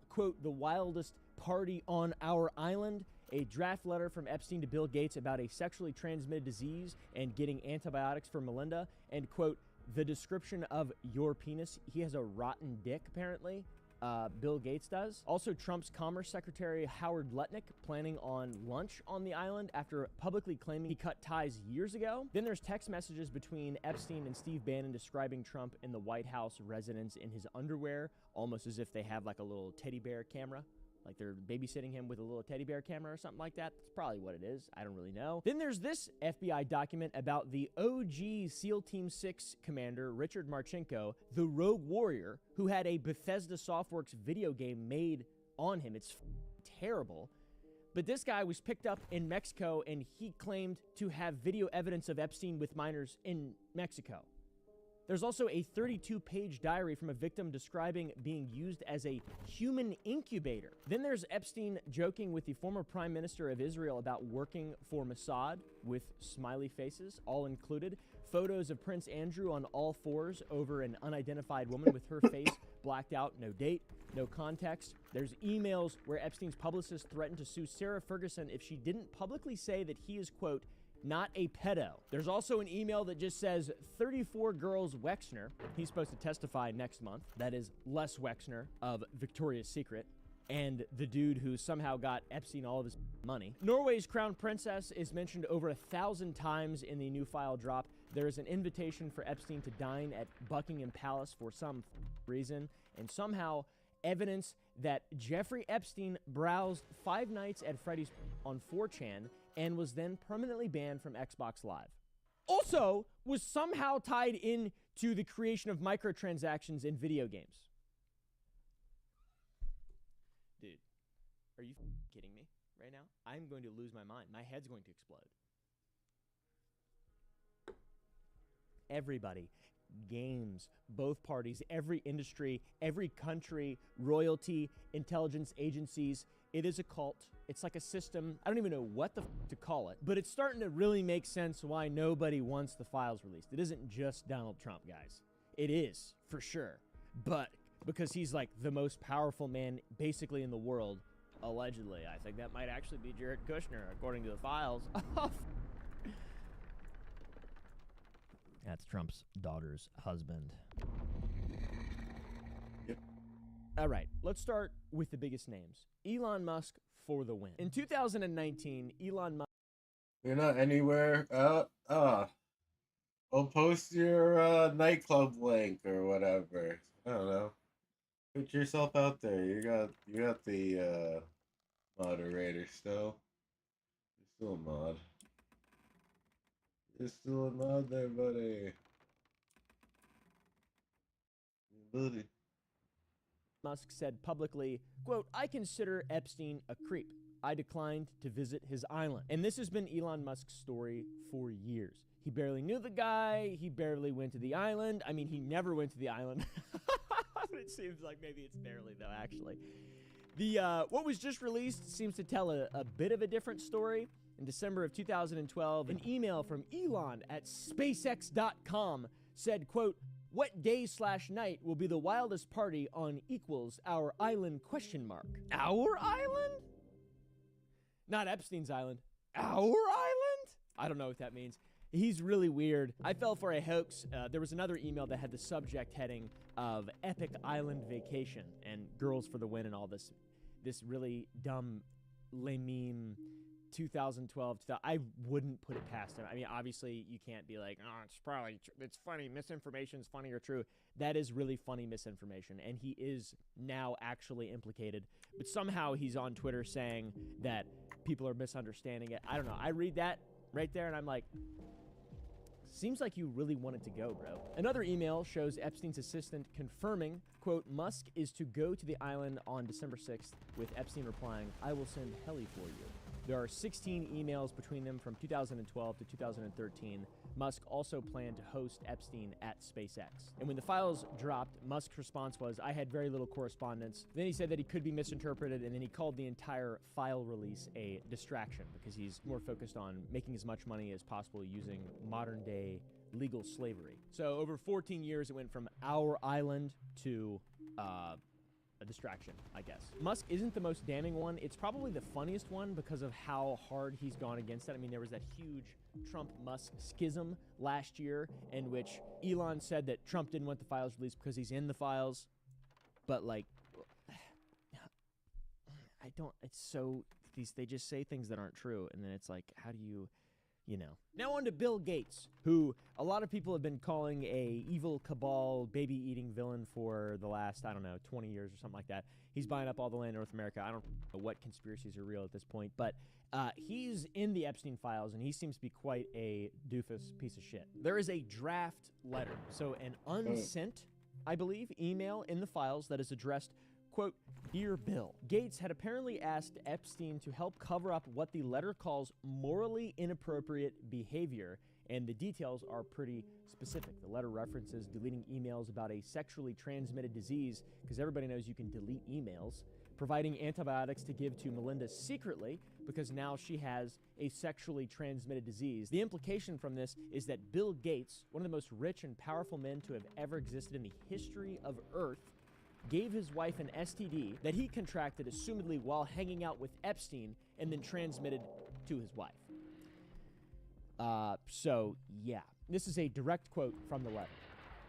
Quote, the wildest party on our island, a draft letter from Epstein to Bill Gates about a sexually transmitted disease and getting antibiotics for Melinda, and quote, the description of your penis, he has a rotten dick, apparently. Bill Gates does. Also, Trump's Commerce Secretary Howard Lutnick planning on lunch on the island after publicly claiming he cut ties years ago. Then there's text messages between Epstein and Steve Bannon describing Trump in the White House residence in his underwear, almost as if they have like a little teddy bear camera. Like they're babysitting him with a little teddy bear camera or something like that. That's probably what it is. I don't really know. Then there's this FBI document about the OG SEAL Team 6 commander, Richard Marchenko, the rogue warrior, who had a Bethesda Softworks video game made on him. It's terrible. But this guy was picked up in Mexico, and he claimed to have video evidence of Epstein with minors in Mexico. There's also a 32-page diary from a victim describing being used as a human incubator. Then there's Epstein joking with the former prime minister of Israel about working for Mossad with smiley faces, all included. Photos of Prince Andrew on all fours over an unidentified woman with her face blacked out, no date, no context. There's emails where Epstein's publicist threatened to sue Sarah Ferguson if she didn't publicly say that he is, quote, not a pedo. There's also an email that just says 34 girls Wexner. He's supposed to testify next month. That is Les Wexner of Victoria's Secret and the dude who somehow got Epstein all of his money. Norway's crown princess is mentioned over 1,000 times in the new file drop. There is an invitation for Epstein to dine at Buckingham Palace for some reason, and somehow evidence that Jeffrey Epstein browsed 5 nights at Freddy's on 4chan and was then permanently banned from Xbox Live. Also, was somehow tied in to the creation of microtransactions in video games. Dude, are you kidding me right now? I'm going to lose my mind. My head's going to explode. Everybody, games, both parties, every industry, every country, royalty, intelligence agencies. It is a cult. It's like a system. I don't even know what to call it, but it's starting to really make sense why nobody wants the files released. It isn't just Donald Trump, guys. it is, for sure. But because he's like the most powerful man basically in the world, allegedly, I think that might actually be Jared Kushner, according to the files. That's Trump's daughter's husband. Yep. All right, let's start with the biggest names. Elon Musk for the win. In 2019, Elon Musk... You're not anywhere. I'll post your nightclub link or whatever. I don't know. Put yourself out there. You got the moderator still. You're still a mod. You're still a mod there, buddy. Buddy. Musk said publicly, quote, "I consider Epstein a creep. I declined to visit his island." And this has been Elon Musk's story for years. He barely knew the guy. He barely went to the island. I mean, he never went to the island. It seems like maybe it's barely, though, actually. The what was just released seems to tell a bit of a different story. In December of 2012, an email from Elon at SpaceX.com said, quote, "What day/night will be the wildest party on equals our island ? Our island? Not Epstein's island. Our island? I don't know what that means. He's really weird. I fell for a hoax. There was another email that had the subject heading of Epic Island Vacation and Girls for the Win and all this really dumb lame 2012. I wouldn't put it past him. I mean, obviously, you can't be like, oh, it's funny. Misinformation is funny or true. That is really funny misinformation, and he is now actually implicated. But somehow he's on Twitter saying that people are misunderstanding it. I don't know. I read that right there, and I'm like, seems like you really wanted to go, bro. Another email shows Epstein's assistant confirming, quote, "Musk is to go to the island on December 6th, with Epstein replying, 'I will send heli for you.'" There are 16 emails between them from 2012 to 2013. Musk also planned to host Epstein at SpaceX. And when the files dropped, Musk's response was, "I had very little correspondence." Then he said that he could be misinterpreted, and then he called the entire file release a distraction because he's more focused on making as much money as possible using modern-day legal slavery. So over 14 years, it went from our island to a distraction, I guess. Musk isn't the most damning one. It's probably the funniest one because of how hard he's gone against it. I mean, there was that huge Trump-Musk schism last year in which Elon said that Trump didn't want the files released because he's in the files. But, like, I don't, it's so, they just say things that aren't true. And then it's like, how do you know. Now on to Bill Gates, who a lot of people have been calling a evil cabal baby-eating villain for the last, 20 years or something like that. He's buying up all the land in North America. I don't know what conspiracies are real at this point, but he's in the Epstein files, and he seems to be quite a doofus piece of shit. There is a draft letter, so an unsent, I believe, email in the files that is addressed, quote, "Dear Bill." Gates had apparently asked Epstein to help cover up what the letter calls morally inappropriate behavior, and the details are pretty specific. The letter references deleting emails about a sexually transmitted disease, because everybody knows you can delete emails, providing antibiotics to give to Melinda secretly, because now she has a sexually transmitted disease. The implication from this is that Bill Gates, one of the most rich and powerful men to have ever existed in the history of Earth, gave his wife an STD that he contracted assumedly while hanging out with Epstein and then transmitted to his wife. So, yeah. This is a direct quote from the letter.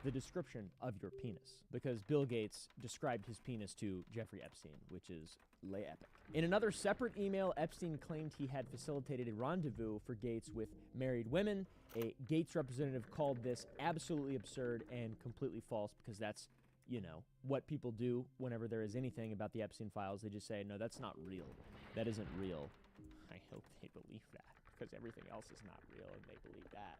The description of your penis. Because Bill Gates described his penis to Jeffrey Epstein, which is lay epic. In another separate email, Epstein claimed he had facilitated a rendezvous for Gates with married women. A Gates representative called this absolutely absurd and completely false because that's, what people do whenever there is anything about the Epstein files. They just say, no, that's not real. That isn't real. I hope they believe that because everything else is not real and they believe that.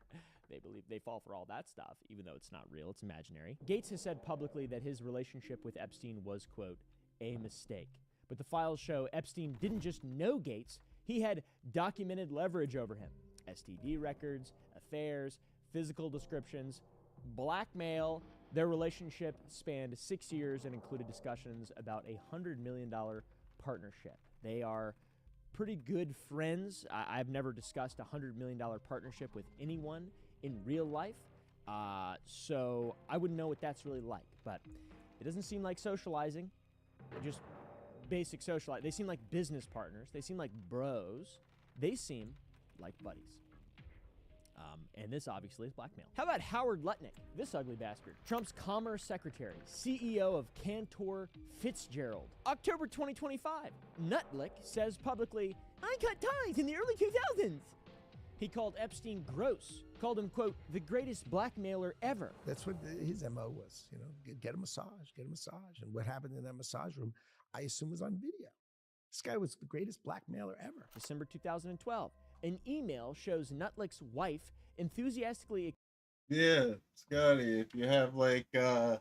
They fall for all that stuff, even though it's not real, it's imaginary. Gates has said publicly that his relationship with Epstein was, quote, a mistake. But the files show Epstein didn't just know Gates, he had documented leverage over him. STD records, affairs, physical descriptions, blackmail. Their relationship spanned 6 years and included discussions about a $100 million partnership. They are pretty good friends. I've never discussed a $100 million partnership with anyone in real life, So I wouldn't know what that's really like, but it doesn't seem like socializing, just basic socializing. They seem like business partners. They seem like bros. They seem like buddies. And this obviously is blackmail. How about Howard Lutnick, this ugly bastard? Trump's Commerce Secretary, CEO of Cantor Fitzgerald. October 2025, Nutlick says publicly, I cut ties in the early 2000s. He called Epstein gross, called him, quote, the greatest blackmailer ever. That's what his MO was, you know, get a massage, get a massage. And what happened in that massage room, I assume was on video. This guy was the greatest blackmailer ever. December 2012, an email shows Nutlick's wife enthusiastically. Yeah, Scotty, if you have like the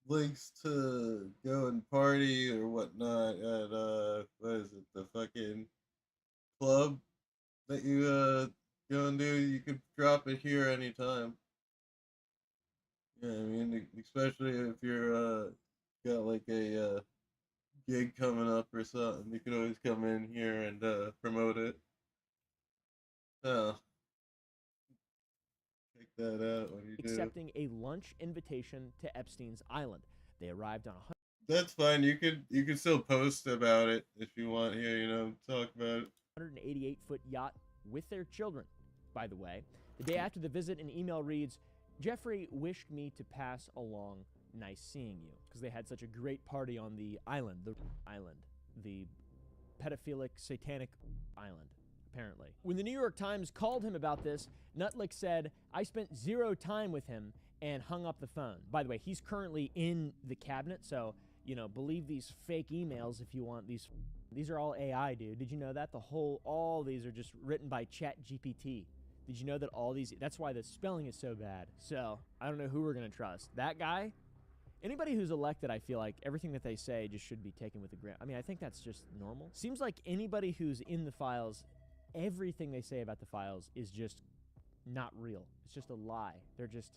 links to go and party or whatnot at what is it, the fucking club that you go and do, you can drop it here anytime. Yeah, I mean, especially if you're got like a gig coming up or something, you can always come in here and promote it. Oh. Check that out when you do. Accepting a lunch invitation to Epstein's island. They arrived on a... That's fine. You can still post about it if you want here, you know, talk about it. 188-foot yacht with their children, by the way. The day after the visit, an email reads, Jeffrey wished me to pass along nice seeing you, because they had such a great party on the island, the pedophilic, satanic island, apparently. When the New York Times called him about this, Nutlick said, I spent 0 time with him and hung up the phone. By the way, he's currently in the cabinet, so, you know, believe these fake emails if you want these. These are all AI, dude. Did you know that? All these are just written by ChatGPT. Did you know that all these, that's why the spelling is so bad. So, I don't know who we're gonna trust. That guy? Anybody who's elected, I feel like everything that they say just should be taken with a grain. I mean, I think that's just normal. Seems like anybody who's in the files, everything they say about the files is just not real. It's just a lie. They're just,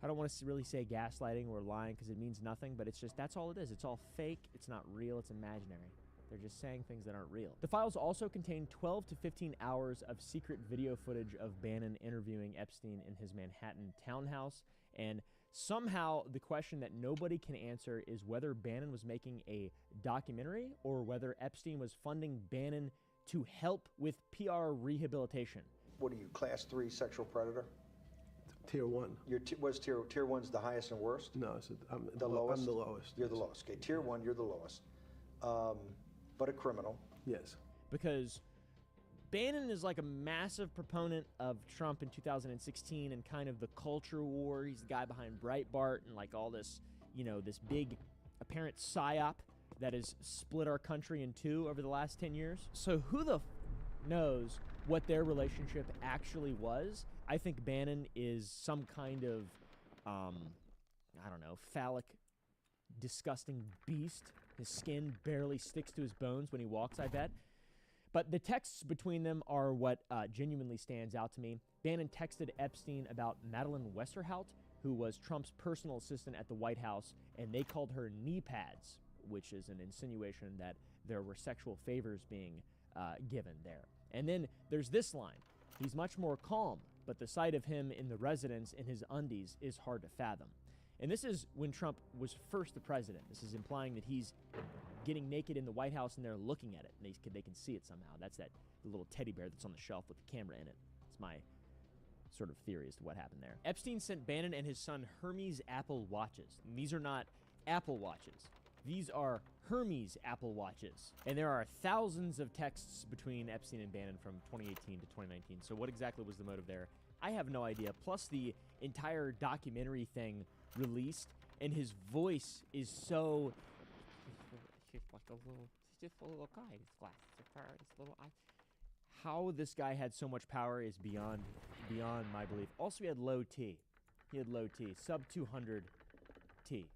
I don't want to really say gaslighting or lying because it means nothing, but it's just, that's all it is. It's all fake. It's not real. It's imaginary. They're just saying things that aren't real. The files also contain 12 to 15 hours of secret video footage of Bannon interviewing Epstein in his Manhattan townhouse. And somehow the question that nobody can answer is whether Bannon was making a documentary or whether Epstein was funding Bannon to help with PR rehabilitation. What are you, class 3 sexual predator? Tier 1. What's tier 1's the highest and worst? No, I'm the lowest. I'm the lowest. You're the lowest. Okay, tier 1, you're the lowest. But a criminal. Yes. Because Bannon is like a massive proponent of Trump in 2016 and kind of the culture war. He's the guy behind Breitbart and like all this, you know, this big apparent psyop that has split our country in two over the last 10 years. So who the knows what their relationship actually was? I think Bannon is some kind of, I don't know, phallic, disgusting beast. His skin barely sticks to his bones when he walks, I bet. But the texts between them are what genuinely stands out to me. Bannon texted Epstein about Madeleine Westerhout, who was Trump's personal assistant at the White House, and they called her knee pads, which is an insinuation that there were sexual favors being given there. And then there's this line. He's much more calm, but the sight of him in the residence in his undies is hard to fathom. And this is when Trump was first the president. This is implying that he's getting naked in the White House and they're looking at it. And they can see it somehow. That's the little teddy bear that's on the shelf with the camera in it. It's my sort of theory as to what happened there. Epstein sent Bannon and his son Hermes Apple Watches. And these are not Apple Watches. These are Hermes Apple Watches. And there are thousands of texts between Epstein and Bannon from 2018 to 2019. So what exactly was the motive there? I have no idea. Plus the entire documentary thing released, and his voice is so. He's like he's just a little guy. His glasses are far. His little eye. How this guy had so much power is beyond my belief. Also, he had low T. Sub 200 T.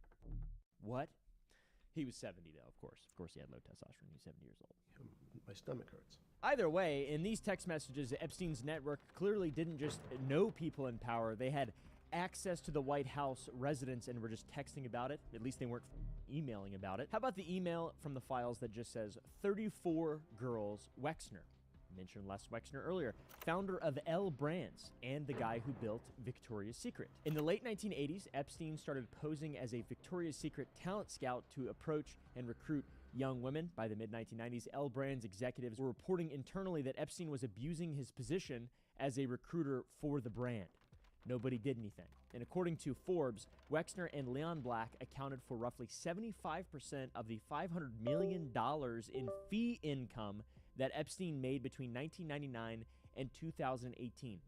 What? He was 70 though. Of course, he had low testosterone. He was 70 years old. My stomach hurts. Either way, in these text messages, Epstein's network clearly didn't just know people in power. They had access to the White House residence and were just texting about it. At least they weren't emailing about it. How about the email from the files that just says 34 girls, Wexner? mentioned Les Wexner earlier, founder of L Brands and the guy who built Victoria's Secret. In the late 1980s, Epstein started posing as a Victoria's Secret talent scout to approach and recruit young women. By the mid-1990s, L Brands executives were reporting internally that Epstein was abusing his position as a recruiter for the brand. Nobody did anything. And according to Forbes, Wexner and Leon Black accounted for roughly 75% of the $500 million in fee income that Epstein made between 1999 and 2018.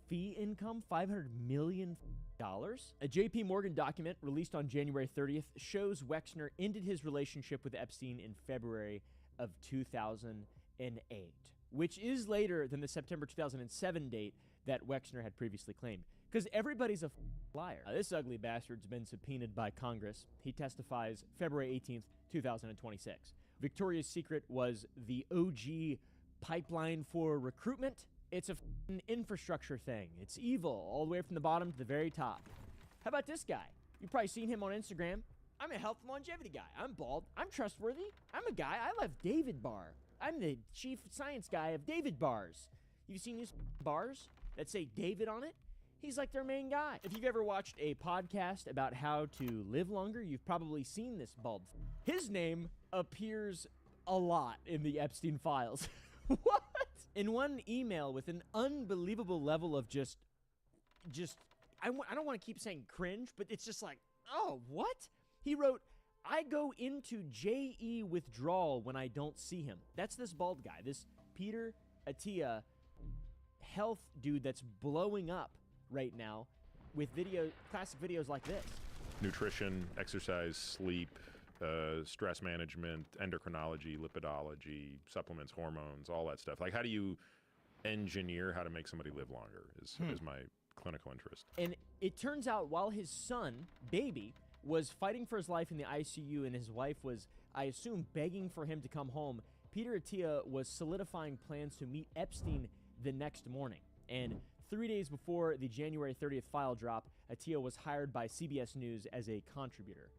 Fee income? $500 million? A JP Morgan document released on January 30th shows Wexner ended his relationship with Epstein in February of 2008, which is later than the September 2007 date that Wexner had previously claimed. Because everybody's a liar. This ugly bastard's been subpoenaed by Congress. He testifies February 18th, 2026. Victoria's Secret was the OG pipeline for recruitment. It's a infrastructure thing. It's evil, all the way from the bottom to the very top. How about this guy? You've probably seen him on Instagram. I'm a health and longevity guy. I'm bald. I'm trustworthy. I'm a guy. I love David Bar. I'm the chief science guy of David Bars. You've seen these bars that say David on it? He's like their main guy. If you've ever watched a podcast about how to live longer, you've probably seen this bald. His name appears a lot in the Epstein files. What? In one email with an unbelievable level of just I don't want to keep saying cringe, but it's just like, oh, what? He wrote, I go into JE withdrawal when I don't see him. That's this bald guy, this Peter Attia health dude that's blowing up right now with classic videos like this. Nutrition, exercise, sleep, stress management, endocrinology, lipidology, supplements, hormones, all that stuff. Like, how do you engineer how to make somebody live longer is my clinical interest. And it turns out while his son, baby, was fighting for his life in the ICU and his wife was, I assume, begging for him to come home, Peter Attia was solidifying plans to meet Epstein the next morning. And 3 days before the January 30th file drop, Attia was hired by CBS News as a contributor.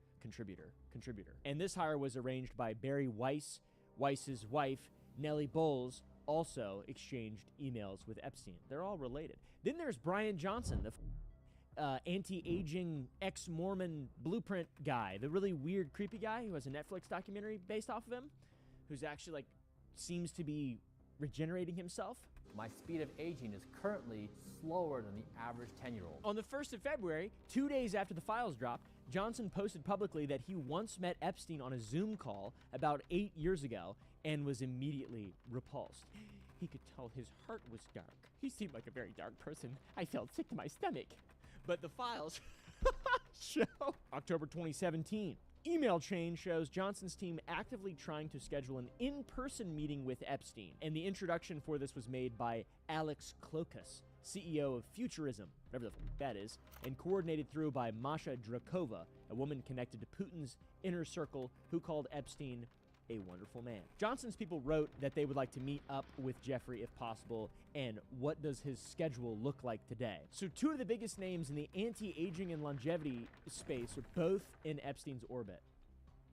And this hire was arranged by Barry Weiss. Weiss's wife, Nellie Bowles, also exchanged emails with Epstein. They're all related. Then there's Brian Johnson, the anti-aging ex-Mormon blueprint guy, the really weird, creepy guy who has a Netflix documentary based off of him, who's actually, like, seems to be regenerating himself. My speed of aging is currently slower than the average 10-year-old. On the 1st of February, 2 days after the files dropped, Johnson posted publicly that he once met Epstein on a Zoom call about 8 years ago and was immediately repulsed. He could tell his heart was dark. He seemed like a very dark person. I felt sick to my stomach. But the files show October 2017. Email chain shows Johnson's team actively trying to schedule an in-person meeting with Epstein. And the introduction for this was made by Alex Klokas, CEO of Futurism, whatever the that is, and coordinated through by Masha Drakova, a woman connected to Putin's inner circle who called Epstein a wonderful man. Johnson's people wrote that they would like to meet up with Jeffrey if possible, and what does his schedule look like today? So two of the biggest names in the anti-aging and longevity space are both in Epstein's orbit.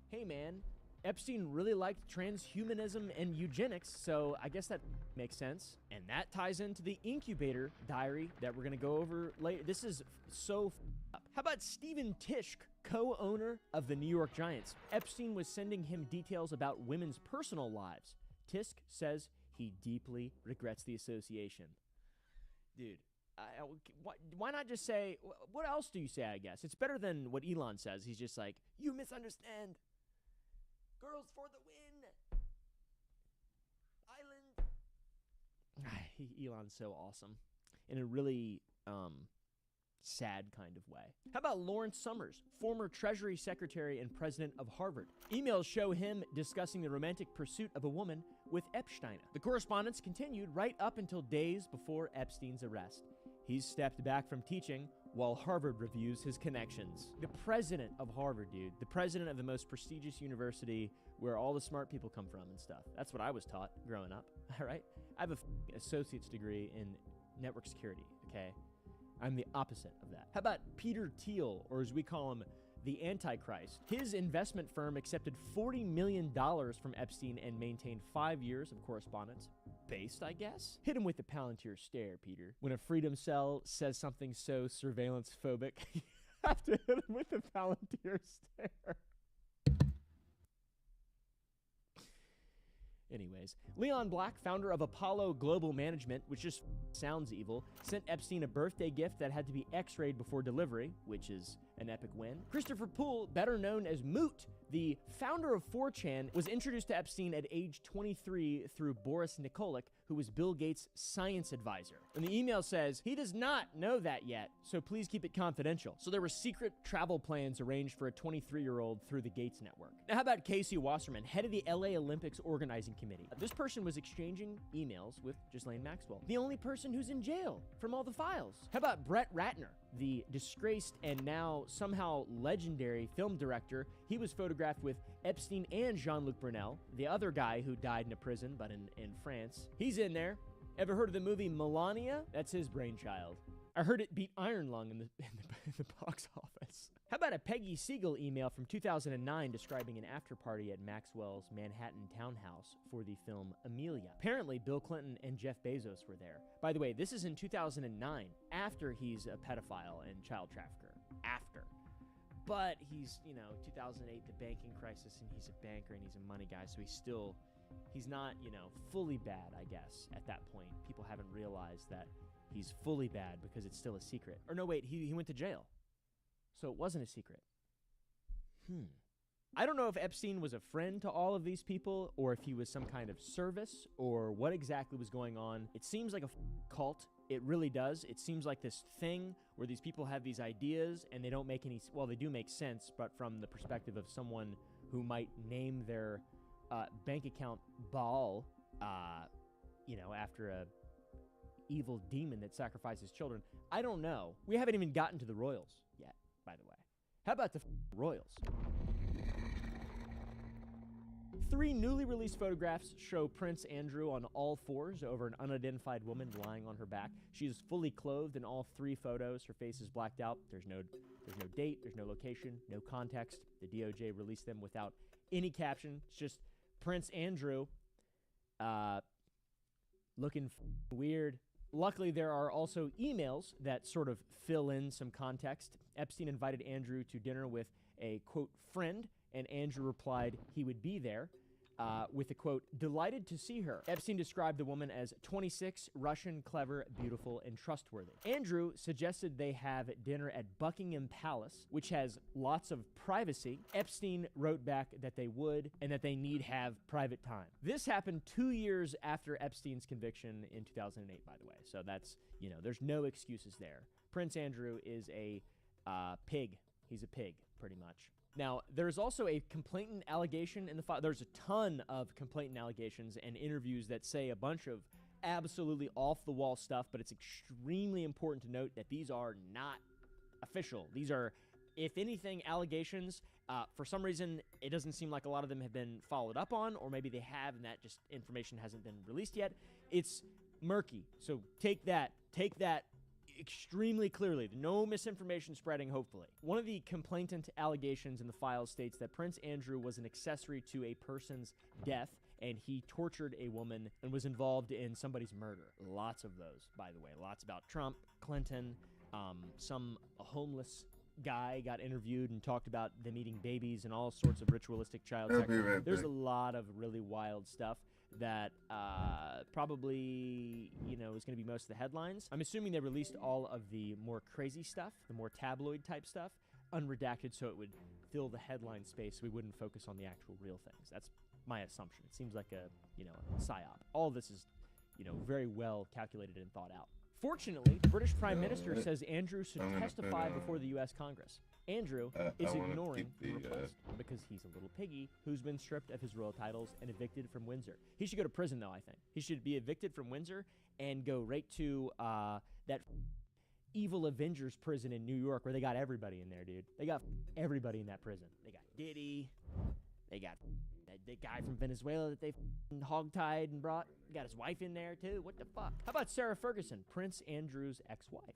Hey man, Epstein really liked transhumanism and eugenics, so I guess that makes sense. And that ties into the incubator diary that we're gonna go over later. This is so up. How about Stephen Tisch, co-owner of the New York Giants? Epstein was sending him details about women's personal lives. Tisch says he deeply regrets the association. Dude, why not just say, what else do you say, I guess? It's better than what Elon says. He's just like, you misunderstand. Girls for the win. Island. Elon's so awesome in a really sad kind of way. How about Lawrence Summers, former Treasury Secretary and president of Harvard? Emails show him discussing the romantic pursuit of a woman with Epstein. The correspondence continued right up until days before Epstein's arrest. He's stepped back from teaching while Harvard reviews his connections. The president of Harvard, dude. The president of the most prestigious university where all the smart people come from and stuff. That's what I was taught growing up, all right? I have an associate's degree in network security, okay? I'm the opposite of that. How about Peter Thiel, or as we call him, the Antichrist? His investment firm accepted $40 million from Epstein and maintained 5 years of correspondence. based, I guess. Hit him with the Palantir stare, Peter. When a freedom cell says something so surveillance phobic, you have to hit him with the Palantir stare. Anyways, Leon Black, founder of Apollo Global Management, which just sounds evil, sent Epstein a birthday gift that had to be x-rayed before delivery, which is an epic win. Christopher Poole, better known as Moot, the founder of 4chan, was introduced to Epstein at age 23 through Boris Nikolic, who was Bill Gates' science advisor. And the email says, he does not know that yet, so please keep it confidential. So there were secret travel plans arranged for a 23-year-old through the Gates network. Now, how about Casey Wasserman, head of the LA Olympics organizing committee? This person was exchanging emails with Ghislaine Maxwell, the only person who's in jail from all the files. How about Brett Ratner, the disgraced and now somehow legendary film director? He was photographed with Epstein and Jean-Luc Brunel, the other guy who died in a prison, but in France. He's in there. Ever heard of the movie Melania? That's his brainchild. I heard it beat Iron Lung in the box office. How about a Peggy Siegel email from 2009 describing an after-party at Maxwell's Manhattan townhouse for the film Amelia? Apparently, Bill Clinton and Jeff Bezos were there. By the way, this is in 2009, after he's a pedophile and child trafficker. After. But he's, 2008, the banking crisis, and he's a banker and he's a money guy, so he's not, fully bad, I guess, at that point. People haven't realized that he's fully bad because it's still a secret. Or no, wait, he went to jail. So it wasn't a secret. I don't know if Epstein was a friend to all of these people or if he was some kind of service or what exactly was going on. It seems like a cult. It really does. It seems like this thing where these people have these ideas and they don't make any, well, they do make sense, but from the perspective of someone who might name their bank account Baal, after a evil demon that sacrifices children. I don't know. We haven't even gotten to the royals yet, by the way. How about the royals? 3 newly released photographs show Prince Andrew on all fours over an unidentified woman lying on her back. She is fully clothed in all 3 photos. Her face is blacked out. There's no date, there's no location, no context. The DOJ released them without any caption. It's just Prince Andrew looking weird. Luckily, there are also emails that sort of fill in some context. Epstein invited Andrew to dinner with a, quote, friend, and Andrew replied he would be there with a, quote, delighted to see her. Epstein described the woman as 26, Russian, clever, beautiful, and trustworthy. Andrew suggested they have dinner at Buckingham Palace, which has lots of privacy. Epstein wrote back that they would and that they need have private time. This happened 2 years after Epstein's conviction in 2008, by the way. So that's, there's no excuses there. Prince Andrew is a pig. He's a pig, pretty much. Now, there's also a complainant allegation in the file. There's a ton of complainant allegations and interviews that say a bunch of absolutely off-the-wall stuff, but it's extremely important to note that these are not official. These are, if anything, allegations. For some reason, it doesn't seem like a lot of them have been followed up on, or maybe they have and that just information hasn't been released yet. It's murky, so take that extremely clearly. No misinformation spreading, hopefully. One of the complainant allegations in the file states that Prince Andrew was an accessory to a person's death, and he tortured a woman and was involved in somebody's murder. Lots of those, by the way. Lots about Trump, Clinton, a homeless guy got interviewed and talked about them eating babies and all sorts of ritualistic child sex. There's a lot of really wild stuff that probably, is going to be most of the headlines. I'm assuming they released all of the more crazy stuff, the more tabloid type stuff, unredacted so it would fill the headline space so we wouldn't focus on the actual real things. That's my assumption. It seems like a psyop. All this is, very well calculated and thought out. Fortunately, the British Prime Minister says Andrew should testify before the U.S. Congress. Andrew is ignoring the request because he's a little piggy who's been stripped of his royal titles and evicted from Windsor. He should go to prison, though, I think. He should be evicted from Windsor and go right to that evil Avengers prison in New York where they got everybody in there, dude. They got everybody in that prison. They got Diddy. They got the guy from Venezuela that they hogtied and brought. Got his wife in there, too. What the fuck? How about Sarah Ferguson, Prince Andrew's ex-wife?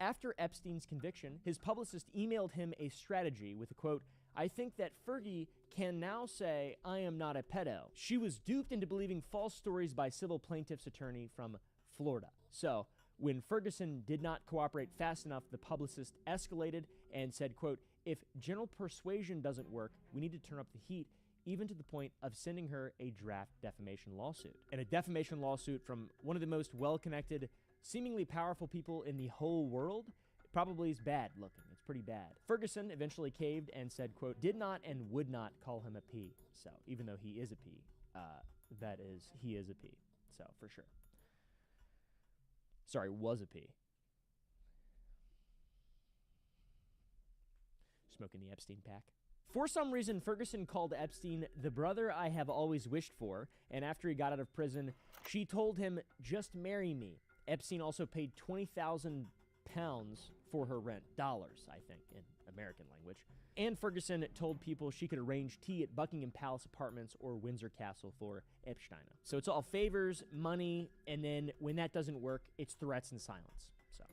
After Epstein's conviction, his publicist emailed him a strategy with a quote, I think that Fergie can now say, I am not a pedo. She was duped into believing false stories by civil plaintiff's attorney from Florida. So, when Ferguson did not cooperate fast enough, the publicist escalated and said, quote, if general persuasion doesn't work, we need to turn up the heat, even to the point of sending her a draft defamation lawsuit. And a defamation lawsuit from one of the most well-connected, seemingly powerful people in the whole world probably is bad looking. It's pretty bad. Ferguson eventually caved and said, quote, did not and would not call him a P. So even though he is a P, he is a P. So for sure. Sorry, was a P. Smoking the Epstein pack. For some reason, Ferguson called Epstein the brother I have always wished for, and after he got out of prison, she told him, just marry me. Epstein also paid 20,000 pounds for her rent, dollars, I think, in American language. And Ferguson told people she could arrange tea at Buckingham Palace Apartments or Windsor Castle for Epstein. So it's all favors, money, and then when that doesn't work, it's threats and silence. So,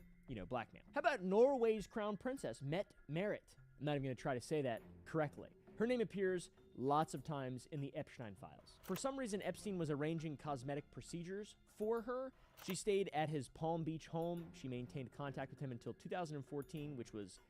blackmail. How about Norway's crown princess, Mette Marit? I'm not even going to try to say that correctly. Her name appears lots of times in the Epstein files. For some reason, Epstein was arranging cosmetic procedures for her. She stayed at his Palm Beach home. She maintained contact with him until 2014, which was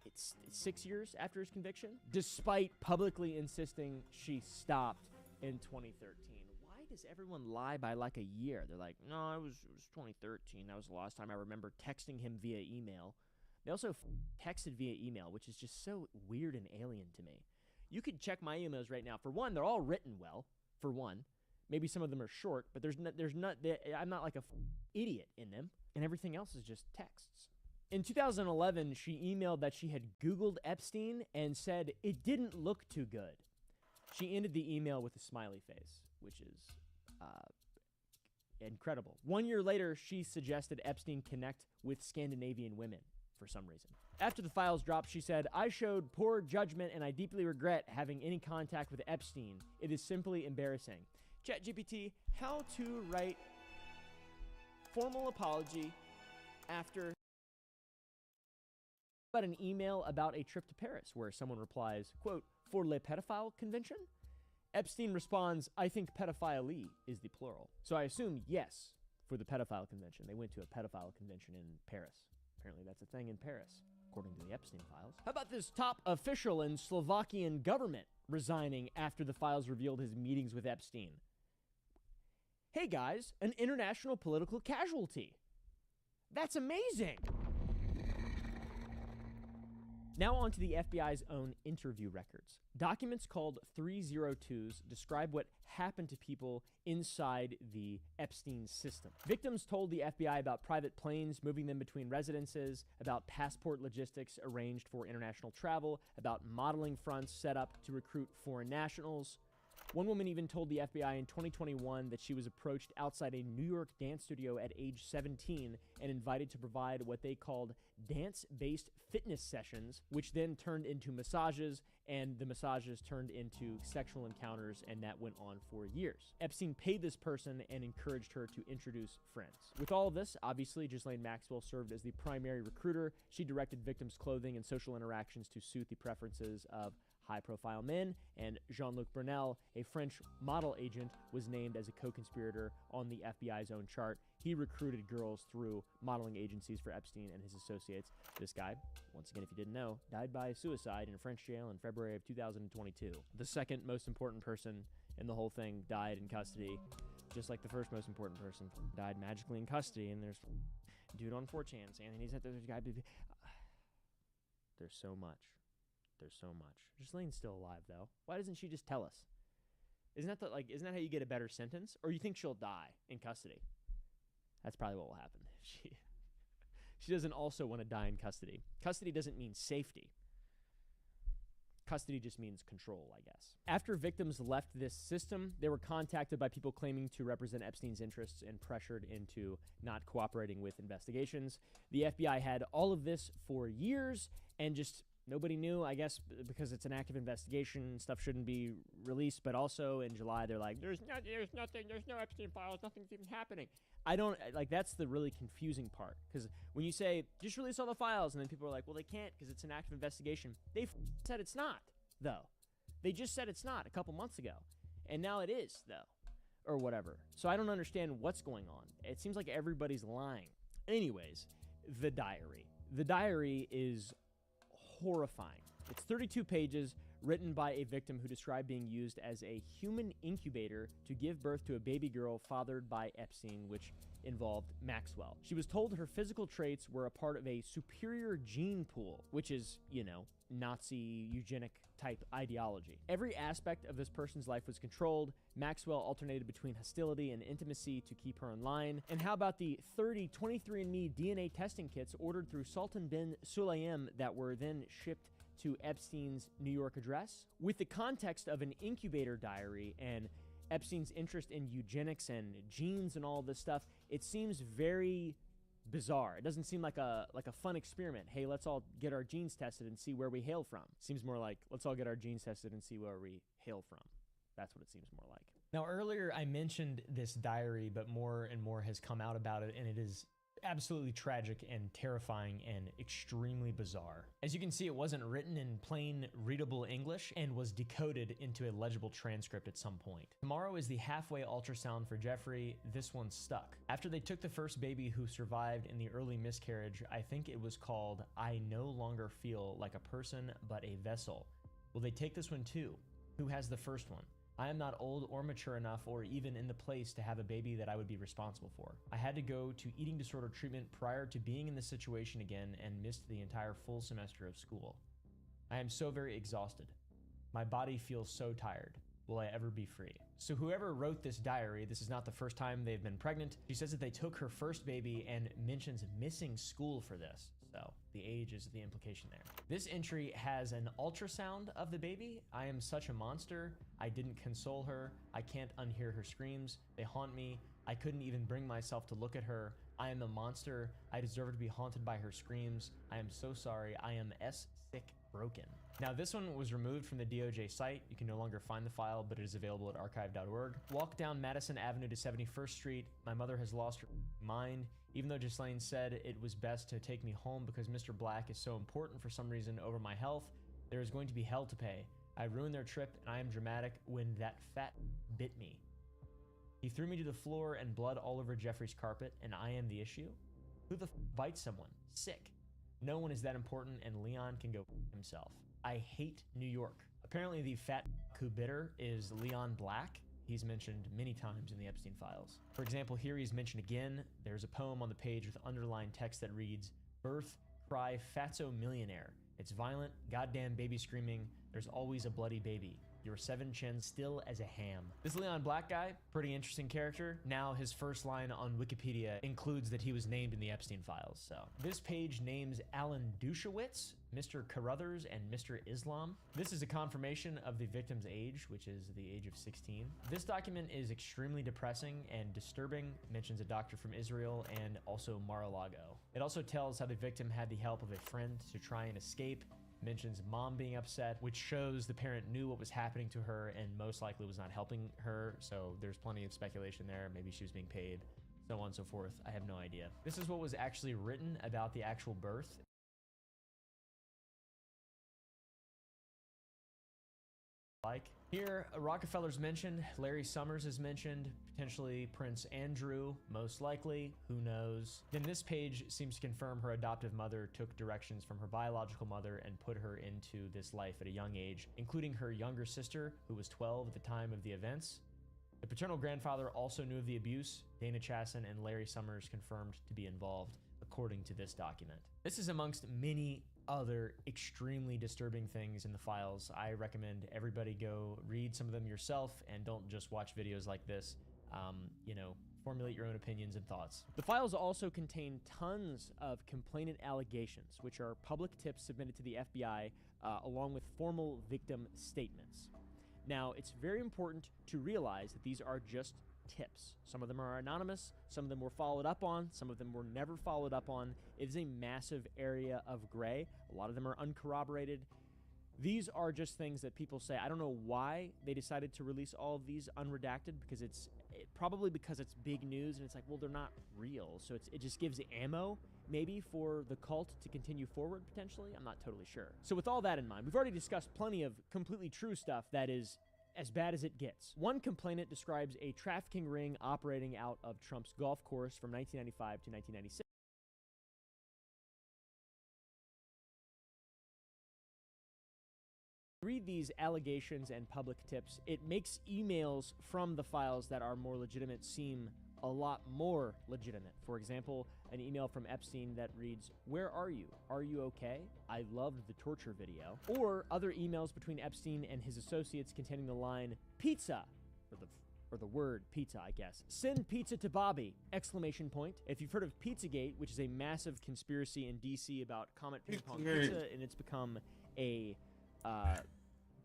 it's 6 years after his conviction, despite publicly insisting she stopped in 2013. Why does everyone lie by like a year? They're like, no, it was 2013. That was the last time I remember texting him via email. They also texted via email, which is just so weird and alien to me. You could check my emails right now. For one, they're all written well, for one. Maybe some of them are short, but I'm not like a idiot in them. And everything else is just texts. In 2011, she emailed that she had Googled Epstein and said it didn't look too good. She ended the email with a smiley face, which is incredible. 1 year later, she suggested Epstein connect with Scandinavian women for some reason. After the files dropped, she said, I showed poor judgment and I deeply regret having any contact with Epstein. It is simply embarrassing. ChatGPT, how to write formal apology after an email about a trip to Paris where someone replies, quote, for le pedophile convention? Epstein responds, I think pedophilie is the plural. So I assume yes for the pedophile convention. They went to a pedophile convention in Paris. Apparently that's a thing in Paris, according to the Epstein files. How about this top official in Slovakian government resigning after the files revealed his meetings with Epstein? Hey guys, an international political casualty. That's amazing. Now on to the FBI's own interview records. Documents called 302s describe what happened to people inside the Epstein system. Victims told the FBI about private planes moving them between residences, about passport logistics arranged for international travel, about modeling fronts set up to recruit foreign nationals. One woman even told the FBI in 2021 that she was approached outside a New York dance studio at age 17 and invited to provide what they called dance-based fitness sessions, which then turned into massages, and the massages turned into sexual encounters, and that went on for years. Epstein paid this person and encouraged her to introduce friends. With all of this, obviously, Ghislaine Maxwell served as the primary recruiter. She directed victims' clothing and social interactions to suit the preferences of high-profile men, and Jean-Luc Brunel, a French model agent, was named as a co-conspirator on the FBI's own chart. He recruited girls through modeling agencies for Epstein and his associates. This guy, once again, if you didn't know, died by suicide in a French jail in February of 2022. The second most important person in the whole thing died in custody, just like the first most important person died magically in custody, and there's dude on 4chan saying he's at this guy. There's so much. There's so much. Ghislaine's still alive, though. Why doesn't she just tell us? Isn't that how you get a better sentence? Or you think she'll die in custody? That's probably what will happen. She doesn't also want to die in custody. Custody doesn't mean safety. Custody just means control, I guess. After victims left this system, they were contacted by people claiming to represent Epstein's interests and pressured into not cooperating with investigations. The FBI had all of this for years and just Nobody knew, I guess, because it's an active investigation, stuff shouldn't be released. But also in July, they're like, there's no Epstein files, nothing's even happening. I don't, like, that's the really confusing part. Because when you say, just release all the files, and then people are like, well, they can't because it's an active investigation. They said it's not, though. They just said it's not a couple months ago. And now it is, though. Or whatever. So I don't understand what's going on. It seems like everybody's lying. Anyways, the diary. The diary is horrifying. It's 32 pages, written by a victim who described being used as a human incubator to give birth to a baby girl fathered by Epstein, which involved Maxwell. She was told her physical traits were a part of a superior gene pool, which is, you know, Nazi eugenic type ideology. Every aspect of this person's life was controlled. Maxwell alternated between hostility and intimacy to keep her in line. And how about the 30 23andMe DNA testing kits ordered through Sultan bin Sulayem that were then shipped to Epstein's New York address? With the context of an incubator diary and Epstein's interest in eugenics and genes and all this stuff, it seems very bizarre. It doesn't seem like a fun experiment. Hey, let's all get our genes tested and see where we hail from. Seems more like, let's all get our genes tested and see where we hail from. That's what it seems more like. Now, earlier I mentioned this diary, but more and more has come out about it, and it is absolutely tragic and terrifying and extremely bizarre. As you can see, it wasn't written in plain readable English and was decoded into a legible transcript at some point. Tomorrow is the halfway ultrasound for Jeffrey. This one stuck. After they took the first baby who survived in the early miscarriage, I think it was called I No Longer Feel Like a Person But a Vessel. Will they take this one too? Who has the first one? I am not old or mature enough or even in the place to have a baby that I would be responsible for. I had to go to eating disorder treatment prior to being in this situation again and missed the entire full semester of school. I am so very exhausted. My body feels so tired. Will I ever be free? So whoever wrote this diary, this is not the first time they've been pregnant. She says that they took her first baby and mentions missing school for this. So the age is the implication there. This entry has an ultrasound of the baby. I am such a monster. I didn't console her. I can't unhear her screams. They haunt me. I couldn't even bring myself to look at her. I am a monster. I deserve to be haunted by her screams. I am so sorry. I am sick broken. Now this one was removed from the DOJ site. You can no longer find the file, but it is available at archive.org. Walk down Madison Avenue to 71st Street. My mother has lost her mind. Even though Ghislaine said it was best to take me home because Mr. Black is so important for some reason over my health, there is going to be hell to pay. I ruined their trip and I am dramatic when that fat bit me. He threw me to the floor and blood all over Jeffrey's carpet, and I am the issue? Who the bites someone? Sick. No one is that important, and Leon can go himself. I hate New York. Apparently the fat who bit her is Leon Black. He's mentioned many times in the Epstein files. For example, here he's mentioned again. There's a poem on the page with underlined text that reads, "Birth, cry, fatso millionaire. It's violent, goddamn baby screaming. There's always a bloody baby. Your 7 chins still as a ham." This Leon Black guy, pretty interesting character. Now his first line on Wikipedia includes that he was named in the Epstein files. So this page names Alan Dushowitz, Mr. Carruthers, and Mr. Islam. This is a confirmation of the victim's age, which is the age of 16. This document is extremely depressing and disturbing. It mentions a doctor from Israel and also Mar-a-Lago. It also tells how the victim had the help of a friend to try and escape. Mentions mom being upset, which shows the parent knew what was happening to her and most likely was not helping her. So there's plenty of speculation there. Maybe she was being paid, so on and so forth. I have no idea. This is what was actually written about the actual birth. Here, Rockefeller's mentioned, Larry Summers is mentioned, potentially Prince Andrew, most likely, who knows. Then this page seems to confirm her adoptive mother took directions from her biological mother and put her into this life at a young age, including her younger sister, who was 12 at the time of the events. The paternal grandfather also knew of the abuse. Dana Chasson and Larry Summers confirmed to be involved, according to this document. This is amongst many other extremely disturbing things in the files. I recommend everybody go read some of them yourself and don't just watch videos like this. Formulate your own opinions and thoughts. The files also contain tons of complainant allegations, which are public tips submitted to the FBI, along with formal victim statements. Now, it's very important to realize that these are just tips. Some of them are anonymous, some of them were followed up on, some of them were never followed up on. It is a massive area of gray. A lot of them are uncorroborated. These are just things that people say. I don't know why they decided to release all of these unredacted, because probably because it's big news, and it's like, well, they're not real. So it just gives ammo, maybe, for the cult to continue forward, potentially. I'm not totally sure. So with all that in mind, we've already discussed plenty of completely true stuff that is as bad as it gets. One complainant describes a trafficking ring operating out of Trump's golf course from 1995 to 1996. Read these allegations and public tips, it makes emails from the files that are more legitimate seem a lot more legitimate. For example, an email from Epstein that reads, "Where are you? Are you okay? I loved the torture video." Or other emails between Epstein and his associates containing the line, "Pizza," or the word pizza, I guess. "Send pizza to Bobby!" Exclamation point. If you've heard of Pizzagate, which is a massive conspiracy in DC about Comet Ping Pong Pizza, and it's become a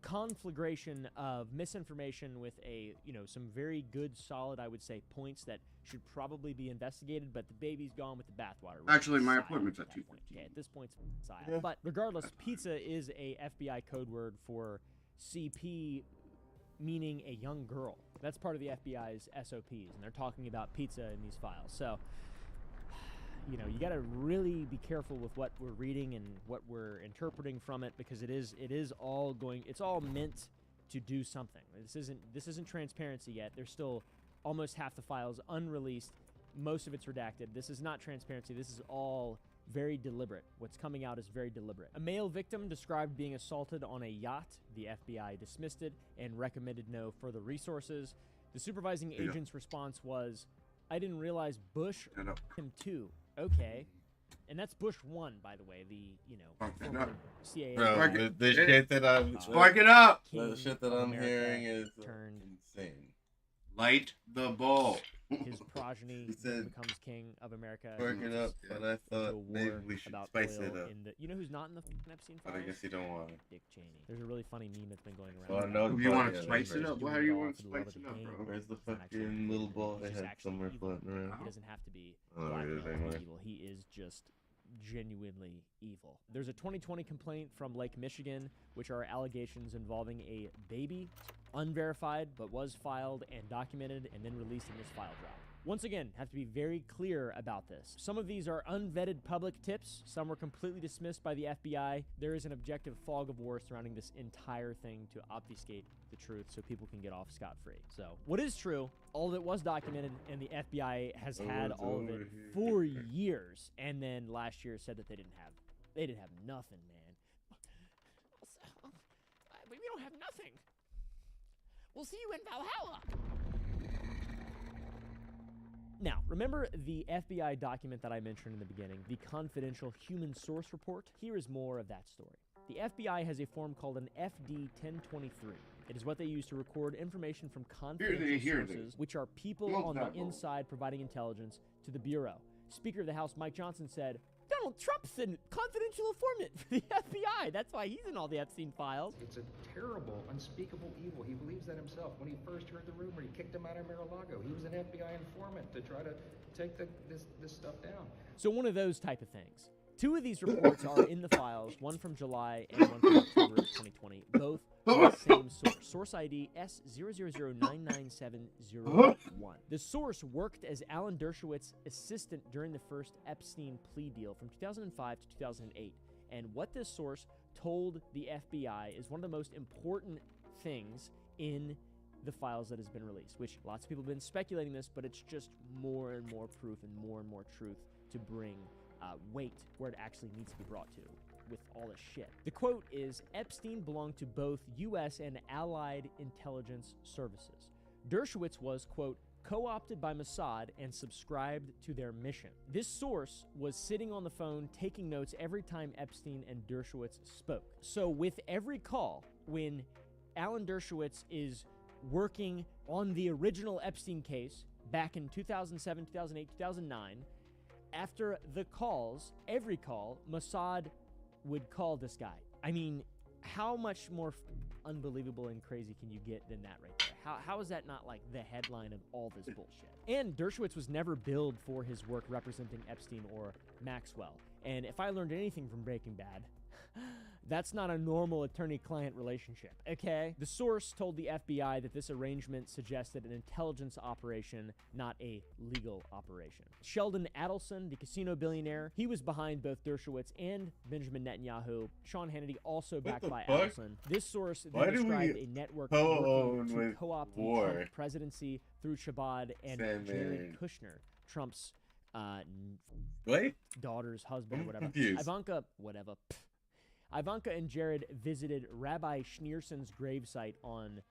conflagration of misinformation with some very good, solid, I would say, points that should probably be investigated, but the baby's gone with the bathwater. Actually, my appointment's at 2:15. Okay, at this point, it's psyop. But regardless, pizza is a FBI code word for CP, meaning a young girl. That's part of the FBI's SOPs, and they're talking about pizza in these files. So, you got to really be careful with what we're reading and what we're interpreting from it, because it's all meant to do something. This isn't transparency yet. There's still almost half the files unreleased. Most of it's redacted. This is not transparency. This is all very deliberate. What's coming out is very deliberate. A male victim described being assaulted on a yacht. The FBI dismissed it and recommended no further resources. The supervising agent's response was, "I didn't realize Bush him too." Okay. And that's Bush 1, by the way, the, former CIA. Bro, the shit that I'm... Spark it up! The shit that I'm hearing is insane. Light the bulb. His progeny becomes king of America. Spark it up, but I thought maybe we should spice it up. You know who's not in the Epstein files? But I guess you don't want to. Dick Cheney. There's a really funny meme that's been going around. Well, no, if you want to spice it up, why do you want to spice it up, bro? Where's the fucking little ball they had somewhere floating around? He doesn't have to be anyway. evil. He is just genuinely evil. There's a 2020 complaint from Lake Michigan, which are allegations involving a baby, unverified, but was filed and documented and then released in this file drop. Once again, have to be very clear about this. Some of these are unvetted public tips. Some were completely dismissed by the FBI. There is an objective fog of war surrounding this entire thing to obfuscate the truth so people can get off scot-free. So, what is true, all of it was documented, and the FBI has had all of it for years. And then last year said that they didn't have nothing, man. We don't have nothing. We'll see you in Valhalla. Now, remember the FBI document that I mentioned in the beginning, the confidential human source report? Here is more of that story. The FBI has a form called an FD-1023. It is what they use to record information from confidential sources, which are people on the inside providing intelligence to the Bureau. Speaker of the House Mike Johnson said, "Donald Trump's a confidential informant for the FBI. That's why he's in all the Epstein files." It's a terrible, unspeakable evil. He believes that himself. When he first heard the rumor, he kicked him out of Mar-a-Lago. He was an FBI informant to try to take this stuff down. So one of those type of things. Two of these reports are in the files, one from July and one from October of 2020, both from the same source. Source ID S000997001. The source worked as Alan Dershowitz's assistant during the first Epstein plea deal from 2005 to 2008. And what this source told the FBI is one of the most important things in the files that has been released, which lots of people have been speculating this, but it's just more and more proof and more truth to bring weight where it actually needs to be brought to with all this shit. The quote is, Epstein belonged to both U.S. and allied intelligence services. Dershowitz was, quote, co-opted by Mossad and subscribed to their mission. This source was sitting on the phone taking notes every time Epstein and Dershowitz spoke. So with every call, when Alan Dershowitz is working on the original Epstein case back in 2007, 2008, 2009, after the calls, every call, Mossad would call this guy. I mean, how much more unbelievable and crazy can you get than that right there? How is that not like the headline of all this bullshit? And Dershowitz was never billed for his work representing Epstein or Maxwell. And if I learned anything from Breaking Bad, that's not a normal attorney-client relationship, okay? The source told the FBI that this arrangement suggested an intelligence operation, not a legal operation. Sheldon Adelson, the casino billionaire, he was behind both Dershowitz and Benjamin Netanyahu. Sean Hannity also backed by Adelson. This source then described a network working to co-opt the Trump presidency through Chabad and Jared Kushner, Trump's daughter's husband or whatever. Ivanka and Jared visited Rabbi Schneerson's gravesite on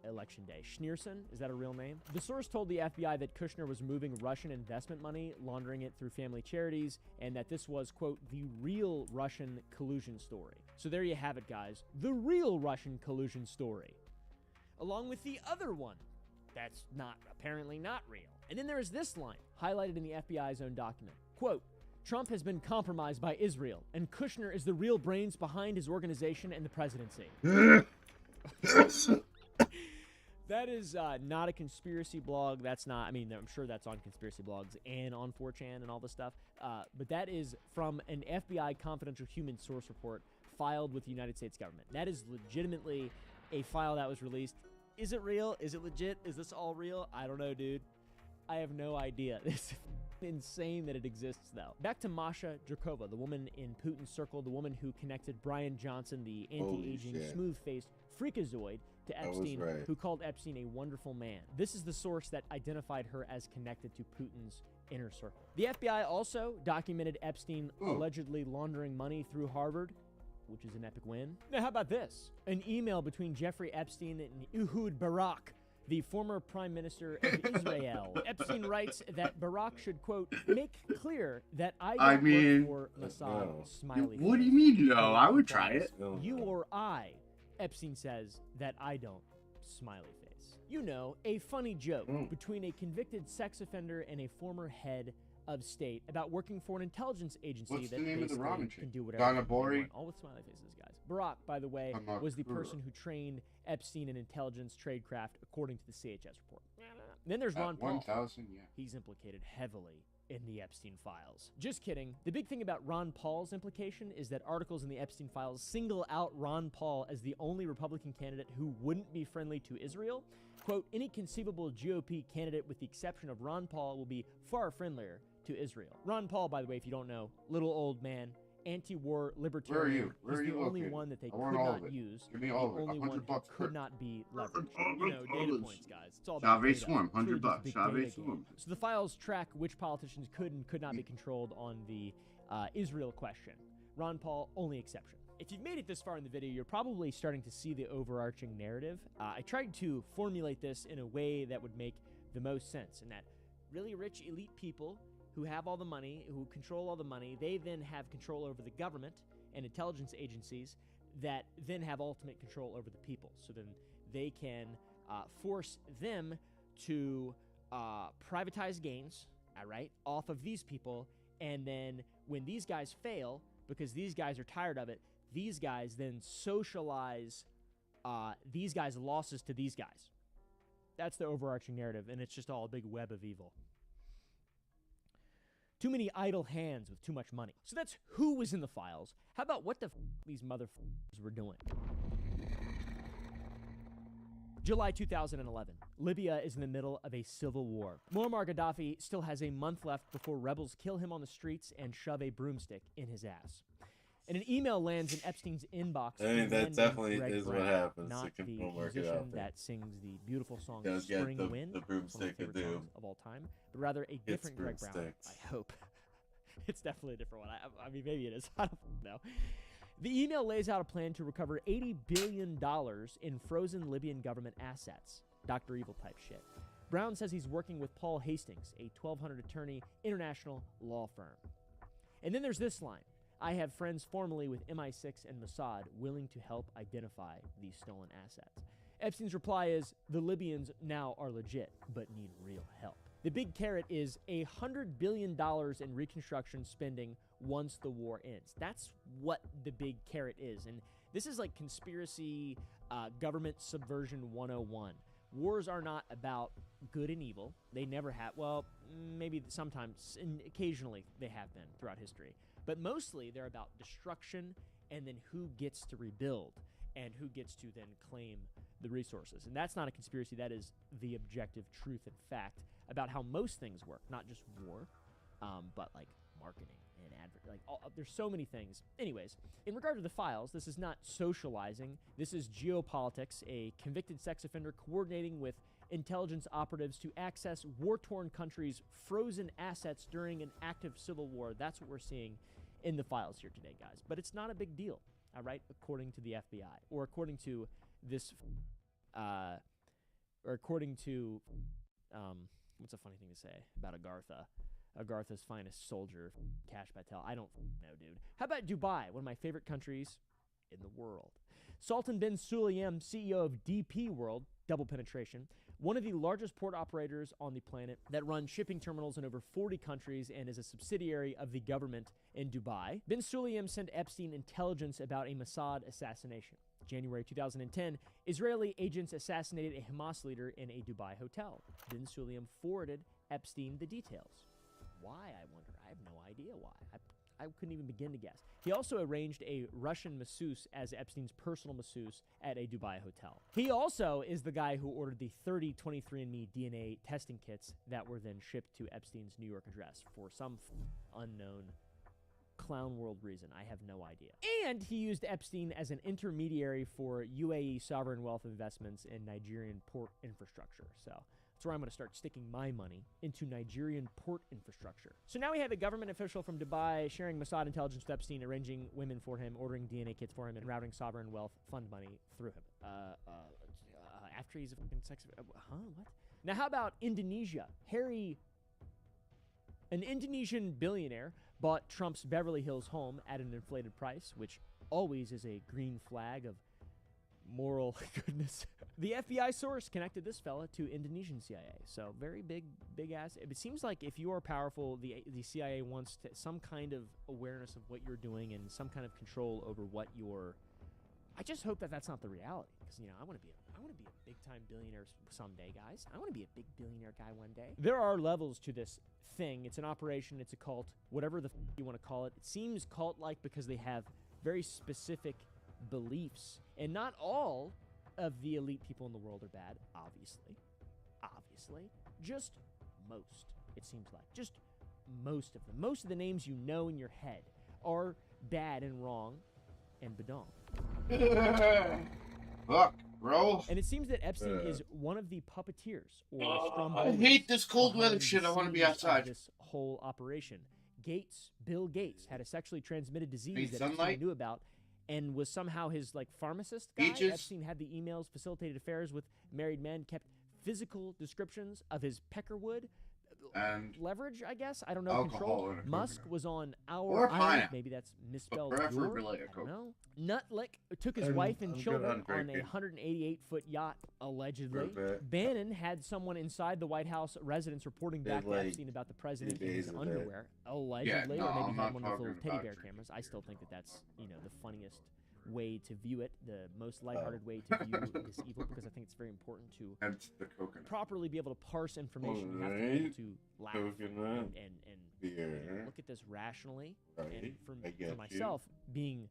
Election Day. Schneerson, is that a real name? The source told the FBI that Kushner was moving Russian investment money, laundering it through family charities, and that this was, quote, the real Russian collusion story. So there you have it, guys. The real Russian collusion story. Along with the other one that's apparently not real. And then there is this line, highlighted in the FBI's own document. Quote, Trump has been compromised by Israel, and Kushner is the real brains behind his organization and the presidency. That is not a conspiracy blog. That's not, I mean, I'm sure that's on conspiracy blogs and on 4chan and all this stuff. But that is from an FBI confidential human source report filed with the United States government. That is legitimately a file that was released. Is it real? Is it legit? Is this all real? I don't know, dude. I have no idea. This is insane that it exists, though. Back to Masha Drakova, the woman in Putin's circle, the woman who connected Brian Johnson, the anti-aging, smooth-faced freakazoid, to Epstein, who called Epstein a wonderful man. This is the source that identified her as connected to Putin's inner circle. The FBI also documented Epstein allegedly laundering money through Harvard, which is an epic win. Now, how about this? An email between Jeffrey Epstein and Ehud Barak, the former prime minister of Israel. Epstein writes that Barak should, quote, make clear that I don't work for Mossad, smiley What do face. you mean, no? I would try it. You or I, Epstein says that I don't, smiley face. You know, a funny joke between a convicted sex offender and a former head of state about working for an intelligence agency What's that the name of the basically ramen can chick? do whatever Donna they want. Bori? All with smiley faces, guys. Barak, by the way, was the person who trained Epstein in intelligence tradecraft, according to the CHS report. Then there's Ron Paul. 1,000, yeah. He's implicated heavily in the Epstein files. Just kidding. The big thing about Ron Paul's implication is that articles in the Epstein files single out Ron Paul as the only Republican candidate who wouldn't be friendly to Israel. Quote, any conceivable GOP candidate with the exception of Ron Paul will be far friendlier to Israel. Ron Paul, by the way, if you don't know, little old man, anti-war libertarian. Where are He's you the only located? one that they I could want all of not it. use. Give me all of the it. only one $100 who per. could not be leveraged. You know, data points, guys. It's all about Chavez data. Swim, It's really $100. just a big data Chavez game. Swim. So the files track which politicians could and could not be controlled on the Israel question. Ron Paul, only exception. If you've made it this far in the video, you're probably starting to see the overarching narrative. I tried to formulate this in a way that would make the most sense, and that really rich elite people who have all the money, who control all the money, they then have control over the government and intelligence agencies that then have ultimate control over the people. So then they can force them to privatize gains, all right, off of these people. And then when these guys fail, because these guys are tired of it, these guys then socialize these guys' losses to these guys. That's the overarching narrative, and it's just all a big web of evil. Too many idle hands with too much money. So that's who was in the files. How about what the these motherfuckers were doing? July 2011. Libya is in the middle of a civil war. Muammar Gaddafi still has a month left before rebels kill him on the streets and shove a broomstick in his ass. And an email lands in Epstein's inbox. I mean, that definitely Greg is what Brown, happens. not The the Muammar musician Gaddafi. that sings the beautiful song Does get Spring the Wind, broomstick one of my favorite of doom. songs of all time, but rather a different Greg Brown. broomsticks. I hope. It's definitely a different one. I mean, maybe it is. I don't know. The email lays out a plan to recover $80 billion in frozen Libyan government assets. Dr. Evil type shit. Brown says he's working with Paul Hastings, a 1,200 attorney international law firm. And then there's this line. I have friends formerly with MI6 and Mossad willing to help identify these stolen assets. Epstein's reply is, the Libyans now are legit, but need real help. The big carrot is $100 billion in reconstruction spending once the war ends. That's what the big carrot is. And this is like conspiracy Government Subversion 101. Wars are not about good and evil. They never have. Well, maybe sometimes, and occasionally they have been throughout history. But mostly they're about destruction and then who gets to rebuild and who gets to then claim the resources. And that's not a conspiracy. That is the objective truth and fact about how most things work. Not just war, but like marketing and there's so many things. Anyways, in regard to the files, this is not socializing. This is geopolitics, a convicted sex offender coordinating with intelligence operatives to access war-torn countries' frozen assets during an active civil war. That's what we're seeing in the files here today, guys. But it's not a big deal, all right, according to the FBI, or according to this, or according to, what's a funny thing to say about Agartha's finest soldier, Kash Patel. I don't know, dude. How about Dubai, one of my favorite countries in the world? Sultan bin Sulayem, CEO of DP World, double penetration, one of the largest port operators on the planet that runs shipping terminals in over 40 countries and is a subsidiary of the government in Dubai. Bin Sulayem sent Epstein intelligence about a Mossad assassination. January 2010, Israeli agents assassinated a Hamas leader in a Dubai hotel. Bin Sulayem forwarded Epstein the details. Why, I wonder? I have no idea why. I couldn't even begin to guess. He also arranged a Russian masseuse as Epstein's personal masseuse at a Dubai hotel. He also is the guy who ordered the 30 23andMe DNA testing kits that were then shipped to Epstein's New York address for some unknown clown world reason. I have no idea. And he used Epstein as an intermediary for UAE sovereign wealth investments in Nigerian port infrastructure. So that's where I'm going to start sticking my money, into Nigerian port infrastructure. So now we have a government official from Dubai sharing Mossad intelligence with Epstein, arranging women for him, ordering DNA kits for him, and routing sovereign wealth fund money through him. After he's a fucking sex... What? Now how about Indonesia? An Indonesian billionaire bought Trump's Beverly Hills home at an inflated price, which always is a green flag of moral goodness. The FBI source connected this fella to Indonesian CIA. So very big ass. It seems like if you are powerful, the CIA wants some kind of awareness of what you're doing and some kind of control over what you're. I just hope that that's not the reality, because I want to be a big time billionaire someday, guys. I want to be a big billionaire guy one day. There are levels to this thing. It's an operation. It's a cult. Whatever the you want to call it. It seems cult-like because they have very specific beliefs, and not all of the elite people in the world are bad, obviously, just most, it seems like, just most of them. Most of the names you know in your head are bad and wrong and badong. Fuck, bro. And it seems that Epstein is one of the puppeteers, or I hate this cold weather shit. I want to be outside. This whole operation. Bill Gates had a sexually transmitted disease that Epstein knew about, and was somehow his pharmacist guy. Epstein had the emails, facilitated affairs with married men, kept physical descriptions of his peckerwood, and leverage, I guess. I don't know. Control. Musk was on our island. Maybe that's misspelled. I don't know. Nutlick took his wife and children on a 188-foot yacht, allegedly. Bannon had someone inside the White House residence reporting back to Epstein about the president in his underwear, allegedly, or maybe had one of those little teddy bear cameras. I still think that that's the funniest way to view it, the most lighthearted way to view this evil, because I think it's very important to properly be able to parse information. You have to be able to laugh and look at this rationally. And for myself, being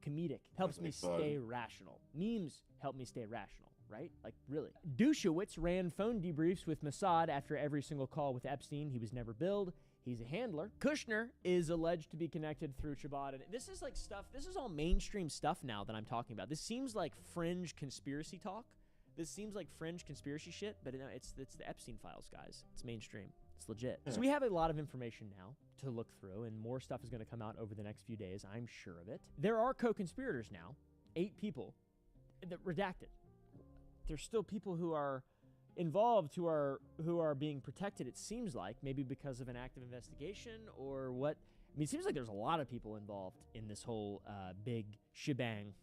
comedic helps me stay rational. Memes help me stay rational, right? Like, really. Dushowitz ran phone debriefs with Mossad after every single call with Epstein. He was never billed. He's a handler. Kushner is alleged to be connected through Shabbat. And this is like stuff, this is all mainstream stuff now that I'm talking about. This seems like fringe conspiracy talk. This seems like fringe conspiracy shit, but it's the Epstein files, guys. It's mainstream. It's legit. So we have a lot of information now to look through, and more stuff is going to come out over the next few days. I'm sure of it. There are co-conspirators now, 8 people, that redacted. There's still people who are involved who are being protected, it seems like, maybe because of an active investigation or what. I mean, it seems like there's a lot of people involved in this whole big shebang,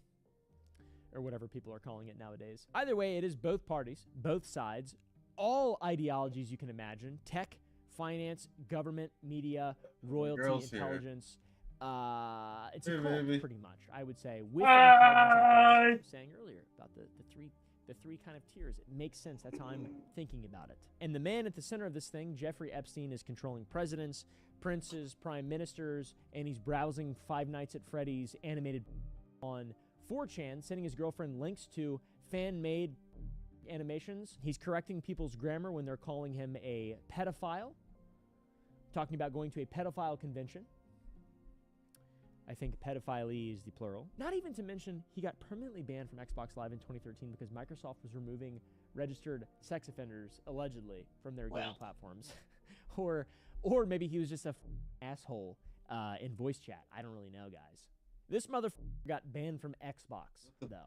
or whatever people are calling it nowadays. Either way, it is both parties, both sides, all ideologies you can imagine: tech, finance, government, media, royalty, intelligence. It's a cult, pretty much, I would say, with intelligence, like I was saying earlier about The 3 kind of tiers. It makes sense. That's how I'm thinking about it. And the man at the center of this thing, Jeffrey Epstein, is controlling presidents, princes, prime ministers, and he's browsing Five Nights at Freddy's animated on 4chan, sending his girlfriend links to fan-made animations. He's correcting people's grammar when they're calling him a pedophile, talking about going to a pedophile convention. I think pedophilie is the plural. Not even to mention, he got permanently banned from Xbox Live in 2013 because Microsoft was removing registered sex offenders, allegedly, from their gaming platforms. or maybe he was just a asshole in voice chat. I don't really know, guys. This motherfucker got banned from Xbox, though.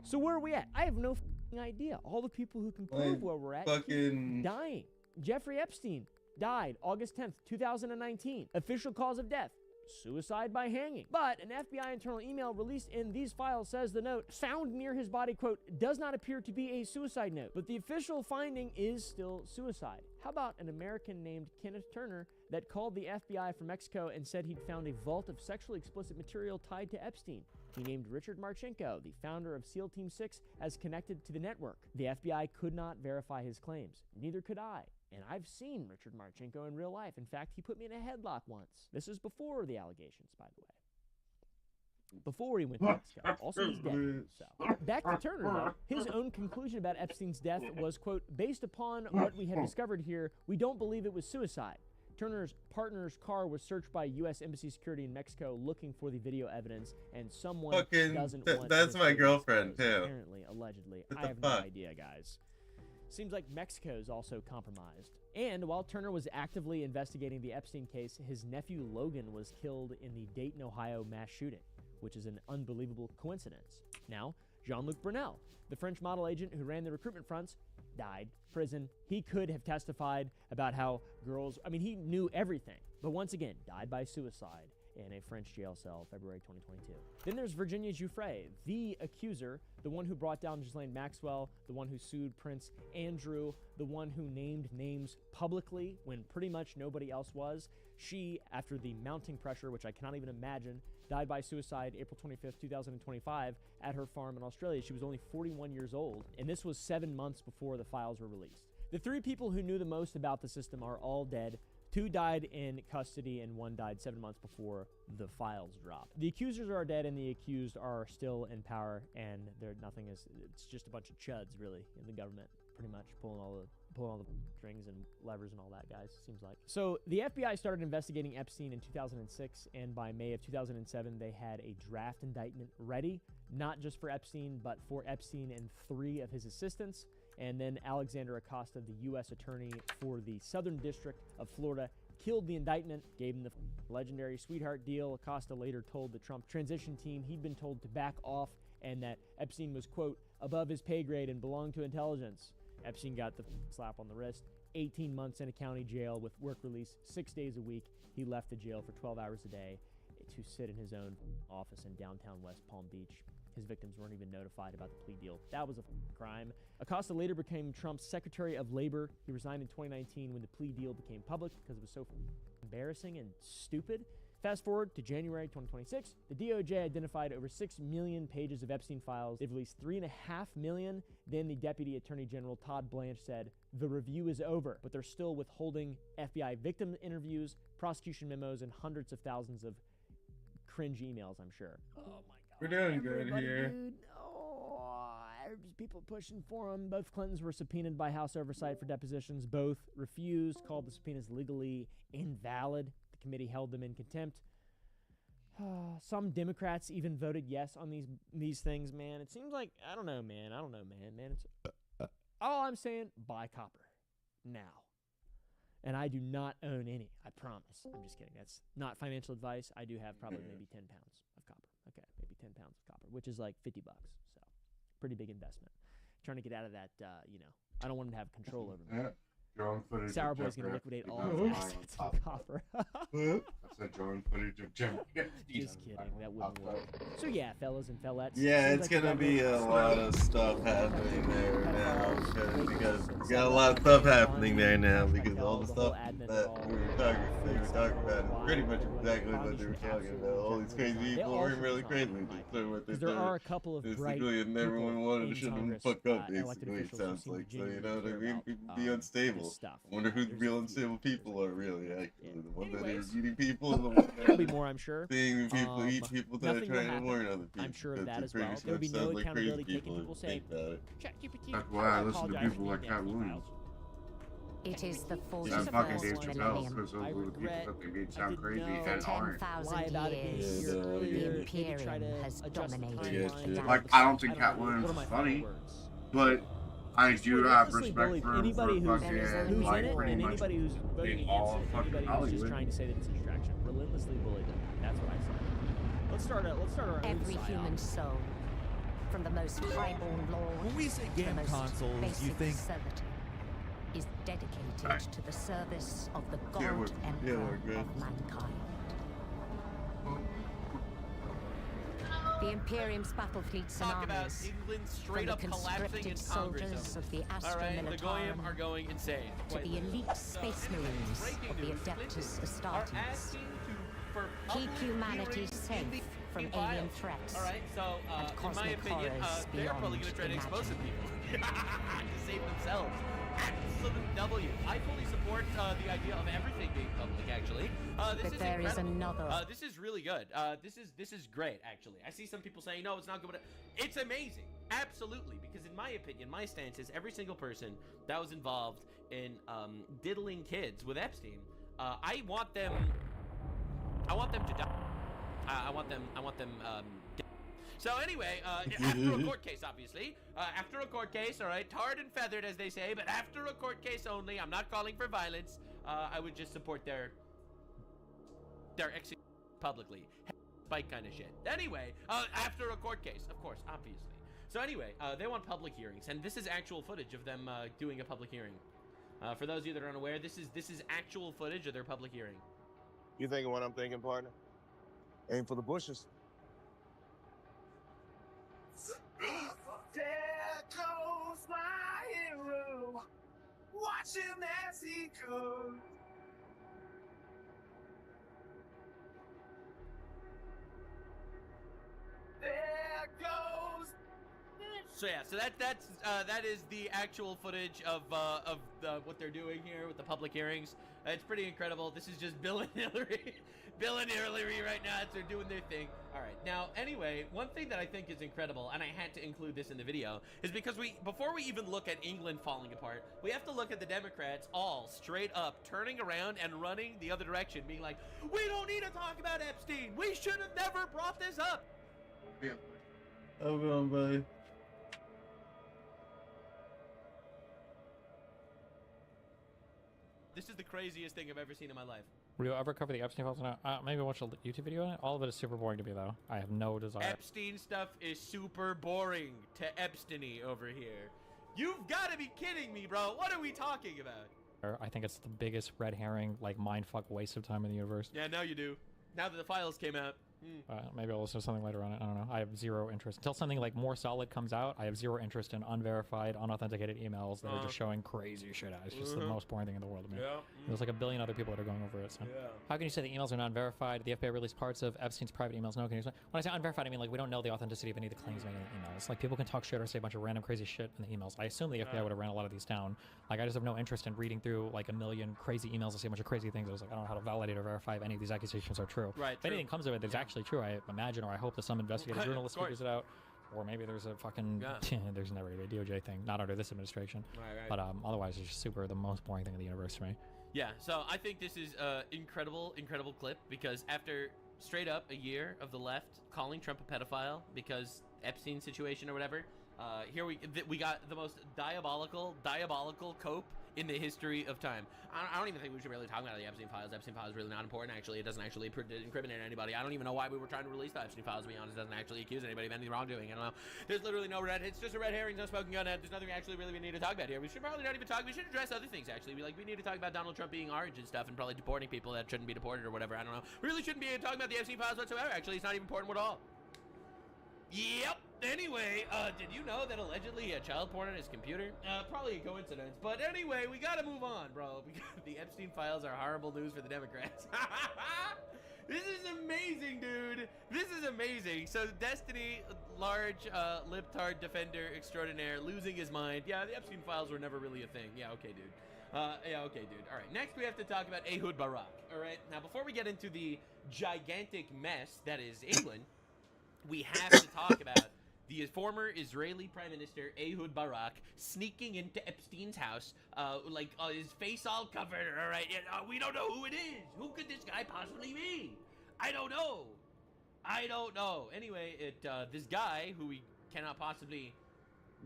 So where are we at? I have no idea. All the people who can prove where we're at keep dying. Jeffrey Epstein died August 10th, 2019. Official cause of death, suicide by hanging. But an FBI internal email released in these files says the note found near his body, quote, does not appear to be a suicide note. But the official finding is still suicide. How about an American named Kenneth Turner that called the FBI from Mexico and said he'd found a vault of sexually explicit material tied to Epstein? He named Richard Marchenko, the founder of SEAL Team 6, as connected to the network. The FBI could not verify his claims. Neither could I. And I've seen Richard Marchenko in real life. In fact, he put me in a headlock once. This is before the allegations, by the way. Before he went to Mexico. Also, he's dead. So, back to Turner, though. His own conclusion about Epstein's death was, quote, based upon what we have discovered here, we don't believe it was suicide. Turner's partner's car was searched by U.S. Embassy security in Mexico looking for the video evidence, and someone doesn't want that's my girlfriend, too. Apparently, allegedly. I have no idea, guys. Seems like Mexico is also compromised. And while Turner was actively investigating the Epstein case, his nephew Logan was killed in the Dayton, Ohio mass shooting, which is an unbelievable coincidence. Now, Jean-Luc Brunel, the French model agent who ran the recruitment fronts, died, prison. He could have testified about how girls, he knew everything, but once again, died by suicide in a French jail cell, February 2022. Then there's Virginia Giuffre, the accuser, the one who brought down Ghislaine Maxwell, the one who sued Prince Andrew, the one who named names publicly when pretty much nobody else was. She, after the mounting pressure, which I cannot even imagine, died by suicide April 25th, 2025 at her farm in Australia. She was only 41 years old, and this was 7 months before the files were released. The 3 people who knew the most about the system are all dead. 2 died in custody and 1 died 7 months before the files dropped. The accusers are dead and the accused are still in power, and it's just a bunch of chuds really in the government, pretty much pulling all the strings and levers and all that, guys, seems like. So the FBI started investigating Epstein in 2006, and by May of 2007 they had a draft indictment ready, not just for Epstein, but for Epstein and 3 of his assistants. And then Alexander Acosta, the U.S. attorney for the Southern District of Florida, killed the indictment, gave him the legendary sweetheart deal. Acosta later told the Trump transition team he'd been told to back off and that Epstein was, quote, above his pay grade and belonged to intelligence. Epstein got the slap on the wrist, 18 months in a county jail with work release 6 days a week. He left the jail for 12 hours a day to sit in his own office in downtown West Palm Beach. His victims weren't even notified about the plea deal. That was a crime. Acosta later became Trump's Secretary of Labor. He resigned in 2019 when the plea deal became public because it was so embarrassing and stupid. Fast forward to January 2026, the DOJ identified over 6 million pages of Epstein files. They've released 3.5 million. Then the Deputy Attorney General Todd Blanche said, the review is over, but they're still withholding FBI victim interviews, prosecution memos, and hundreds of thousands of cringe emails, I'm sure. Oh my God. We're doing good here. Dude. Oh, there's people pushing for him. Both Clintons were subpoenaed by House Oversight for depositions. Both refused, called the subpoenas legally invalid. The committee held them in contempt. Some Democrats even voted yes on these things, man. It seems like, I don't know, man. Man, it's all I'm saying, buy copper now. And I do not own any, I promise. I'm just kidding. That's not financial advice. I do have probably maybe 10 pounds of copper. Okay, maybe 10 pounds of copper, which is like $50. So, pretty big investment. Trying to get out of that, I don't want him to have control over me. Drone footage. Sourboy's gonna liquidate all his assets in copper. That's a drone footage of Jeffrey Epstein. Just kidding, that wouldn't work. So yeah, fellas and fellettes. Yeah, seems it's like gonna the be a government lot of stuff happening there now because we got a lot of stuff happening there now because all the stuff that we were talking about is pretty much exactly what they were talking about. All these crazy people were really crazy. There are a couple of bright and everyone wanted to shut them the fuck up. elected Basically, it officials who sounds seem like so. You genuinely know what I care mean? about, People be unstable. this stuff. I wonder who the There's real a few. unstable people are really actually. The ones that are Anyways, eating people and the ones that there'll are be more, I'm sure. seeing people eat people that are Nothing will trying to happen. warn other people. I'm sure of That's that as pretty well. much There will be no sounds like crazy accountability taking people people that saying, think about it. ChatGPT. That's why I listen to people like Cat Williams. It is the I'm fucking Dave 41st Chappelle millennium. because those are the people that they made sound crazy and For aren't. 10,000 years, the Imperium has dominated the Like, I don't think Cat Williams is funny, but I do have respect for him for anybody who's fucking, in like, it, pretty and much anybody who's voting being all against it, fucking anybody who's just Hollywood. trying to say that it's a distraction. Relentlessly bully them. That's what I say. Let's start our own Every psyop. human soul, from the most highborn lord When we say to the game most consoles, you basic think- servitor, is dedicated to the service of the God Yeah, Emperor we're good. of mankind. The Imperium's battle fleets and Talk about armies, England from straight the up collapsing in conscripted Congress. soldiers of the All right, the Goyim Astra are going insane. to Quite the literally. elite space marines breaking of the news, Adeptus Are Astartes. asking for Keep public humanity hearings safe in the from alien files. threats All right, so and in my cosmic opinion, horrors they're probably beyond going to try to expose some imagining. people to save themselves. Absolute W. I fully support the idea of everything being public. Actually, this But is there is incredible. another. This is really good. This is great. Actually, I see some people saying no, it's not good. But it's amazing. Absolutely, because in my opinion, my stance is every single person that was involved in diddling kids with Epstein. I want them to die. I want them. Dead. So anyway, after a court case, obviously, after a court case, all right, tarred and feathered, as they say, but after a court case only. I'm not calling for violence. I would just support their execution publicly, spike kind of shit. Anyway, after a court case, of course, obviously. So anyway, they want public hearings, and this is actual footage of them doing a public hearing. For those of you that are unaware, this is actual footage of their public hearing. You thinking what I'm thinking, partner? Aim for the bushes. There goes my hero, watch him as he goes. There goes. So yeah, so that is the actual footage of what they're doing here with the public hearings. It's pretty incredible. This is just Bill and Hillary, right now. They're doing their thing. All right. Now, anyway, one thing that I think is incredible, and I had to include this in the video, is because before we even look at England falling apart, we have to look at the Democrats all straight up turning around and running the other direction, being like, "We don't need to talk about Epstein. We should have never brought this up." Yeah. How's it going, buddy? This is the craziest thing I've ever seen in my life. Will you ever cover the Epstein files? Maybe watch a YouTube video on it. All of it is super boring to me, though. I have no desire. Epstein stuff is super boring to Epstein-y over here. You've got to be kidding me, bro. What are we talking about? I think it's the biggest red herring, like mindfuck waste of time in the universe. Yeah, now you do. Now that the files came out. Maybe I'll listen to something later on it. I don't know. I have zero interest. Until something like more solid comes out, I have zero interest in unverified, unauthenticated emails that are just showing crazy shit out. It's just the most boring thing in the world to me. Yeah. There's like a billion other people that are going over it. So how can you say the emails are not verified? The FBI released parts of Epstein's private emails. No, can you explain? When I say unverified, I mean like we don't know the authenticity of any of the claims made in the emails. Like people can talk shit or say a bunch of random crazy shit in the emails. I assume the FBI would have ran a lot of these down. Like I just have no interest in reading through like a million crazy emails to see a bunch of crazy things. I was like, I don't know how to validate or verify if any of these accusations are true. Right. If anything comes of it that's actually true, I imagine, or I hope that some investigative journalist figures it out, or maybe there's a fucking there's never gonna be a DOJ thing, not under this administration. Right. But otherwise, it's just the most boring thing in the universe to me. Yeah, so I think this is incredible clip because after straight up a year of the left calling Trump a pedophile because Epstein situation or whatever, here we got the most diabolical cope in the history of time. I don't even think we should really talk about the Epstein files. Epstein files is really not important, actually. It doesn't actually incriminate anybody. I don't even know why we were trying to release the Epstein files, to be honest. It doesn't actually accuse anybody of any wrongdoing. I don't know. There's literally no red. It's just a red herring, no smoking gun. There's nothing actually really we need to talk about here. We should probably not even talk. We should address other things, actually. We need to talk about Donald Trump being orange and stuff and probably deporting people that shouldn't be deported or whatever. I don't know. We really shouldn't be talking about the Epstein files whatsoever. Actually, it's not even important at all. Yep. Anyway, did you know that allegedly he had child porn on his computer? Probably a coincidence. But anyway, we gotta move on, bro. Because the Epstein files are horrible news for the Democrats. This is amazing, dude. This is amazing. So Destiny, large libtard defender extraordinaire, losing his mind. Yeah, the Epstein files were never really a thing. Yeah, okay, dude. Yeah, okay, dude. All right, next we have to talk about Ehud Barak. All right, now before we get into the gigantic mess that is England, we have to talk about the former Israeli Prime Minister Ehud Barak sneaking into Epstein's house, his face all covered. All right, we don't know who it is. Who could this guy possibly be? I don't know. Anyway, this guy who we cannot possibly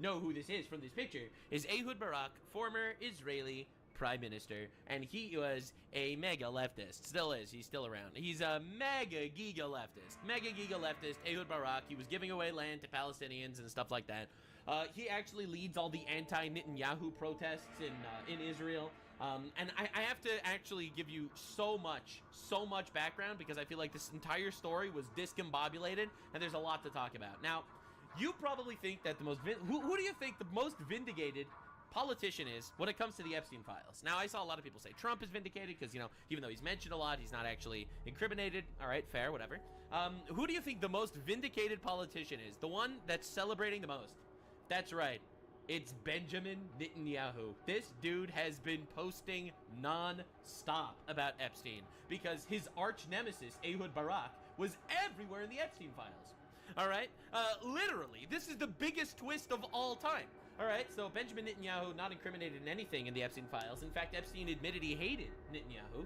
know who this is from this picture is Ehud Barak, former Israeli Prime Minister, and he was a mega leftist. Still is. He's still around. He's a mega giga leftist. Ehud Barak. He was giving away land to Palestinians and stuff like that. He actually leads all the anti-Netanyahu protests in Israel. And I have to actually give you so much background because I feel like this entire story was discombobulated and there's a lot to talk about. Now, you probably think that who do you think the most vindicated politician is when it comes to the Epstein files? Now, I saw a lot of people say Trump is vindicated because, even though he's mentioned a lot, he's not actually incriminated. All right, fair, whatever. Who do you think the most vindicated politician is? The one that's celebrating the most? That's right. It's Benjamin Netanyahu. This dude has been posting non-stop about Epstein because his arch nemesis, Ehud Barak, was everywhere in the Epstein files. All right? Literally, this is the biggest twist of all time. All right, so Benjamin Netanyahu not incriminated in anything in the Epstein files. In fact, Epstein admitted he hated Netanyahu,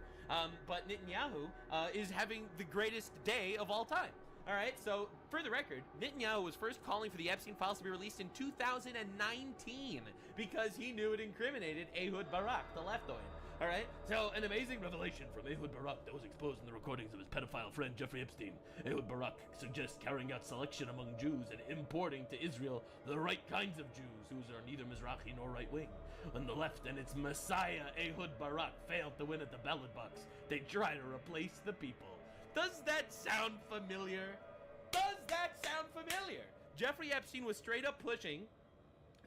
but Netanyahu is having the greatest day of all time. All right, so for the record, Netanyahu was first calling for the Epstein files to be released in 2019 because he knew it incriminated Ehud Barak, the leftoid. All right, so an amazing revelation from Ehud Barak that was exposed in the recordings of his pedophile friend Jeffrey Epstein. Ehud Barak suggests carrying out selection among Jews and importing to Israel the right kinds of Jews who are neither Mizrahi nor right-wing. On the left and its messiah, Ehud Barak, failed to win at the ballot box. They try to replace the people. Does that sound familiar? Jeffrey Epstein was straight up pushing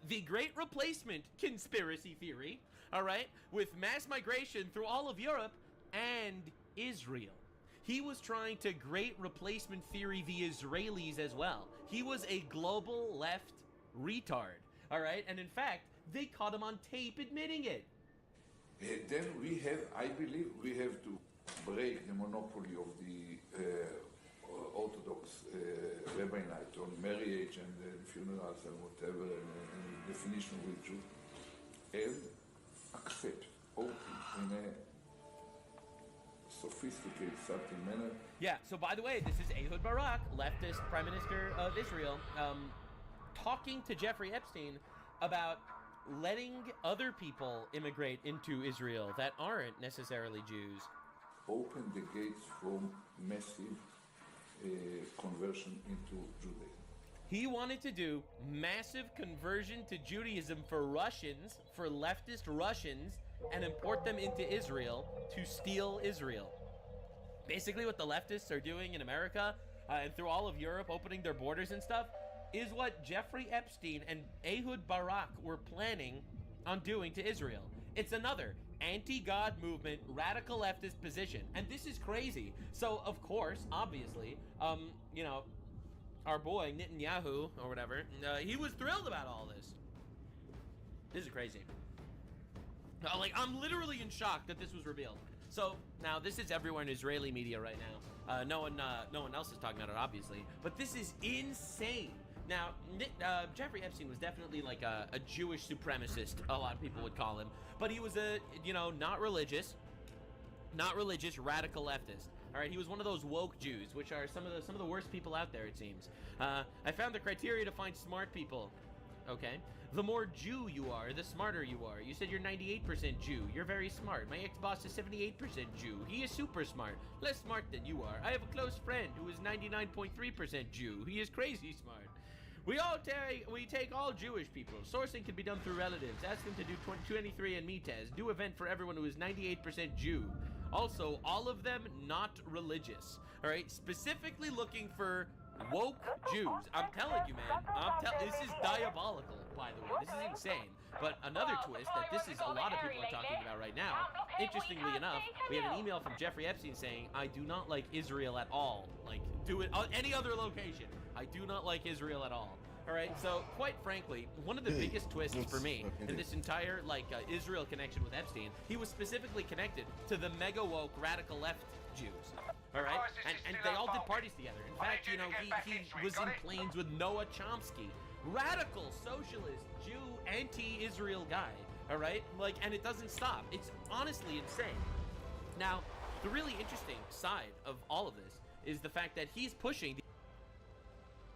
the Great Replacement conspiracy theory, all right, with mass migration through all of Europe and Israel. He was trying to Great Replacement theory the Israelis as well. He was a global left retard, all right? And in fact, they caught him on tape admitting it. Then I believe we have to break the monopoly of the Orthodox Rabbi Night on marriage and funerals and whatever, and definition of Jew, and accept open in a sophisticated, subtle manner. Yeah, so by the way, this is Ehud Barak, leftist Prime Minister of Israel, talking to Jeffrey Epstein about letting other people immigrate into Israel that aren't necessarily Jews. Open the gates from massive conversion into Judaism. He wanted to do massive conversion to Judaism for Russians, for leftist Russians, and import them into Israel to steal Israel. Basically what the leftists are doing in America and through all of Europe, opening their borders and stuff, is what Jeffrey Epstein and Ehud Barak were planning on doing to Israel. It's another anti-God movement, radical leftist position. And this is crazy. So, of course, obviously, our boy Netanyahu, or whatever, he was thrilled about all this. This is crazy. I'm literally in shock that this was revealed. So, now, this is everywhere in Israeli media right now. No one else is talking about it, obviously. But this is insane. Now, Jeffrey Epstein was definitely like a Jewish supremacist, a lot of people would call him. But he was not religious, radical leftist. All right, he was one of those woke Jews, which are some of the worst people out there, it seems. I found the criteria to find smart people. okay? The more Jew you are, the smarter you are. You said you're 98% Jew. You're very smart. My ex-boss is 78% Jew. He is super smart. Less smart than you are. I have a close friend who is 99.3% Jew. He is crazy smart. We take all Jewish people. Sourcing can be done through relatives. Ask them to do 23andMe test. Do event for everyone who is 98% Jew. Also, all of them not religious. All right, specifically looking for woke Jews. I'm telling you, man. This is diabolical, by the way. This is insane. But another twist that this is a lot of people are talking about right now. Interestingly enough, we had an email from Jeffrey Epstein saying, "I do not like Israel at all. Like, do it on any other location. I do not like Israel at all." All right, so quite frankly, one of the biggest twists for me in this entire Israel connection with Epstein, he was specifically connected to the mega woke radical left Jews. All right, and they all did parties together. In fact, you know, he was in planes with Noah Chomsky, radical socialist Jew anti-Israel guy. All right, like, and it doesn't stop. It's honestly insane. Now, the really interesting side of all of this is the fact that he's pushing.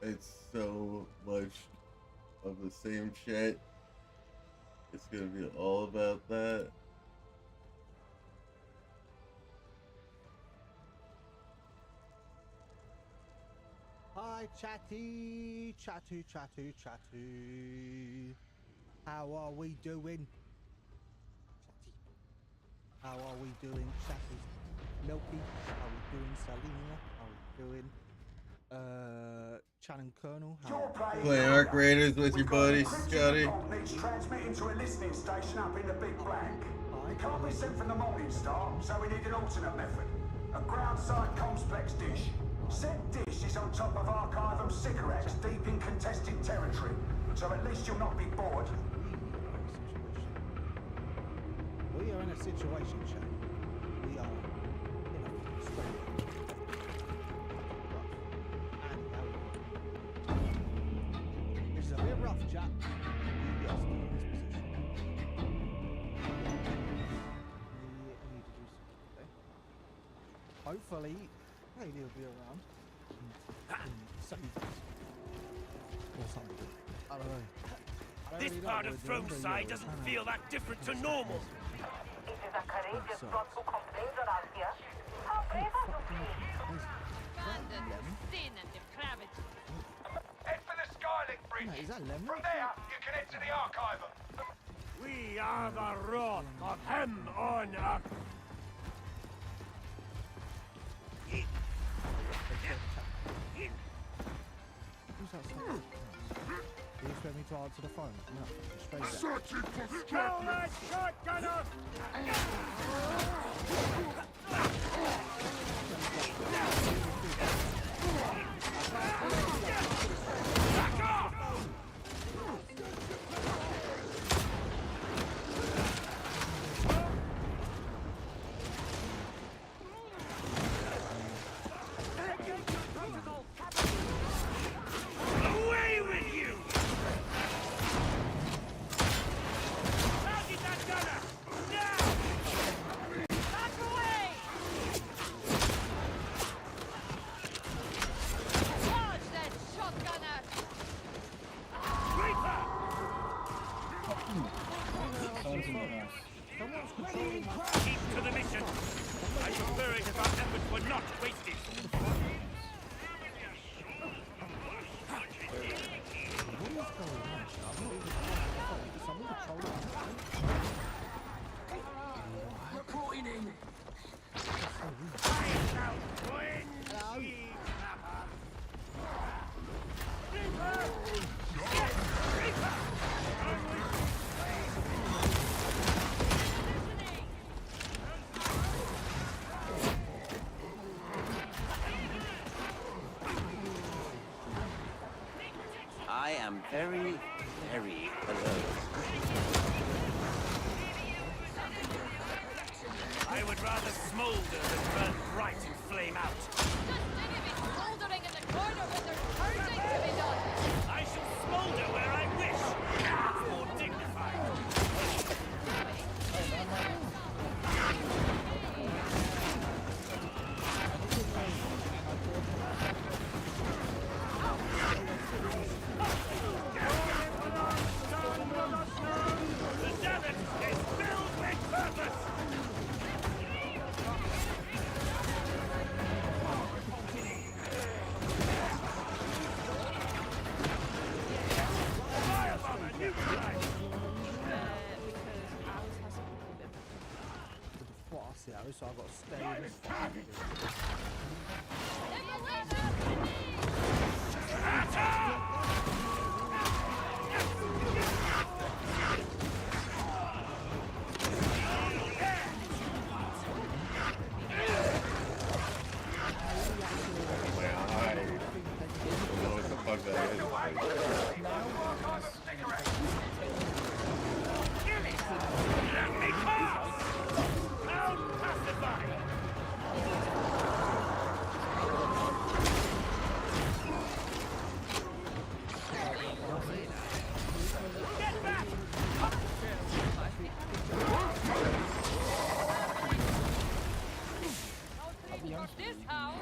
It's so much of the same shit. It's gonna be all about that. Hi, chatty. How are we doing? Chatty. How are we doing, chatty? Milky. How are we doing, Selena? How are we doing? Channing Colonel. Playing Arc Raiders with your buddy, Scotty. Needs transmitting to a listening station up in the Big Blank. It can't be sent from the Morning Star, so we need an alternate method. A ground-side complex dish. Said dish is on top of Archivum cigarettes deep in contested territory, so at least you'll not be bored. We are in a situation, chat. We are in a straight. This is a bit rough, Jack. We are still in this position. We need to do something. Hopefully, Haley will be around and save us. Or something. I don't know. This part of Throne-side doesn't feel that different to normal. It is a courageous plot who complains around here. How brave are you, please? Abandon the sin and depravity. Head for the Skylink bridge. No, is that Lemon? From there, you can head to the Archivum. We are the wrath of Hem on Earth. Who's outside? Do you expect me to answer the phone? No, straight there. Searching for Kill that shotgunner! Back off! Away with you! Target that gunner! Now! Back away! Charge that shotgunner! Reaper! Keep to the mission. I prefer it if our efforts were not wasted. Reporting in. I shall win. Reaper! Reaper! I am very, very alone. I would rather smolder than burn bright and flame out. Smoldering in the corner when there's purging to be done! I shall smolder where I wish. It's more dignified. though, so I've got to stay in this fight. This house.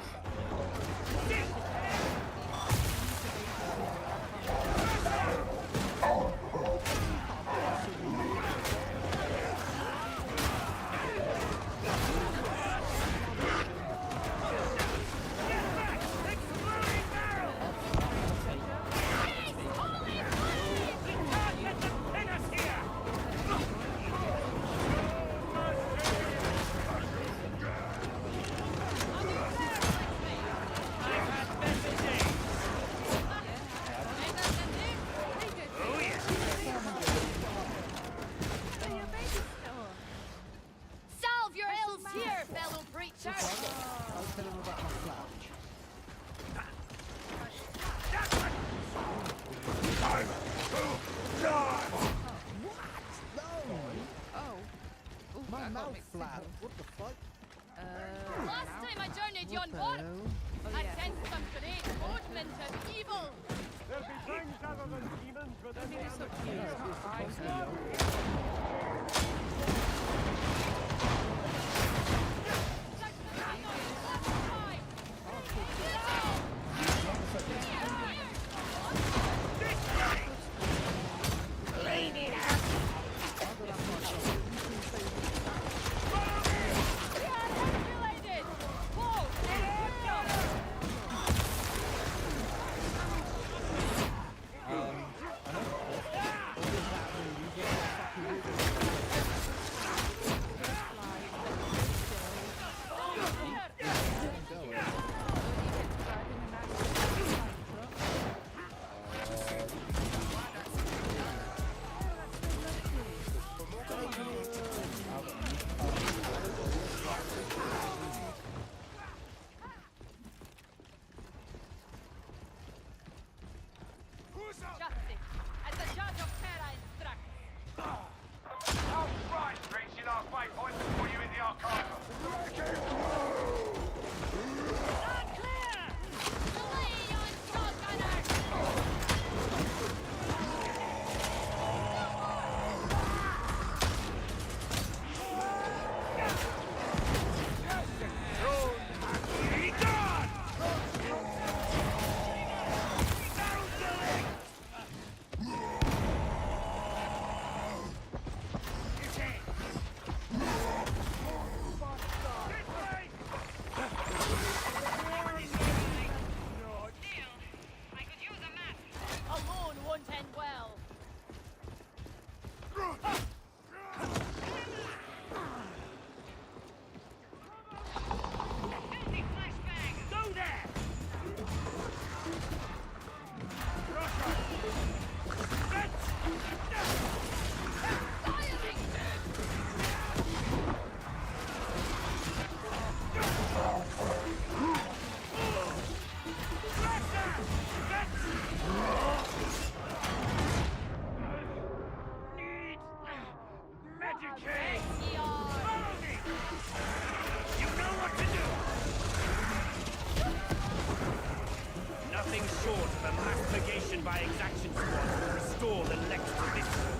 Solve your ills here, fellow preacher. I'll tell him about my flash. My mouth flat. What the fuck? Last time I journeyed yon port, I sensed some great omen of evil. There'll be things other than demons, but then they so Justice, as the judge of Terra instructs. All right, reaching our waypoint before you in the archive. Not clear! Delay on shotgunners! Alone won't end well. Go there! Medicaid! You know what to do! Nothing short of a mass negation by exaction squad will restore the Lex to this world.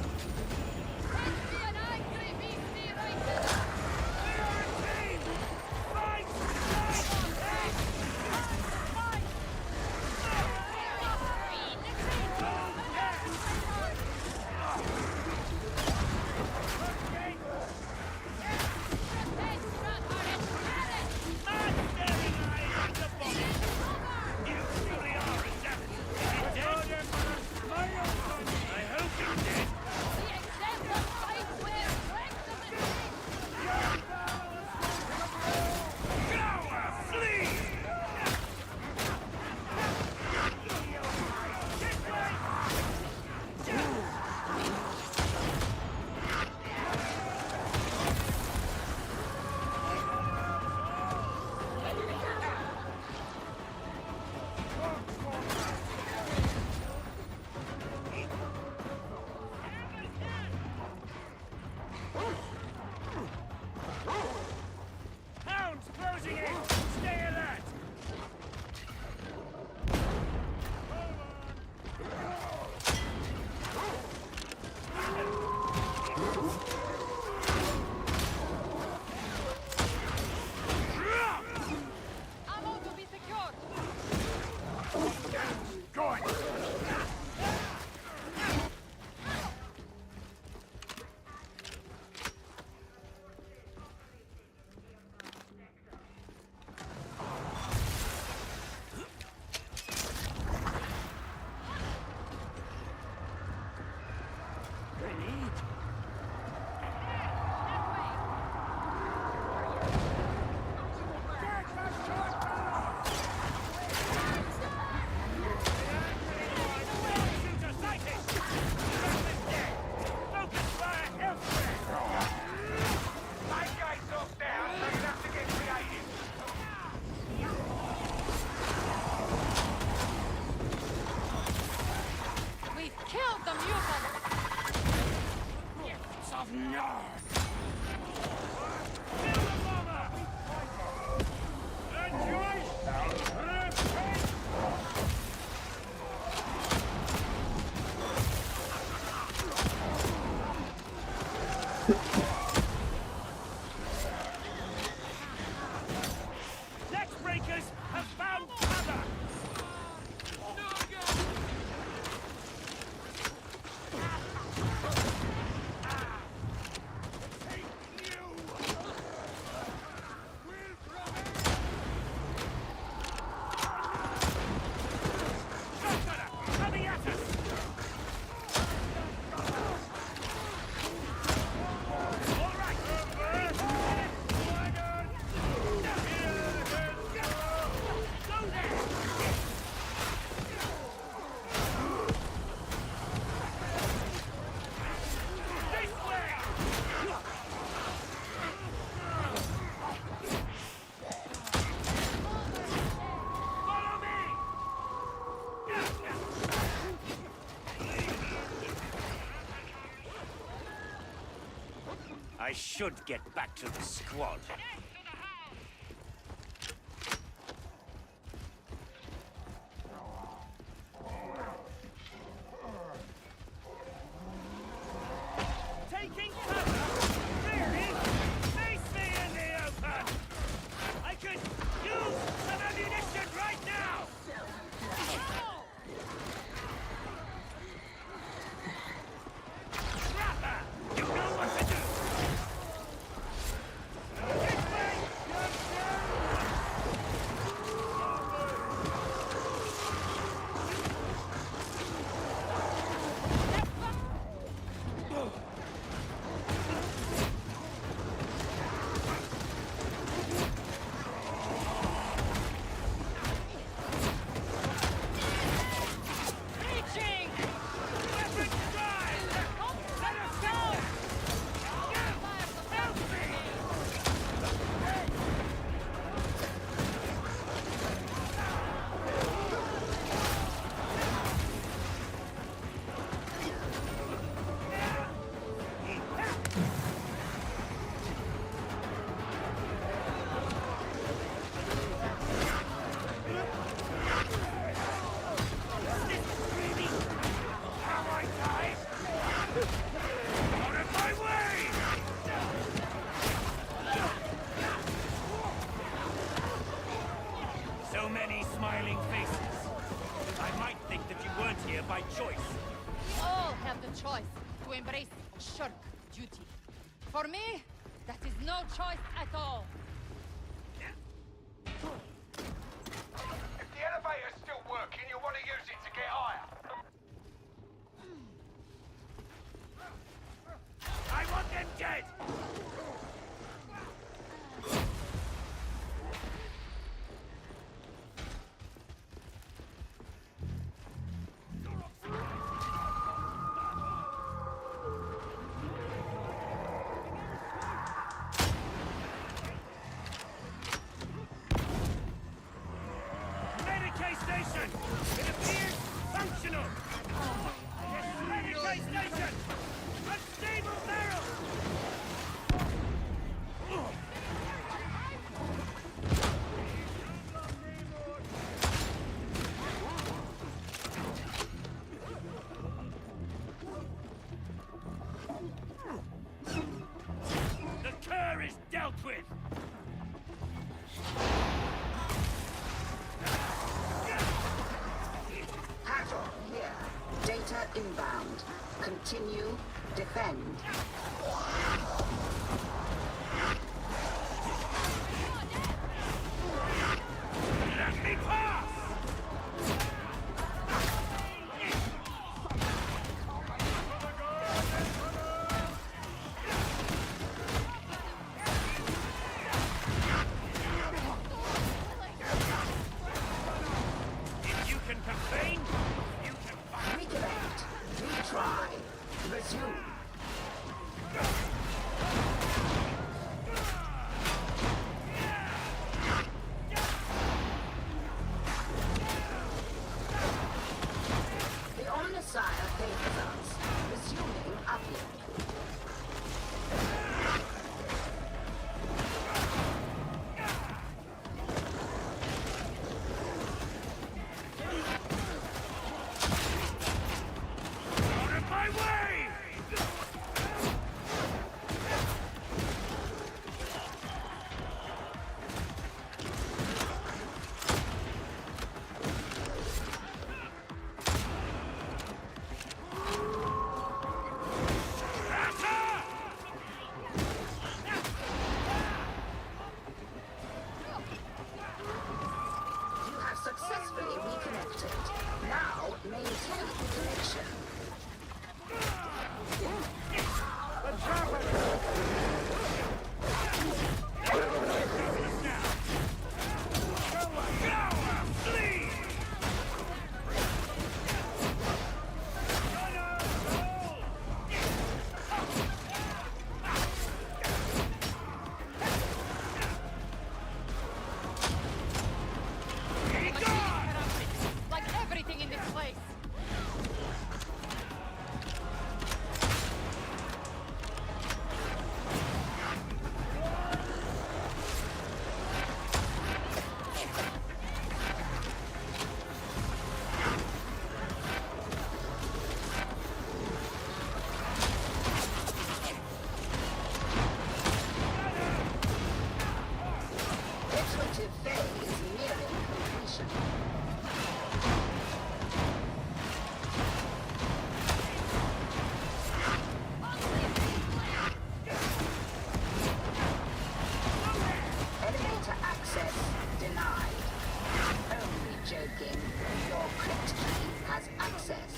You truly are a devil! Kill the mutant! Gifts of Nard! Nextbreakers have found cover! I should get back to the squad. Taking cover! Really? Face me in the open! I could use some ammunition right now! Rapper! You know what to do! So many smiling faces. I might think that you weren't here by choice. We all have the choice to embrace shirk duty. For me, that is no choice at all. If the elevator's still working, you'll want to use it to get higher. I want them dead! Medicaid station! It appears functional! Yes, Medicaid station! Unstable barrel! The cur is dealt with! Hatter here. Data inbound. Continue. Defend. Let me pass! If you can complain, you can fight. Reconnect. Retry. Resume. Data favors us. Resuming upload. Out of my way! You have successfully reconnected. Now maintain connection. Like everything in this place. Iterative phase nearing completion. Elevator access denied. Only joking. Your crypt key has access.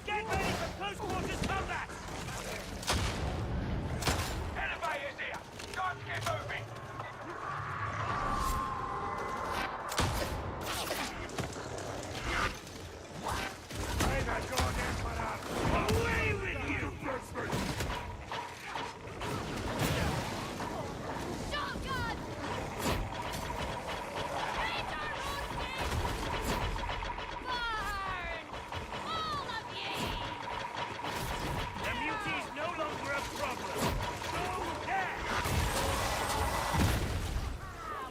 Get ready for close quarters combat! Elevators here! Got to get moving! Bring that goddamn one up! Away with you! Shotgun! The muti's no longer a problem! Go down!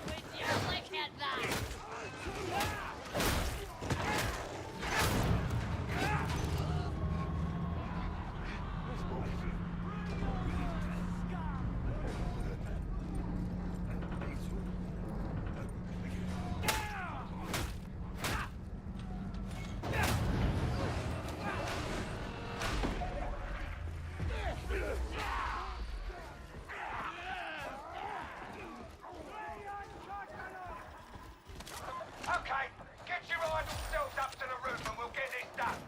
Would you look at that? Okay, get your idle selves up to the roof and we'll get this done.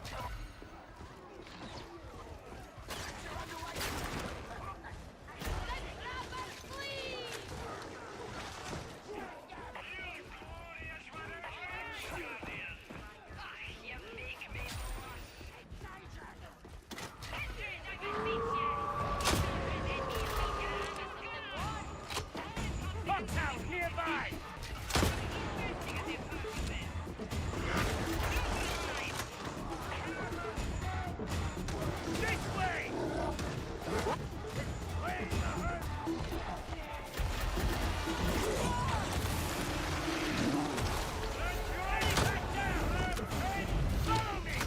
Bucktown nearby! This way! Follow me!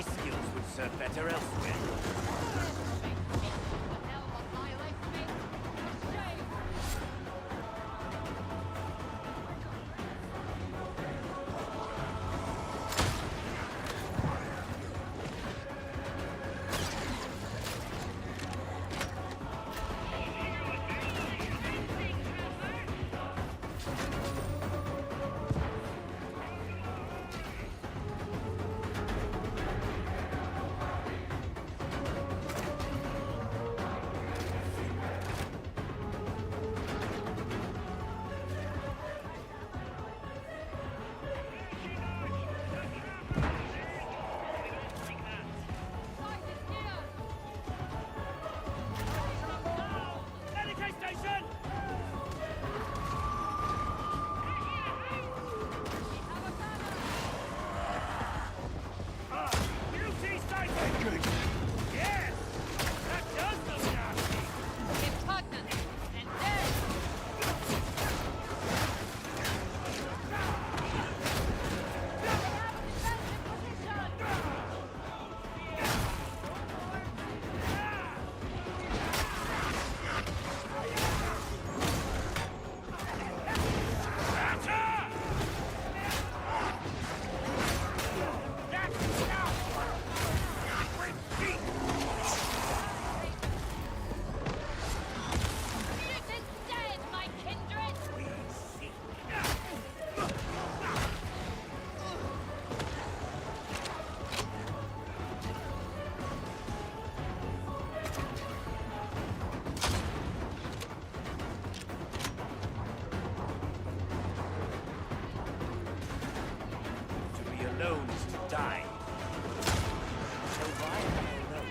My skills would serve better elsewhere. Alone is to die. So why am I alone?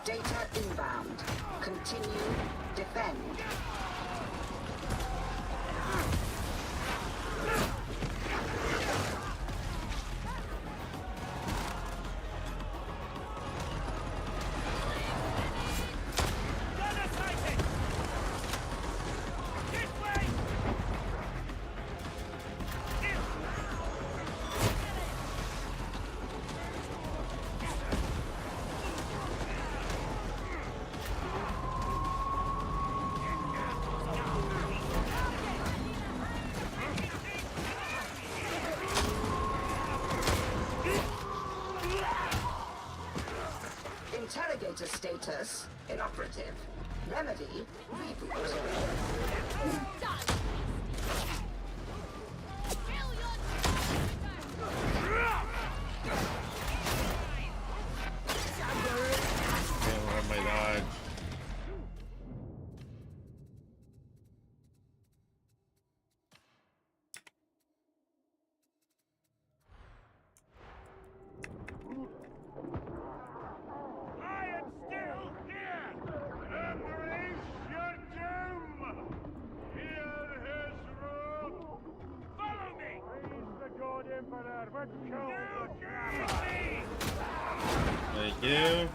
Data inbound. Continue. Defend. Interrogator status inoperative. Remedy reboot. Oh my god. Thank you.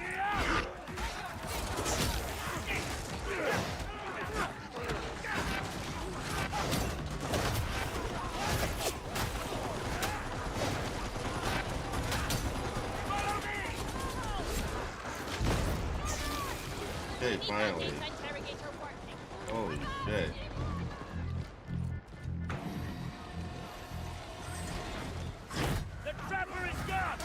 Okay, finally. Holy shit. The trapper is gone!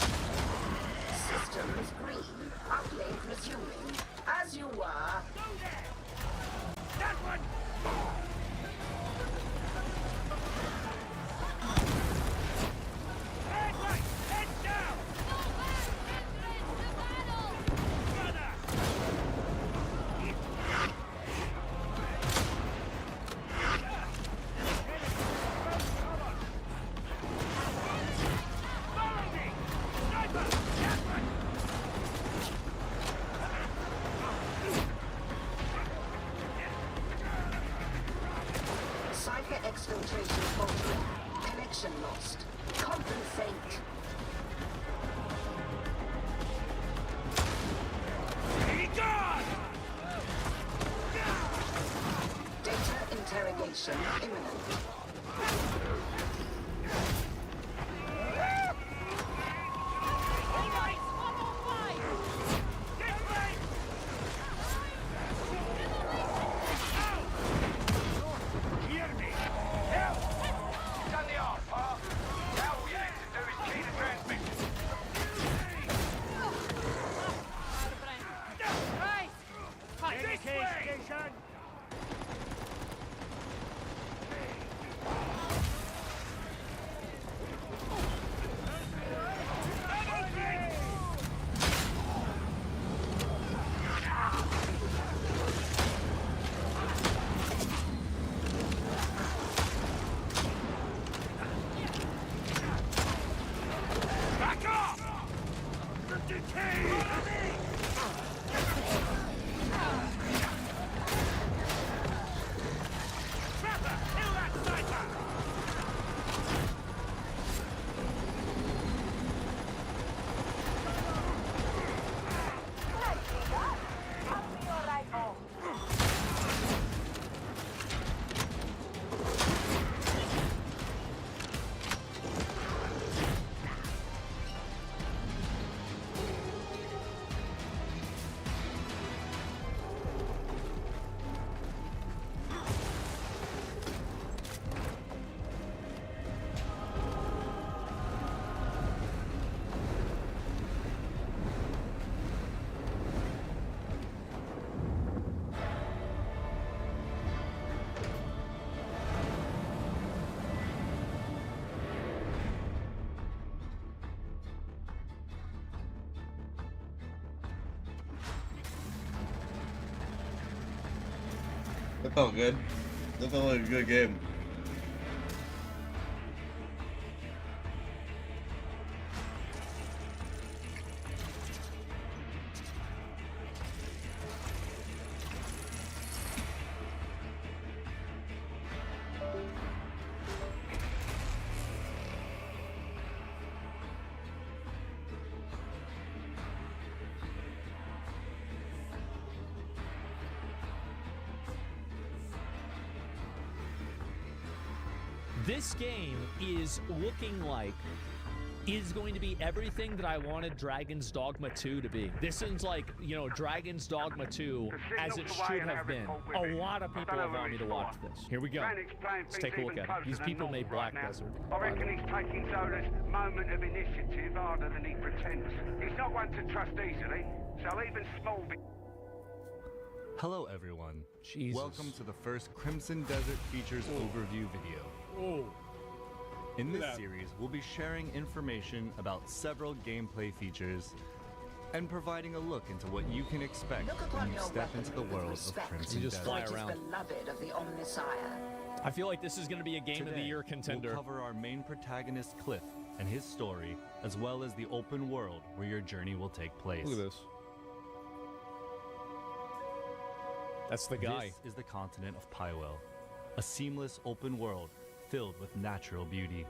Systems green. Update resuming. As you were. Go there! That one! Head right! Head down! Brother! Follow me! Sniper! That one! Cypher exfiltration faulty. Connection lost. Compensate. Be gone! Data interrogation imminent. All right! This way! Hear me! Help! Done the off, huh? Now all you need to do is key the transmission. This way! Station! Back off! The decay! Follow me! Trapper, kill that sniper! That felt good. That felt like a good game. This game is looking like is going to be everything that I wanted Dragon's Dogma 2 to be. This is like, you know, Dragon's Dogma 2 as it should have been. A lot of people have wanted me to watch this. Here we go. Let's take a look at it. These people made Black Desert. I reckon he's taking Zola's moment of initiative harder than he pretends. He's not one to trust easily, so even small... Hello everyone. Jesus. Welcome to the first Crimson Desert Features overview video. In this series, we'll be sharing information about several gameplay features and providing a look into what you can expect when you step into the world of Crimson Desert. Fly around. Beloved of the Omnisire. I feel like this is going to be a Game of the Year contender. We'll cover our main protagonist Cliff and his story, as well as the open world where your journey will take place. Look at this. That's the guy. This is the continent of Pywell, a seamless open world filled with natural beauty.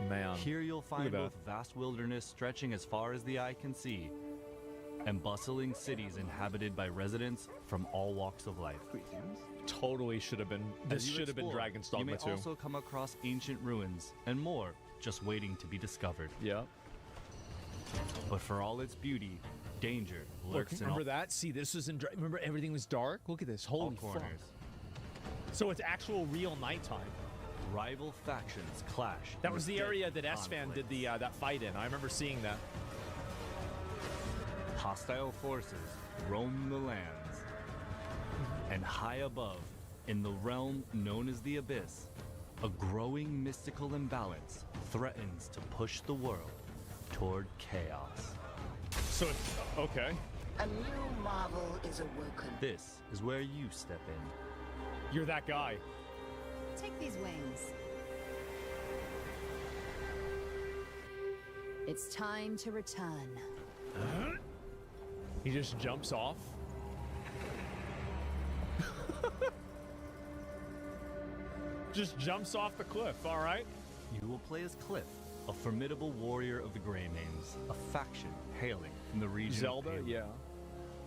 Man. Here you'll find both vast wilderness stretching as far as the eye can see, and bustling cities inhabited by residents from all walks of life. Totally should have been. This should have been Dragon's Dogma 2. You may also come across ancient ruins and more just waiting to be discovered. Yeah. But for all its beauty, danger lurks in remember that? See, this was in. Remember everything was dark. Look at this. Holy corners. Fuck. So it's actual real nighttime. Rival factions clash. That was the area that S-Fan did the that fight in. I remember seeing that. Hostile forces roam the lands, and high above, in the realm known as the Abyss, a growing mystical imbalance threatens to push the world toward chaos. So, okay. A new marvel is awoken. This is where you step in. You're that guy. Take these wings. It's time to return. He just jumps off. Just jumps off the cliff, all right? You will play as Cliff, a formidable warrior of the Greymanes, a faction hailing from the region Zelda, of Halo. yeah.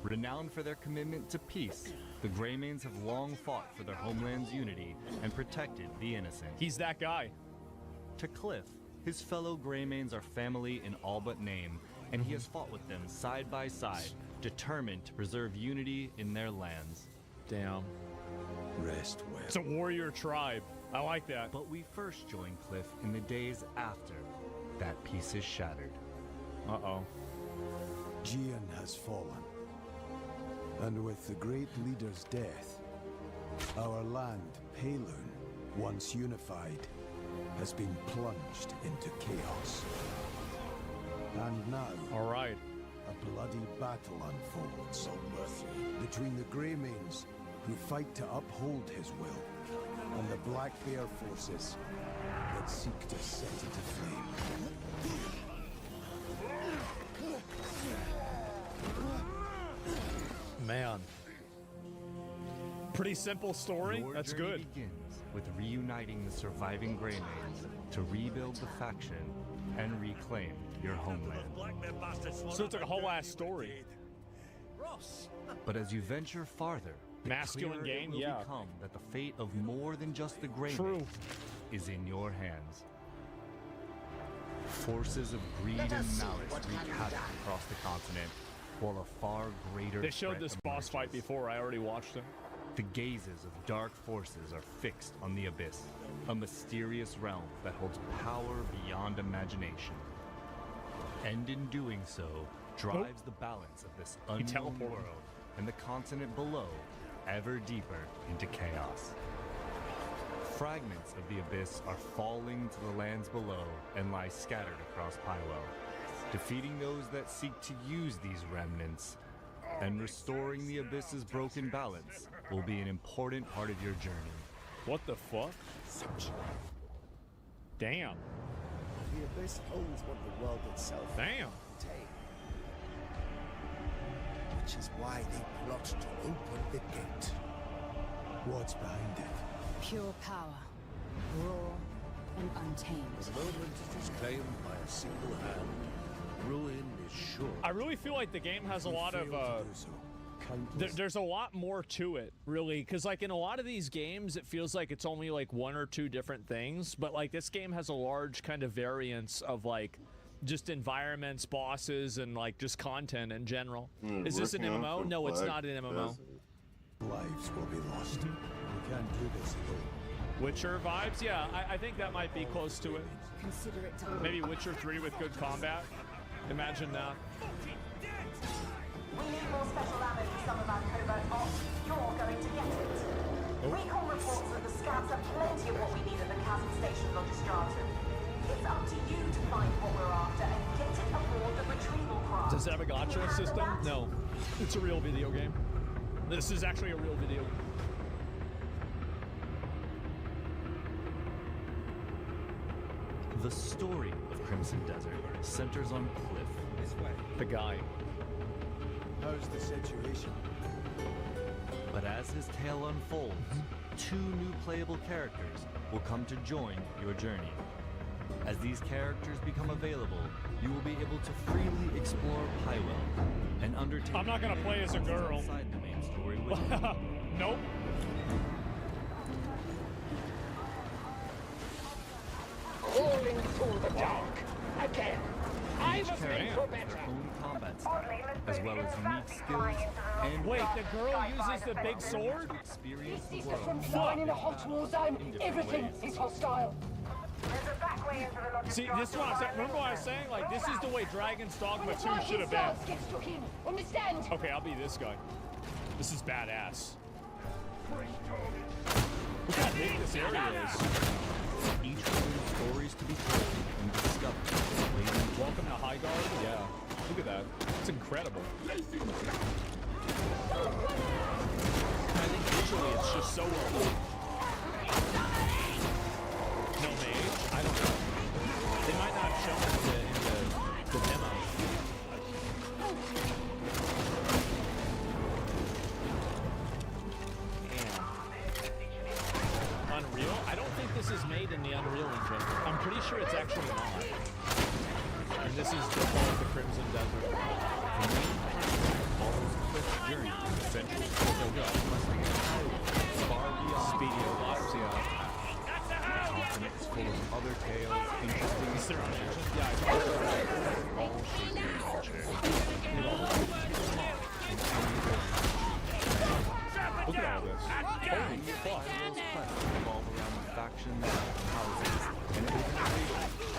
Renowned for their commitment to peace, the Greymanes have long fought for their homeland's unity and protected the innocent. He's that guy. To Cliff, his fellow Greymanes are family in all but name, and he has fought with them side by side, determined to preserve unity in their lands. Damn. Rest well. It's a warrior tribe. I like that. But we first join Cliff in the days after that peace is shattered. Uh-oh. Gian has fallen. And with the great leader's death, our land, Palun, once unified, has been plunged into chaos. And now, all right, a bloody battle unfolds between the Greymanes, who fight to uphold his will, and the Black Bear forces that seek to set it aflame. Man. Pretty simple story. Your That's journey good. Begins with reuniting the surviving Greymanes to rebuild the faction and reclaim your homeland. So it's like a whole ass story. But as you venture farther, the masculine clearer game, it will yeah. become that the fate of more than just the Greymanes is in your hands. Forces of greed and malice wreak havoc across the continent, while a far greater They showed threat this boss fight emerges. before. I already watched it. The gazes of dark forces are fixed on the Abyss, a mysterious realm that holds power beyond imagination. And in doing so, drives the balance of this unknown world and the continent below ever deeper into chaos. Fragments of the Abyss are falling to the lands below and lie scattered across Pywell. Defeating those that seek to use these remnants and restoring the Abyss's broken balance will be an important part of your journey. What the fuck? Damn. The Abyss holds what the world itself Damn. contains. Which is why they plot to open the gate. What's behind it? Pure power, raw and untamed. The moment it is claimed by a single hand, ruin is sure. I really feel like the game has a lot of there's a lot more to it, really, because like in a lot of these games it feels like it's only like one or two different things, but like this game has a large kind of variance of like just environments, bosses, and like just content in general. Is this an MMO? No, it's not an MMO. Lives will be lost. We can't do this alone. Witcher vibes? Yeah, I think that might be close to it. Consider it done. Maybe Witcher 3 with good combat. Imagine that. We need more special ammo for some of our covert ops. You're going to get it. Recon reports that the scouts have plenty of what we need at the Chasm Station Logistratum. It's up to you to find what we're after and get it aboard the retrieval craft. Does it have a gacha system? No. It's a real video game. This is actually a real video. The story of Crimson Desert centers on Cliff. This way. The guy. How's the situation? But as his tale unfolds, two new playable characters will come to join your journey. As these characters become available, you will be able to freely explore Highwell and undertake. I'm not gonna play as a girl. Inside the main story with Nope. Crawling through the dark. Again. I was made for better. own combat style, as well as unique skills and Wait, the girl uses the big sword? experience the This is world. from flying in a hot war zone. Everything is hostile. See, this is what I'm saying. Remember what I was saying? Like, this is the way Dragon's Dogma 2 should have been. Get stuck in. Understand? Okay, I'll be this guy. This is badass. Look how big this area is. Each one of stories to be told and discovered. Welcome to High Guard? Yeah. Look at that. It's incredible. I think visually it's just so cool. No mage? I don't know. They might not have shown it in the demo. Unreal? I don't think this is made in the Unreal Engine. I'm pretty sure it's actually not. And this is the Fall of the Crimson Desert. Follows Cliff's journey, essentially. So go. Speedy lives, yeah. Continent is full of other tales, interesting. Is there an engine? Yeah, all shaped in culture. Look at all this. Holy fuck. Hyrule quests revolve around factions, houses, and organizations.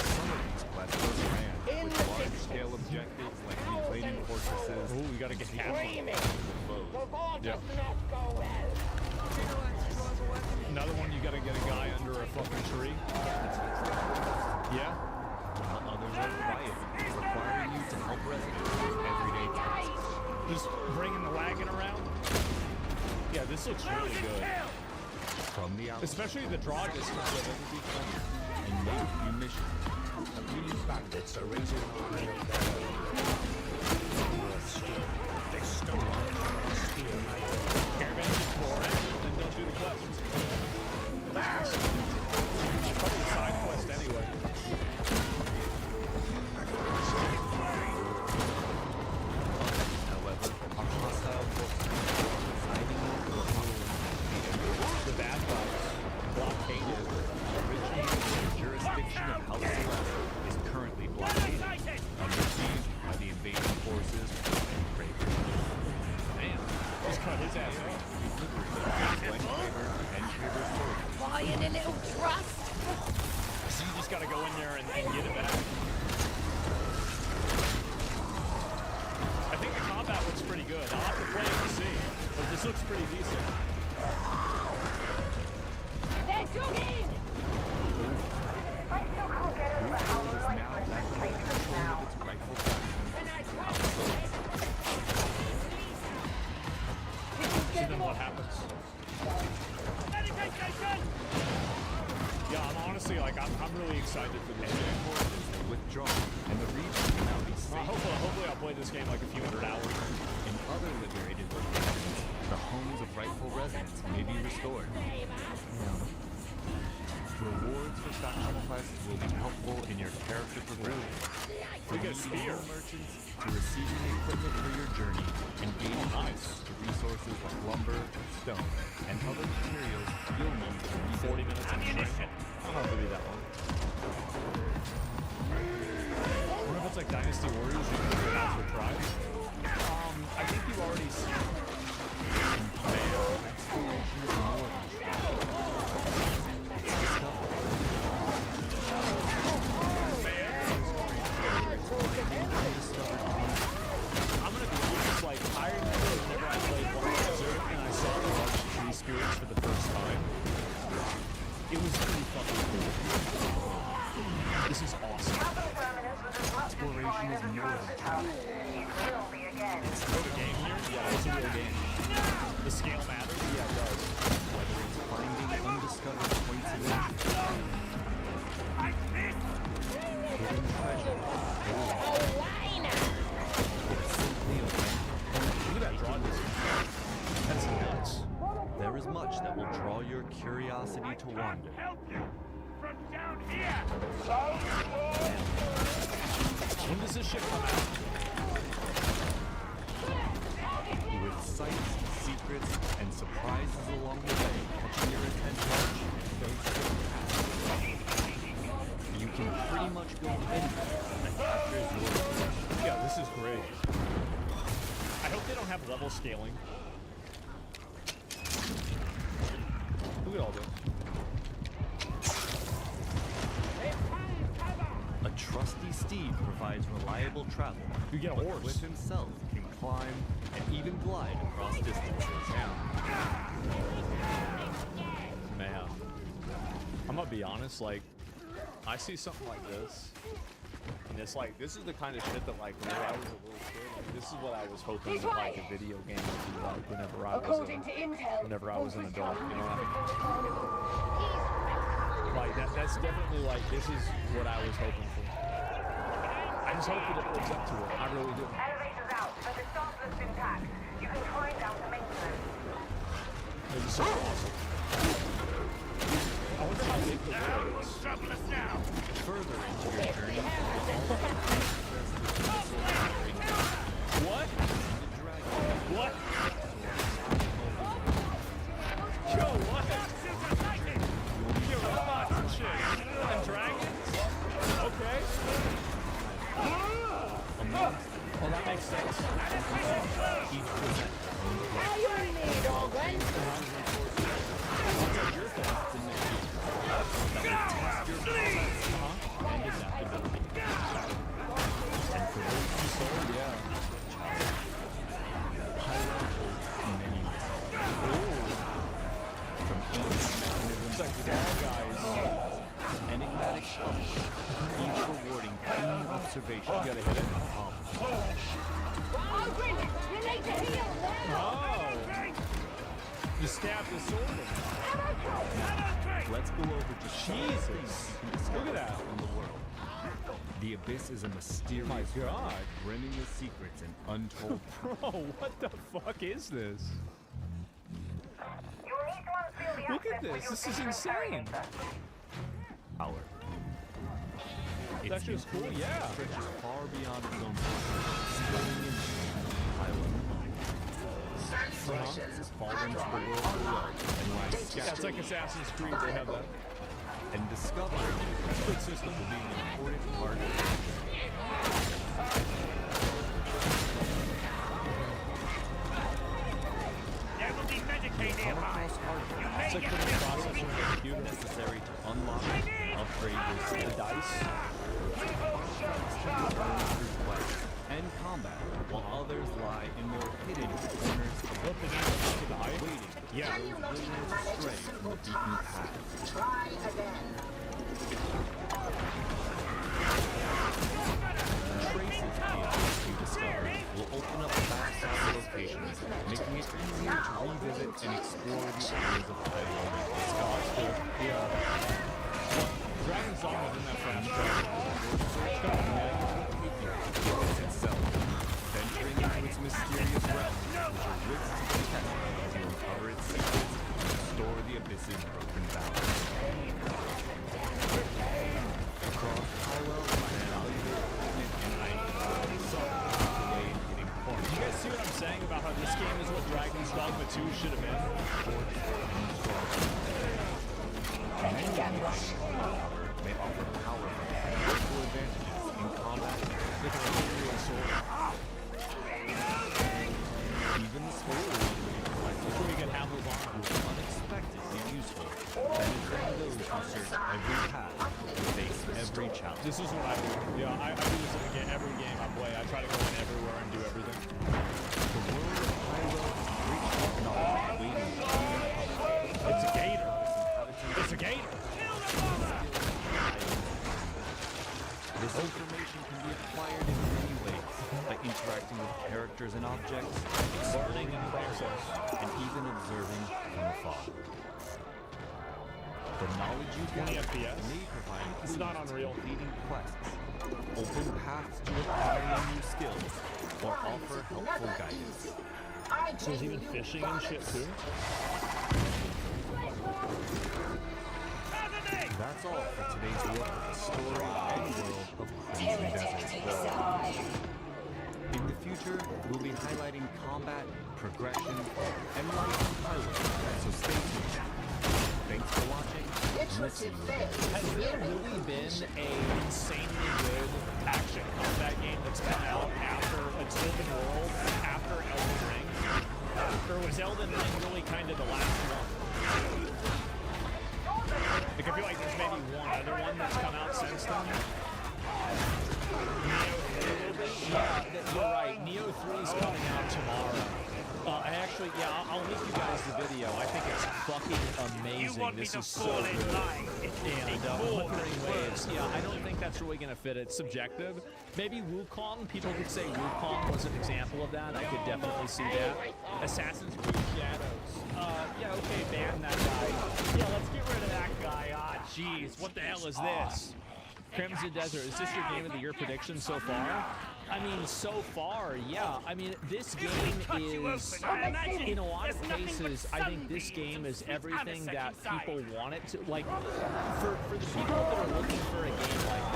Some of these quests are grand, with large-scale objectives like reclaiming fortresses. Ooh, we gotta get Screaming. Yep. Does not go well. Another one, you gotta get a guy under a fucking tree. Yeah? While others are quiet, requiring you to help residents with everyday tasks. Just bringing the wagon around. Yeah, this looks really good. From the outside, especially the draw distance of it. and make new missions. These bandits are raising high up there. They stumble on spear knight. Caravan explore it, then don't do the quests. It's probably a side quest anyway. However, our hostile forces residing in The bad guys, blockaded. originating in the jurisdiction of House Celeste, is currently blockaded, under siege by the invading forces and Kraber. Damn, just cut his ass off. And Kraber's soldiers. Buying a little trust. So you just gotta go in there and get it back. I think the combat looks pretty good. I'll have to play it to see, but this looks pretty decent. They're dug in. Now back in control of its rightful faction, So then what happens? Yeah, I'm honestly like I'm really excited for this game. forces have withdrawn, and the region can now be safe. Hopefully I'll play this game like a few hundred hours. In other liberated locations, the homes of rightful residents may be restored. Rewards for faction quests will be helpful in your character progression. We get a spear. Merchants to receiving equipment for your journey and gaining access to resources like lumber, stone, and other materials you'll need to 40 minutes on train. I don't know if it'll be that long. I wonder if it's like Dynasty Warriors, you can figure it out for tribes. I think you've already seen exploration is more than I'm gonna be honest, like, I remember whenever I played Black Desert and I saw the large tree spirits for the first time, it was pretty fucking cool. This is awesome. exploration is more than It's a real game here? Yeah, it's a real game. The scale matters? Yeah, it does. whether it's finding undiscovered points of interest, hidden treasure, Look at that draw distance. That's nuts. there is much that will draw your curiosity to wander. Help you from down here. When does this shit come out? With sights, secrets, and surprises along the way catching your attention, you can pretty much go anywhere that captures your attention. Yeah, this is great. I hope they don't have level scaling. Look at all this. A trusty steed provides reliable travel. You get a but horse. Cliff himself can climb and even glide across distances. Man. I'm gonna be honest, like, I see something like this, and it's like, this is the kind of shit that, like, whenever I was a little kid, like, this is what I was hoping that, like, a video game would be like whenever I was an adult, you know? Like, that's definitely, like, this is what I was hoping for. I just hope that it lives up to it. I really do. Elevator's out, but the staff list intact. You can climb down to maintenance. This is so awesome. I wonder how big the world is. Trouble us now. Further into your journey, What? What? Yo, what? Yo, robots and shit. And dragons? Okay. Well, that makes sense. How you need, Owen? What's your thing? And adaptability. And for those who sold, yeah. From each mechanisms like the guys. Enigmatic shells, each rewarding keen observation. You gotta hit it. You need to heal now. Oh! You stabbed the sword. Let's go over to Jesus! Look at that. in the world. The Abyss is a mysterious My God. brimming with secrets and untold Bro, what the fuck is this? You'll need to unseal the Look at access with this. your This is different insane. variants. power. That's just cool, yeah. Stretches far beyond its own borders, spreading into highway. Fragments fall into the world below and lie Yeah, it's scattered. like Assassin's Creed, they have that. And discovering this good system will be an important part of it. There will be Medicaid nearby. You may It's like get putting a this. processor in a computer. Necessary to unlock and upgrade your The skills. dice. Quests and combat, while others lie in more hidden corners of What the name of the eye? waiting. Yeah. Those willing to stray from the beaten path. Try again. Traces of the Abyss you discover will open up vast locations, making it easier to revisit and explore the areas of Hyrule discussed. Yeah. Dragon's Song was in that franchise. Itself, venturing into its mysterious realm, which awaits to protect as you uncover its secrets and restore the Abyss's broken balance. Across Hyrule, valuable equipment and items will be sought away in hidden corners. You guys see what I'm saying about how this game is what Dragon's Dogma 2 should have been? Many enemies may offer powerful advantages in combat. With a real sword. Even the spoilers Before you get Havel's on. unexpectedly useful, benefiting those who search every path and face every challenge. This is what I do. Yeah, I do this in every game I play. I try to go in everywhere and do everything. The world of Hyrule is rich with knowledge waiting to be uncovered. It's a gator. It's a gator. This information can be acquired in many ways, by interacting with characters and objects, Learning in process, and even observing from afar. The knowledge you 20 gather FPS. may provide It's not clues to unreal. completing quests, open paths to acquiring new skills, or offer helpful guidance. So there's even fishing and shit too? That's all for today's look at the story and world of Crimson Desert. In the future, we'll be highlighting combat, progression, and life in Hardwired, so stay tuned. Thanks for watching. Let's see. Has there really been a insanely good action combat game that's come out after its open world, after Elden Ring? Or was Elden Ring really kind of the last one? Like, I feel like there's maybe one other one that's come out since then. Yeah, you're right. Neo 3 is coming out tomorrow. I'll link you guys the video. I think it's fucking amazing. This is so good. And Flickering Waves, I don't think that's really going to fit. It's subjective. Maybe Wukong. People could say Wukong was an example of that. I could definitely see that. Assassin's Creed Shadows. Okay, ban that guy. Yeah, let's get rid of that guy. Ah, jeez. What the hell is this? Crimson Desert, is this your Game of the Year prediction so far? I mean, so far, yeah. I mean, this game is, in a lot of cases, I think this game is everything that people want it to. Like, for the people that are looking for a game like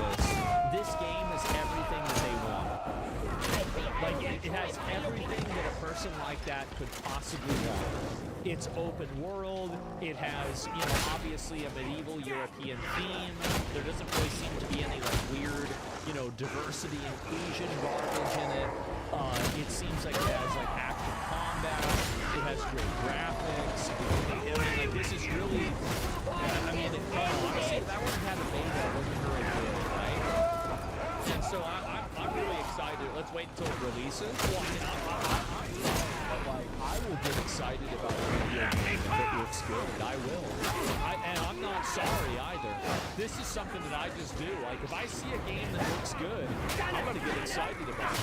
this game is everything that they want. Like, it has everything that a person like that could possibly want. It's open world. It has, obviously a medieval European theme. There doesn't really seem to be any, like, weird, diversity, inclusion garbage in it. It seems like it has, like, action combat. It has great graphics. I mean, like, this is really, honestly, if that wouldn't have had a beta, it wouldn't be very good, right? And so I'm really excited. Let's wait until it releases. Well, I mean, I will get excited about a video game if it looks good. I will. And I'm not sorry either. This is something that I just do. Like, if I see a game that looks good, I'm going to get excited about it.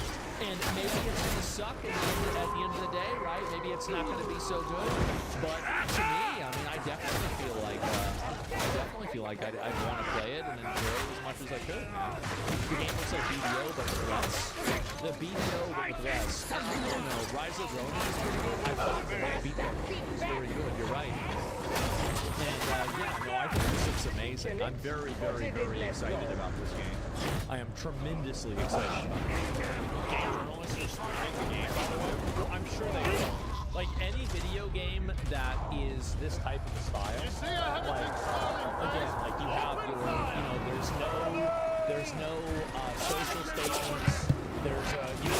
And maybe it's going to suck at the end of the day, right? Maybe it's not going to be so good. But to me, I mean, I definitely feel like I'd want to play it and enjoy it as much as I could, man. The game looks like BDO, but with less. The BDO, but with less. I don't know. Rise of Ronin is pretty good. I thought the beat that was very good. You're right. And I think this looks amazing. I'm very, very, very excited about this game. I am tremendously excited. Game journalists are streaming the game, by the way. I'm sure they will. Like, any video game that is this type of style, like, again, like, you have your, there's no social statements. There's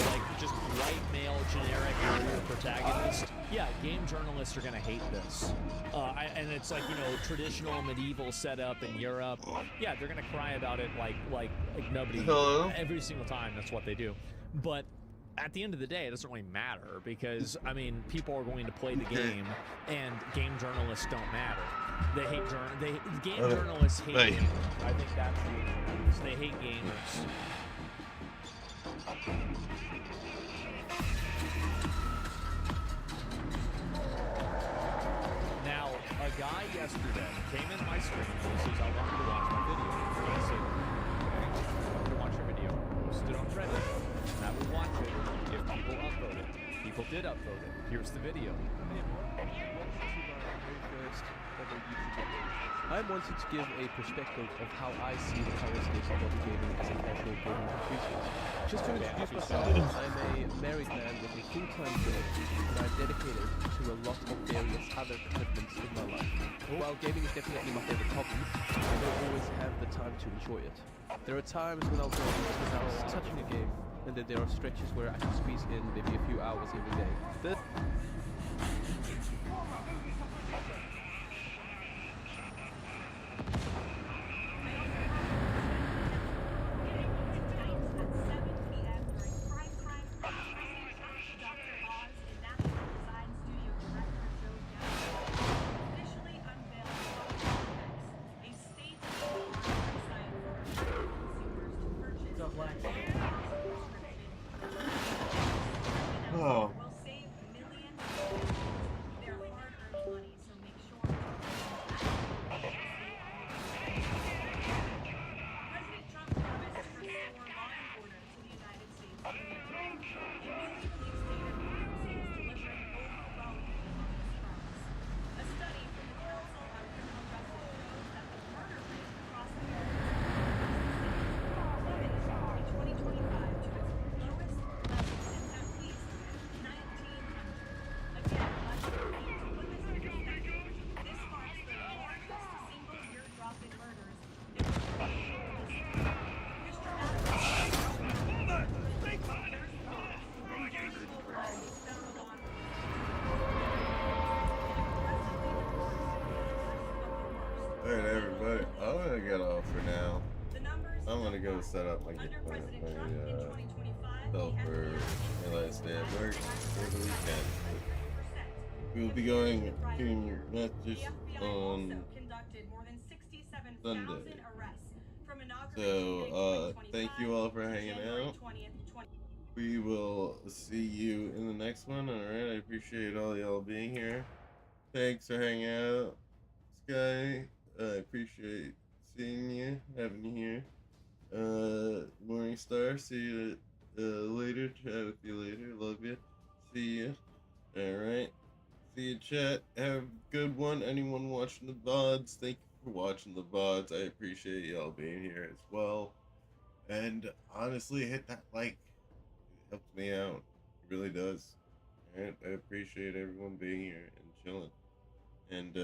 like just white male generic warrior protagonist. Yeah, game journalists are gonna hate this. And it's like, traditional medieval setup in Europe. Yeah, they're gonna cry about it like nobody. Hello? Every single time. That's what they do. But at the end of the day, it doesn't really matter because, I mean, people are going to play the game, and game journalists don't matter. They hate game journalists hate gamers. I think that's the issue. They hate gamers. Now, a guy yesterday came in my stream and says, I want you to watch my video. And I said, okay, I want you to watch your video. Post it on Reddit. And I would watch it if people upvote it. People did upvote it. Here's the video. I wanted to give a perspective of how I see the current state of modern gaming as a casual gaming enthusiast. Just to introduce myself, I'm a married man with a full-time job, and I'm dedicated to a lot of various other commitments in my life. While gaming is definitely my favorite hobby, I don't always have the time to enjoy it. There are times when I'll go just without touching a game, and then there are stretches where I can squeeze in maybe a few hours every day. Oh. Will save millions of their hard-earned money. want to go set up my stuff for my last day at work for the weekend. We will be going to not just on Sunday. So, thank you all for hanging out. We will see you in the next one. Alright, I appreciate all y'all being here. Thanks for hanging out, Sky. I appreciate seeing you, having you here. Morningstar, see you later. Chat with you later. Love you. See you. Alright. See you, chat. Have a good one. Anyone watching the VODs, thank you for watching the VODs. I appreciate y'all being here as well. And honestly, hit that like. It helps me out. It really does. Alright, I appreciate everyone being here and chilling. And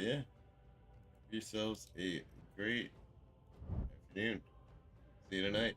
yeah. Have yourselves a great afternoon. See you tonight.